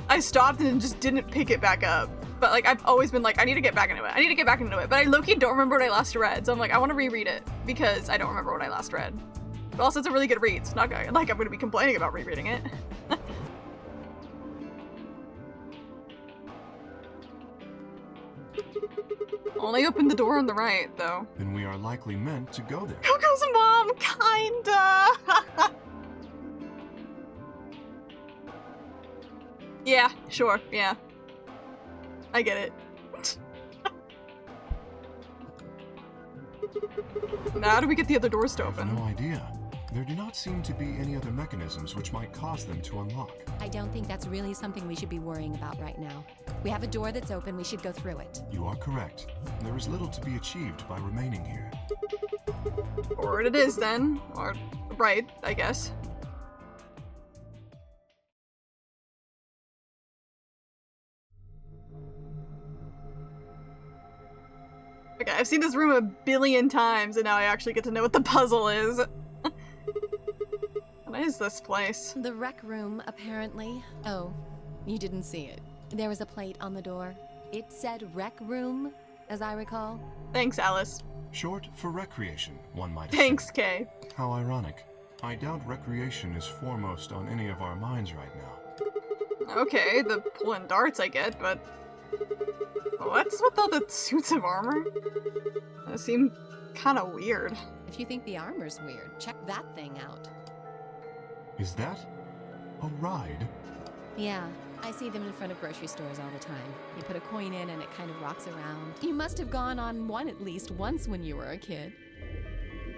I stopped and just didn't pick it back up. But like I've always been like, I need to get back into it. I need to get back into it. But I low-key don't remember what I last read. So I'm like, I want to reread it because I don't remember what I last read. But also it's a really good read. It's not like I'm gonna be complaining about rereading it. Only opened the door on the right, though. Then we are likely meant to go there. Coco's mom, kinda. Yeah, sure, yeah. I get it. Now how do we get the other doors to I have open? no idea. There do not seem to be any other mechanisms which might cause them to unlock. I don't think that's really something we should be worrying about right now. We have a door that's open, we should go through it. You are correct. There is little to be achieved by remaining here. Or it is then. Or, right, I guess. Okay, I've seen this room a billion times and now I actually get to know what the puzzle is. What is this place? The rec room, apparently. Oh, you didn't see it. There was a plate on the door. It said rec room, as I recall. Thanks, Alice. Short for recreation, one might assume. Thanks, Kay. How ironic. I doubt recreation is foremost on any of our minds right now. Okay, the pulling darts I get, but what's with all the suits of armor? They seem kind of weird. If you think the armor's weird, check that thing out. Is that a ride? Yeah, I see them in front of grocery stores all the time. You put a coin in and it kind of rocks around. You must have gone on one at least once when you were a kid.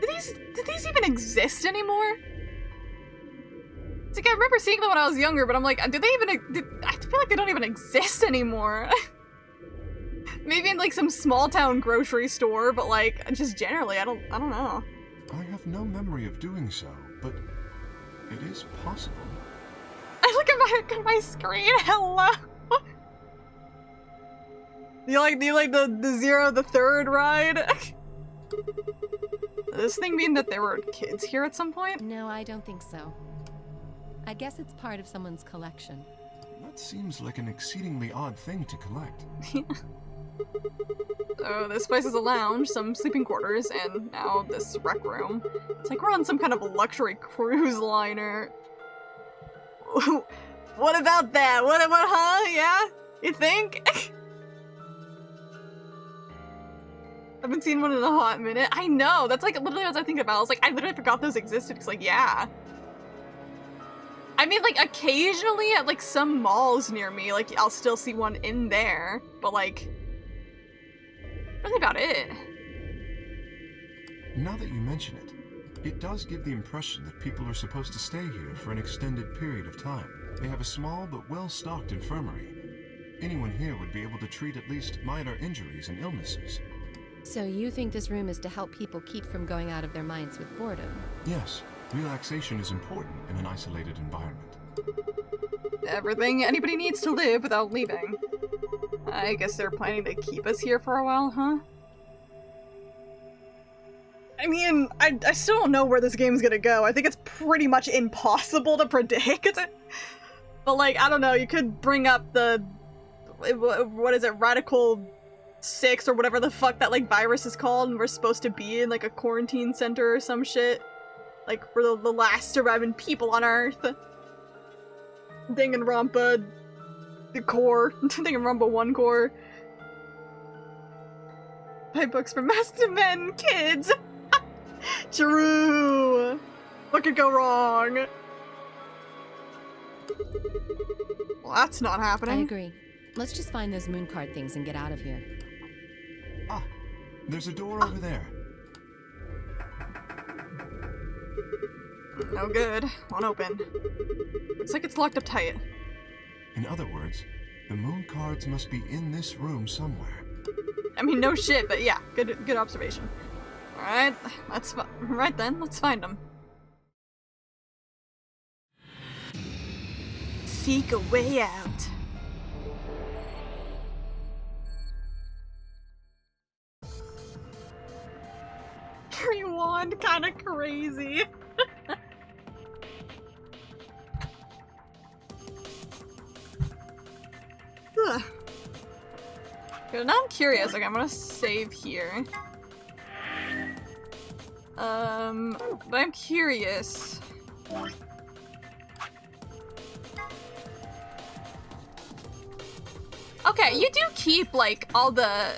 Did these even exist anymore? It's like I remember seeing them when I was younger, but I'm like, do they even? I feel like they don't even exist anymore. Maybe in like some small town grocery store, but like just generally, I don't know. I have no memory of doing so, but it is possible. I look at my screen. Hello. Do you like the Zero the Third ride? Does this thing mean that there were kids here at some point? No, I don't think so. I guess it's part of someone's collection. That seems like an exceedingly odd thing to collect. So this place is a lounge, some sleeping quarters, and now this rec room. It's like we're on some kind of luxury cruise liner. What about that? What, huh? Yeah? You think? I haven't seen one in a hot minute. I know, that's like literally what I think about. I was like, I literally forgot those existed. It's like, yeah. I mean, like, occasionally at, like, some malls near me, like, I'll still see one in there, but, like, really about it. Now that you mention it, it does give the impression that people are supposed to stay here for an extended period of time. They have a small but well-stocked infirmary. Anyone here would be able to treat at least minor injuries and illnesses. So you think this room is to help people keep from going out of their minds with boredom? Yes, relaxation is important in an isolated environment. Everything anybody needs to live without leaving. I guess they're planning to keep us here for a while, huh? I mean, I still don't know where this game's gonna go. I think it's pretty much impossible to predict. But, like, I don't know, you could bring up the... what is it? Radical 6 or whatever the fuck that, like, virus is called, and we're supposed to be in, like, a quarantine center or some shit. Like, we're the last surviving people on Earth. Danganronpa... the core. Danganronpa 1 core. Buy books for masked men, kids! True! What could go wrong? Well, that's not happening. I agree. Let's just find those moon card things and get out of here. Ah, there's a door over there. No good. Won't open. Looks like it's locked up tight. In other words, the moon cards must be in this room somewhere. I mean, no shit, but yeah, good observation. Alright, right then, let's find them. Seek a way out. Here you are. yawned kind of crazy. Ugh. Good, now I'm curious. Okay, I'm gonna save here. But I'm curious. Okay, you do keep like all the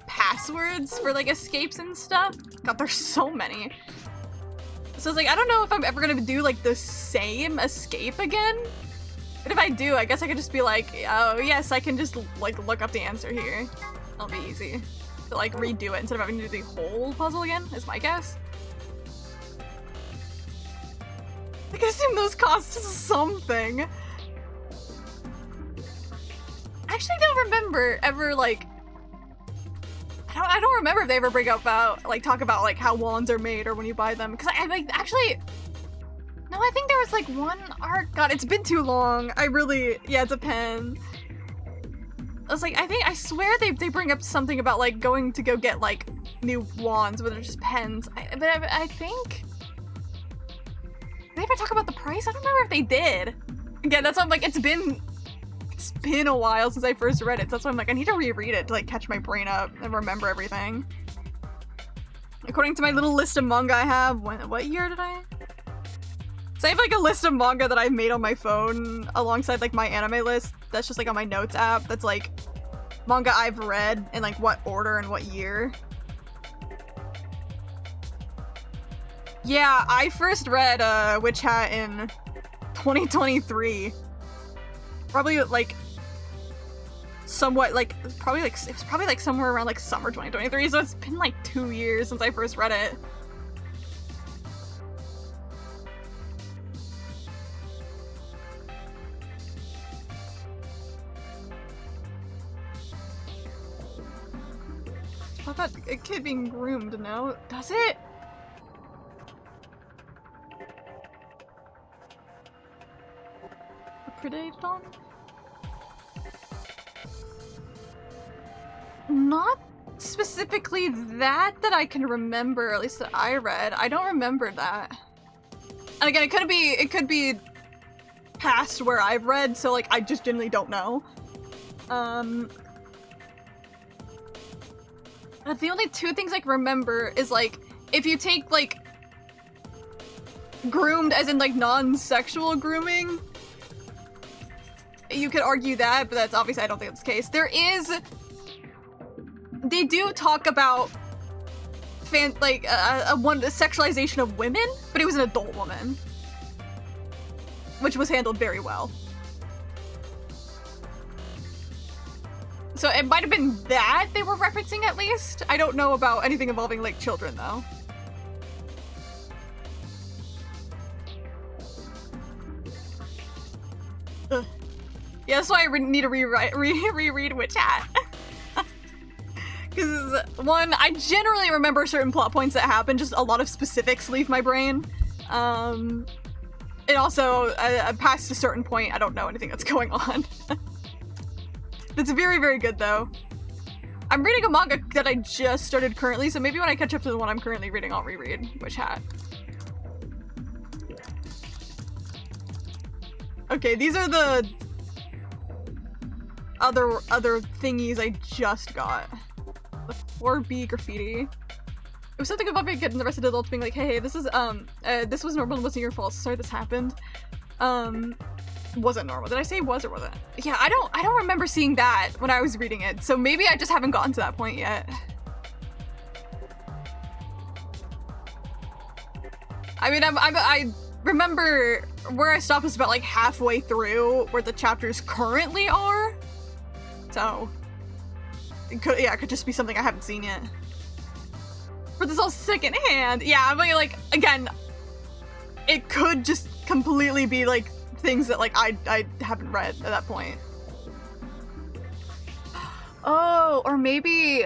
passwords for like escapes and stuff. God, there's so many. So it's like, I don't know if I'm ever gonna do like the same escape again. But if I do, I guess I could just be like, oh yes, I can just like look up the answer here. That'll be easy. To like redo it instead of having to do the whole puzzle again, is my guess. I can assume those cost something. Actually, I don't remember ever like. I don't remember if they ever bring up about like talk about like how wands are made or when you buy them. Because I like actually. No, I think there was like one art. God, it's been too long. Yeah, it's a pen. I was like, I swear they bring up something about like going to go get like new wands, but they're just pens. I think. Did they ever talk about the price? I don't remember if they did. Again, that's why I'm like, it's been a while since I first read it. So that's why I'm like, I need to reread it to like catch my brain up and remember everything. According to my little list of manga I have, what year did I? So I have like a list of manga that I've made on my phone alongside like my anime list. That's just like on my notes app. That's like manga I've read in like what order and what year. Yeah, I first read Witch Hat in 2023. Probably like somewhat like it was probably like somewhere around like summer 2023. So it's been like 2 years since I first read it. Talk about a kid being groomed, no? Does it? Predated on? Not specifically that I can remember, at least that I read. I don't remember that. And again, it could be past where I've read, so like I just generally don't know. The only two things I can remember is like if you take like groomed as in like non-sexual grooming, you could argue that, but that's obviously I don't think that's the case. They do talk about a sexualization of women, but it was an adult woman, which was handled very well. So it might have been that they were referencing at least. I don't know about anything involving like children though. Ugh. Yeah, that's why I need to reread Witch Hat. Because, one, I generally remember certain plot points that happen, just a lot of specifics leave my brain. It also, past a certain point, I don't know anything that's going on. It's very, very good, though. I'm reading a manga that I just started currently, so maybe when I catch up to the one I'm currently reading, I'll reread Witch Hat. Okay, these are the other thingies I just got. The 4B graffiti. It was something about me getting the rest of the adults being like, hey, this is this was normal, it wasn't your fault, sorry this happened. Wasn't normal. Did I say was or wasn't? Yeah, I don't remember seeing that when I was reading it, so maybe I just haven't gotten to that point yet. I mean, I remember where I stopped was about like halfway through where the chapters currently are. So it could just be something I haven't seen yet. But this all secondhand. Yeah, I'm like again, it could just completely be like things that like I haven't read at that point. Oh, or maybe.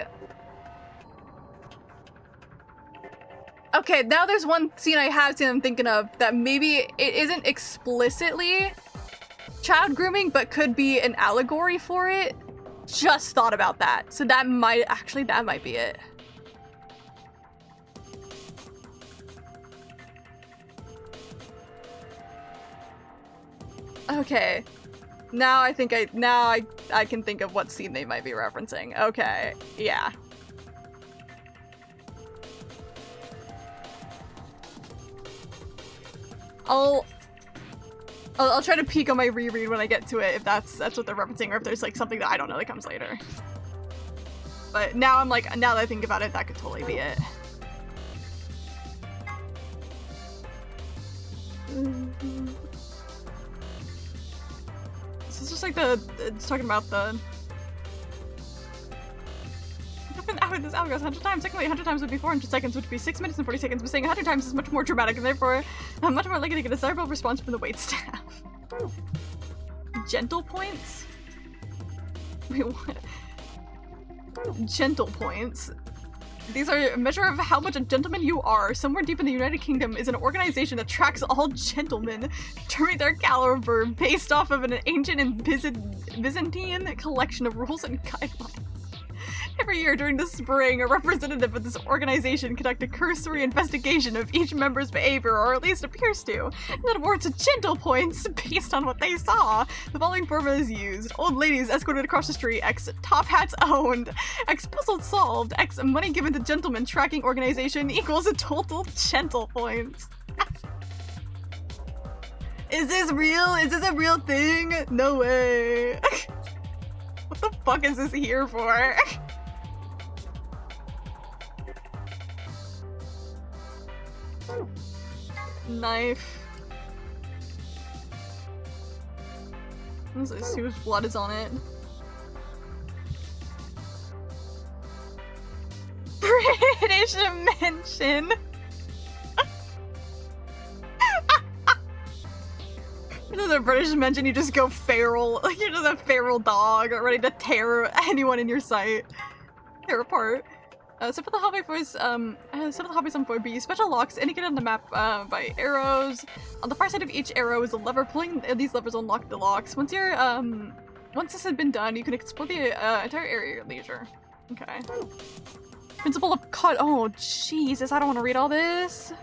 Okay, now there's one scene I have seen I'm thinking of that maybe it isn't explicitly child grooming, but could be an allegory for it. Just thought about that. So that might be it. Okay. Now I think I can think of what scene they might be referencing. Okay, yeah. I'll try to peek on my reread when I get to it if that's what they're referencing, or if there's like something that I don't know that comes later. But now I'm like, now that I think about it, that could totally be it. This is just like it's talking about the... I've been out of this algorithm 100 times. Technically, 100 times would be 400 seconds, which would be 6 minutes and 40 seconds, but saying 100 times is much more dramatic and therefore much more likely to get a desirable response from the waitstaff. Gentle points? Wait, what? Gentle points? These are a measure of how much a gentleman you are. Somewhere deep in the United Kingdom is an organization that tracks all gentlemen, determining their caliber based off of an ancient and Byzantine collection of rules and guidelines. Every year during the spring, a representative of this organization conducts a cursory investigation of each member's behavior, or at least appears to, and then awards gentle points based on what they saw. The following formula is used: old ladies escorted across the street, X top hats owned, X puzzle solved, X money given to gentlemen tracking organization equals a total gentle points. Is this real? Is this a real thing? No way. What the fuck is this here for? Knife. Let's see whose blood is on it. British mention. The British mention, you just go feral. Like you're just a feral dog ready to tear anyone in your sight. Tear apart. Some of the hobbies on 4B. Special locks indicated on the map by arrows. On the far side of each arrow is a lever. Pulling these levers unlock the locks. Once this had been done, you can explore the entire area at your leisure. Okay. Principle of oh Jesus, I don't want to read all this.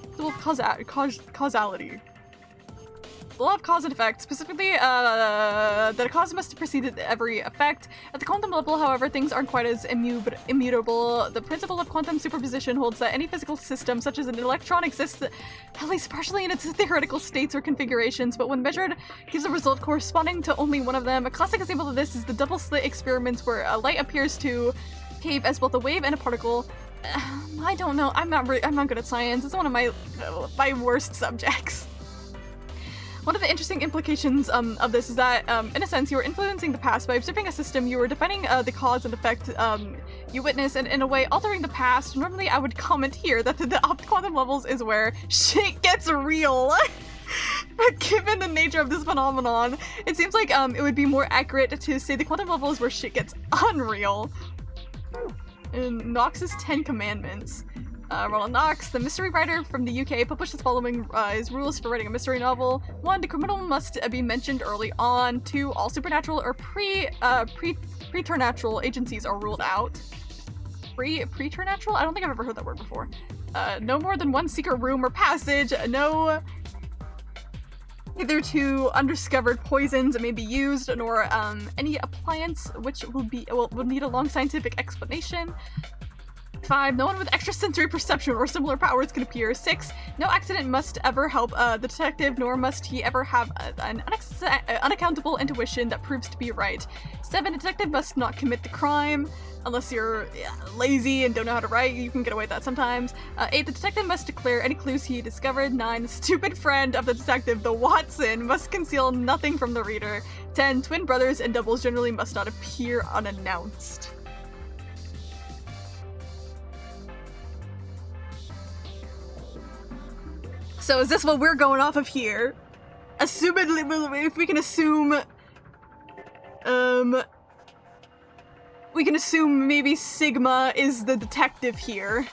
Principle of causality. The law of cause and effect, specifically that a cause must precede every effect. At the quantum level, however, things aren't quite as immutable. The principle of quantum superposition holds that any physical system, such as an electron, exists at least partially in its theoretical states or configurations, but when measured, gives a result corresponding to only one of them. A classic example of this is the double slit experiments, where a light appears to behave as both a wave and a particle. I don't know. I'm not good at science. It's one of my worst subjects. One of the interesting implications of this is that, in a sense, you are influencing the past. By observing a system, you are defining the cause and effect you witness, and in a way, altering the past. Normally, I would comment here that the quantum levels is where shit gets real. But given the nature of this phenomenon, it seems like it would be more accurate to say the quantum level is where shit gets unreal. In Knox's 10 Commandments. Ronald Knox, the mystery writer from the UK, published the following his rules for writing a mystery novel. 1. The criminal must be mentioned early on. 2. All supernatural or preternatural agencies are ruled out. Preternatural? I don't think I've ever heard that word before. No more than one secret room or passage. No hitherto undiscovered poisons may be used, nor any appliance which will need a long scientific explanation. 5. No one with extrasensory perception or similar powers can appear. 6. No accident must ever help the detective, nor must he ever have an unaccountable intuition that proves to be right. 7. A detective must not commit the crime. Unless you're lazy and don't know how to write, you can get away with that sometimes. 8. The detective must declare any clues he discovered. 9. The stupid friend of the detective, the Watson, must conceal nothing from the reader. 10. Twin brothers and doubles generally must not appear unannounced. So is this what we're going off of here? Assumedly, if we can assume, we can assume maybe Sigma is the detective here.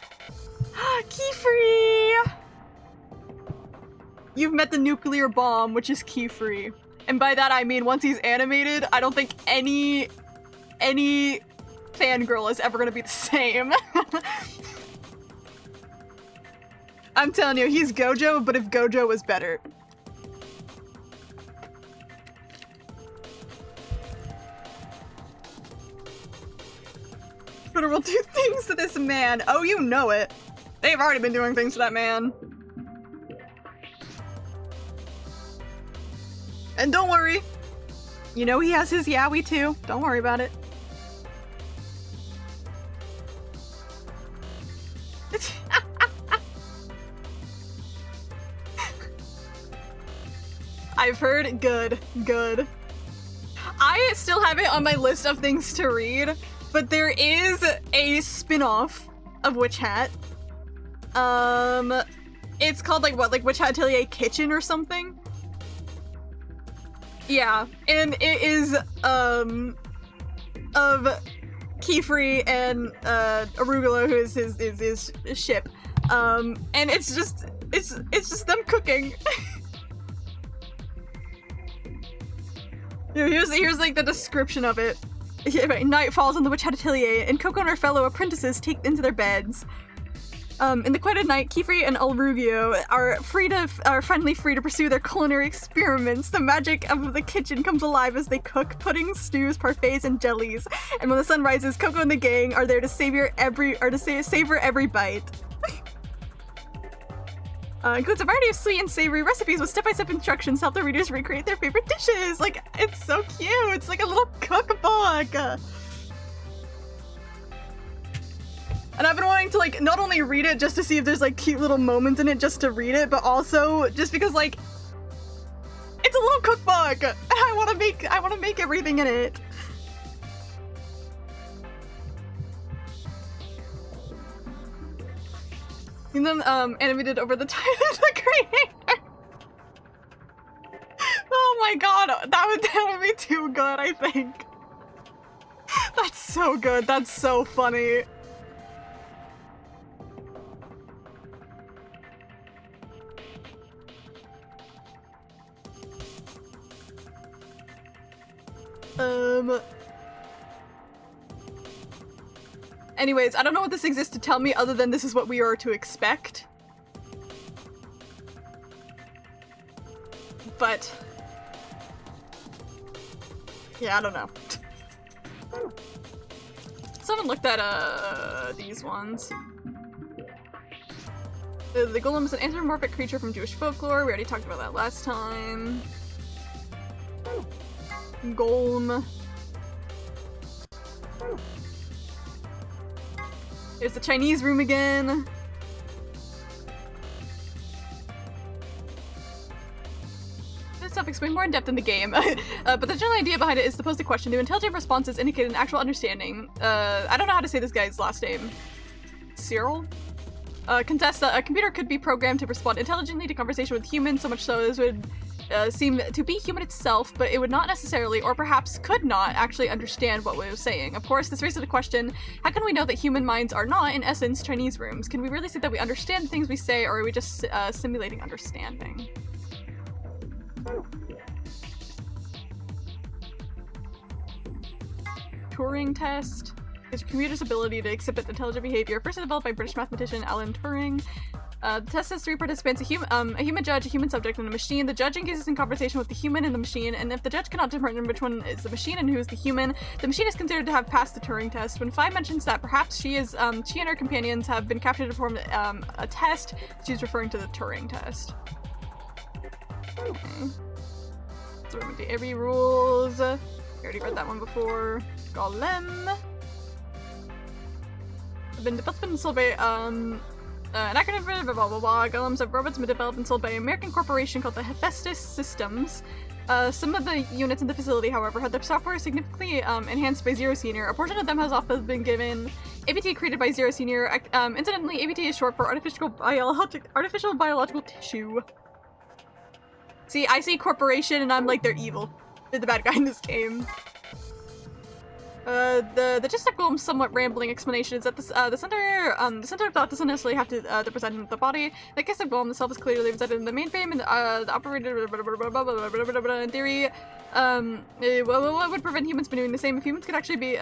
Key-free! You've met the nuclear bomb, which is key-free. And by that I mean, once he's animated, I don't think any fangirl is ever gonna be the same. I'm telling you, he's Gojo, but if Gojo was better. Twitter will do things to this man. Oh, you know it. They've already been doing things to that man. And don't worry. You know he has his yaoi too. Don't worry about it. I've heard good. I still have it on my list of things to read, but there is a spin-off of Witch Hat. It's called like Witch Hat Atelier Kitchen or something. Yeah, and it is of Keyfree and Arugula, who is his ship. And it's just them cooking. Here's like the description of it. Night falls on the Witch Hat Atelier, and Coco and her fellow apprentices take into their beds. In the quiet of night, Keyfree and Elrugio are finally free to pursue their culinary experiments. The magic of the kitchen comes alive as they cook puddings, stews, parfaits, and jellies. And when the sun rises, Coco and the gang are there to savor every bite. Includes a variety of sweet and savory recipes with step-by-step instructions to help the readers recreate their favorite dishes. Like, it's so cute. It's like a little cookbook. And I've been wanting to like not only read it just to see if there's like cute little moments in it just to read it, but also just because like it's a little cookbook and I want to make everything in it. And then animated over the time of the creator. Oh my god, that would be too good, I think. That's so good. That's so funny. Anyways, I don't know what this exists to tell me other than this is what we are to expect. But yeah, I don't know. So I haven't looked at these ones. The golem is an anthropomorphic creature from Jewish folklore. We already talked about that last time. Golem. There's the Chinese room again. This stuff explained more in depth in the game, but the general idea behind it is to pose the question: do intelligent responses indicate an actual understanding? I don't know how to say this guy's last name. Cyril? Contests that a computer could be programmed to respond intelligently to conversation with humans, so much so as would seem to be human itself, but it would not necessarily, or perhaps could not, actually understand what we were saying. Of course, this raises the question, how can we know that human minds are not, in essence, Chinese rooms? Can we really say that we understand things we say, or are we just simulating understanding? Turing test is your computer's ability to exhibit intelligent behavior, first developed by British mathematician Alan Turing. The test has 3 participants, a human judge, a human subject, and a machine. The judge engages in conversation with the human and the machine, and if the judge cannot determine which one is the machine and who is the human machine is considered to have passed the Turing test. When Fi mentions that perhaps she and her companions have been captured to perform a test, she's referring to the Turing test. Okay. So we're going to Avery rules. We already read that one before. Golem. Been developed and sold by an acronym for blah blah blah. Golems of robots been developed and sold by an American corporation called the Hephaestus Systems. Some of the units in the facility, however, had their software significantly enhanced by Zero Senior. A portion of them has also been given ABT created by Zero Senior. Incidentally, ABT is short for artificial biological tissue. See, I see corporation and I'm like, they're evil. They're the bad guy in this game. The gist of Golem's somewhat rambling explanation is that the center of thought doesn't necessarily have to represent in the body. The gist of Golem itself is clearly represented in the mainframe and the operator in theory. What would prevent humans from doing the same? If humans could actually be,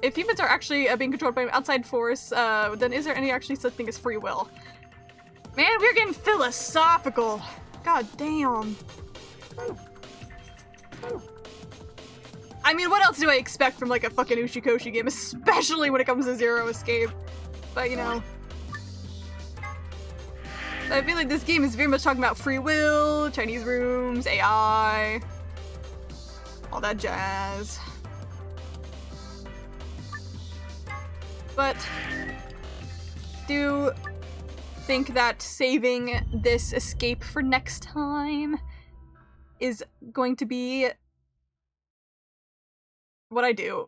if humans are actually being controlled by an outside force, then is there any actually such thing as free will? Man, we're getting philosophical. God damn. I mean, what else do I expect from like a fucking Ushikoshi game, especially when it comes to Zero Escape? But you know. I feel like this game is very much talking about free will, Chinese rooms, AI, all that jazz. But do think that saving this escape for next time is going to be what I do.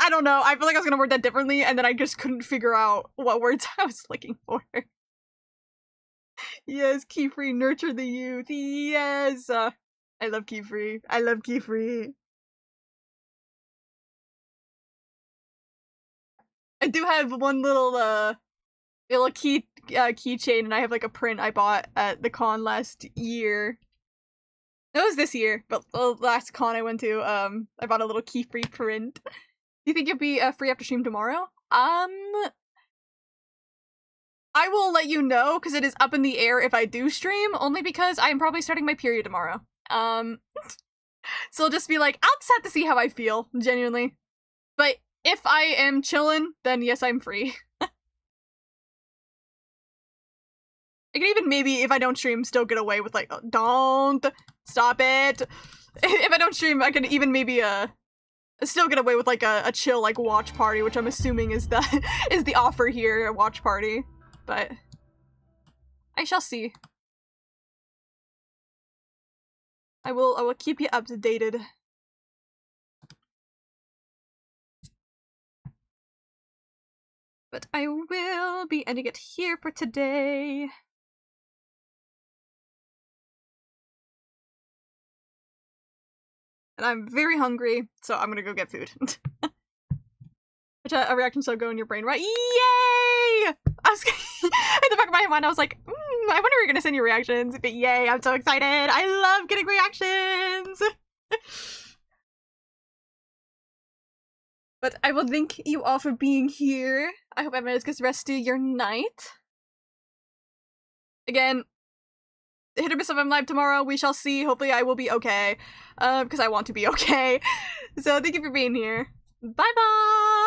I don't know. I feel like I was gonna word that differently, and then I just couldn't figure out what words I was looking for. Yes, Keyfree, nurture the youth. Yes! I love Keyfree. I love Keyfree. I do have one little keychain, and I have like a print I bought at the con last year. It was this year, but the last con I went to, I bought a little Keyfree print. Do you think it'll be free after stream tomorrow? I will let you know, because it is up in the air if I do stream, only because I'm probably starting my period tomorrow. So I'll just be like, I'll just have to see how I feel, genuinely. But if I am chillin', then yes, I'm free. I can even maybe, if I don't stream, still get away with like, oh, don't stop it. If I don't stream, I can even maybe still get away with like a chill like watch party, which I'm assuming is the offer here, a watch party. But I shall see. I will keep you updated. But I will be ending it here for today. And I'm very hungry, so I'm gonna go get food. Which a reaction shall go in your brain, right? Yay! I was in the back of my mind, I was like, I wonder if you're gonna send your reactions. But yay, I'm so excited! I love getting reactions! But I will thank you all for being here. I hope everyone has a good rest of your night. Again, hit or miss if I'm live tomorrow. We shall see. Hopefully I will be okay. Because I want to be okay. So thank you for being here. Bye-bye!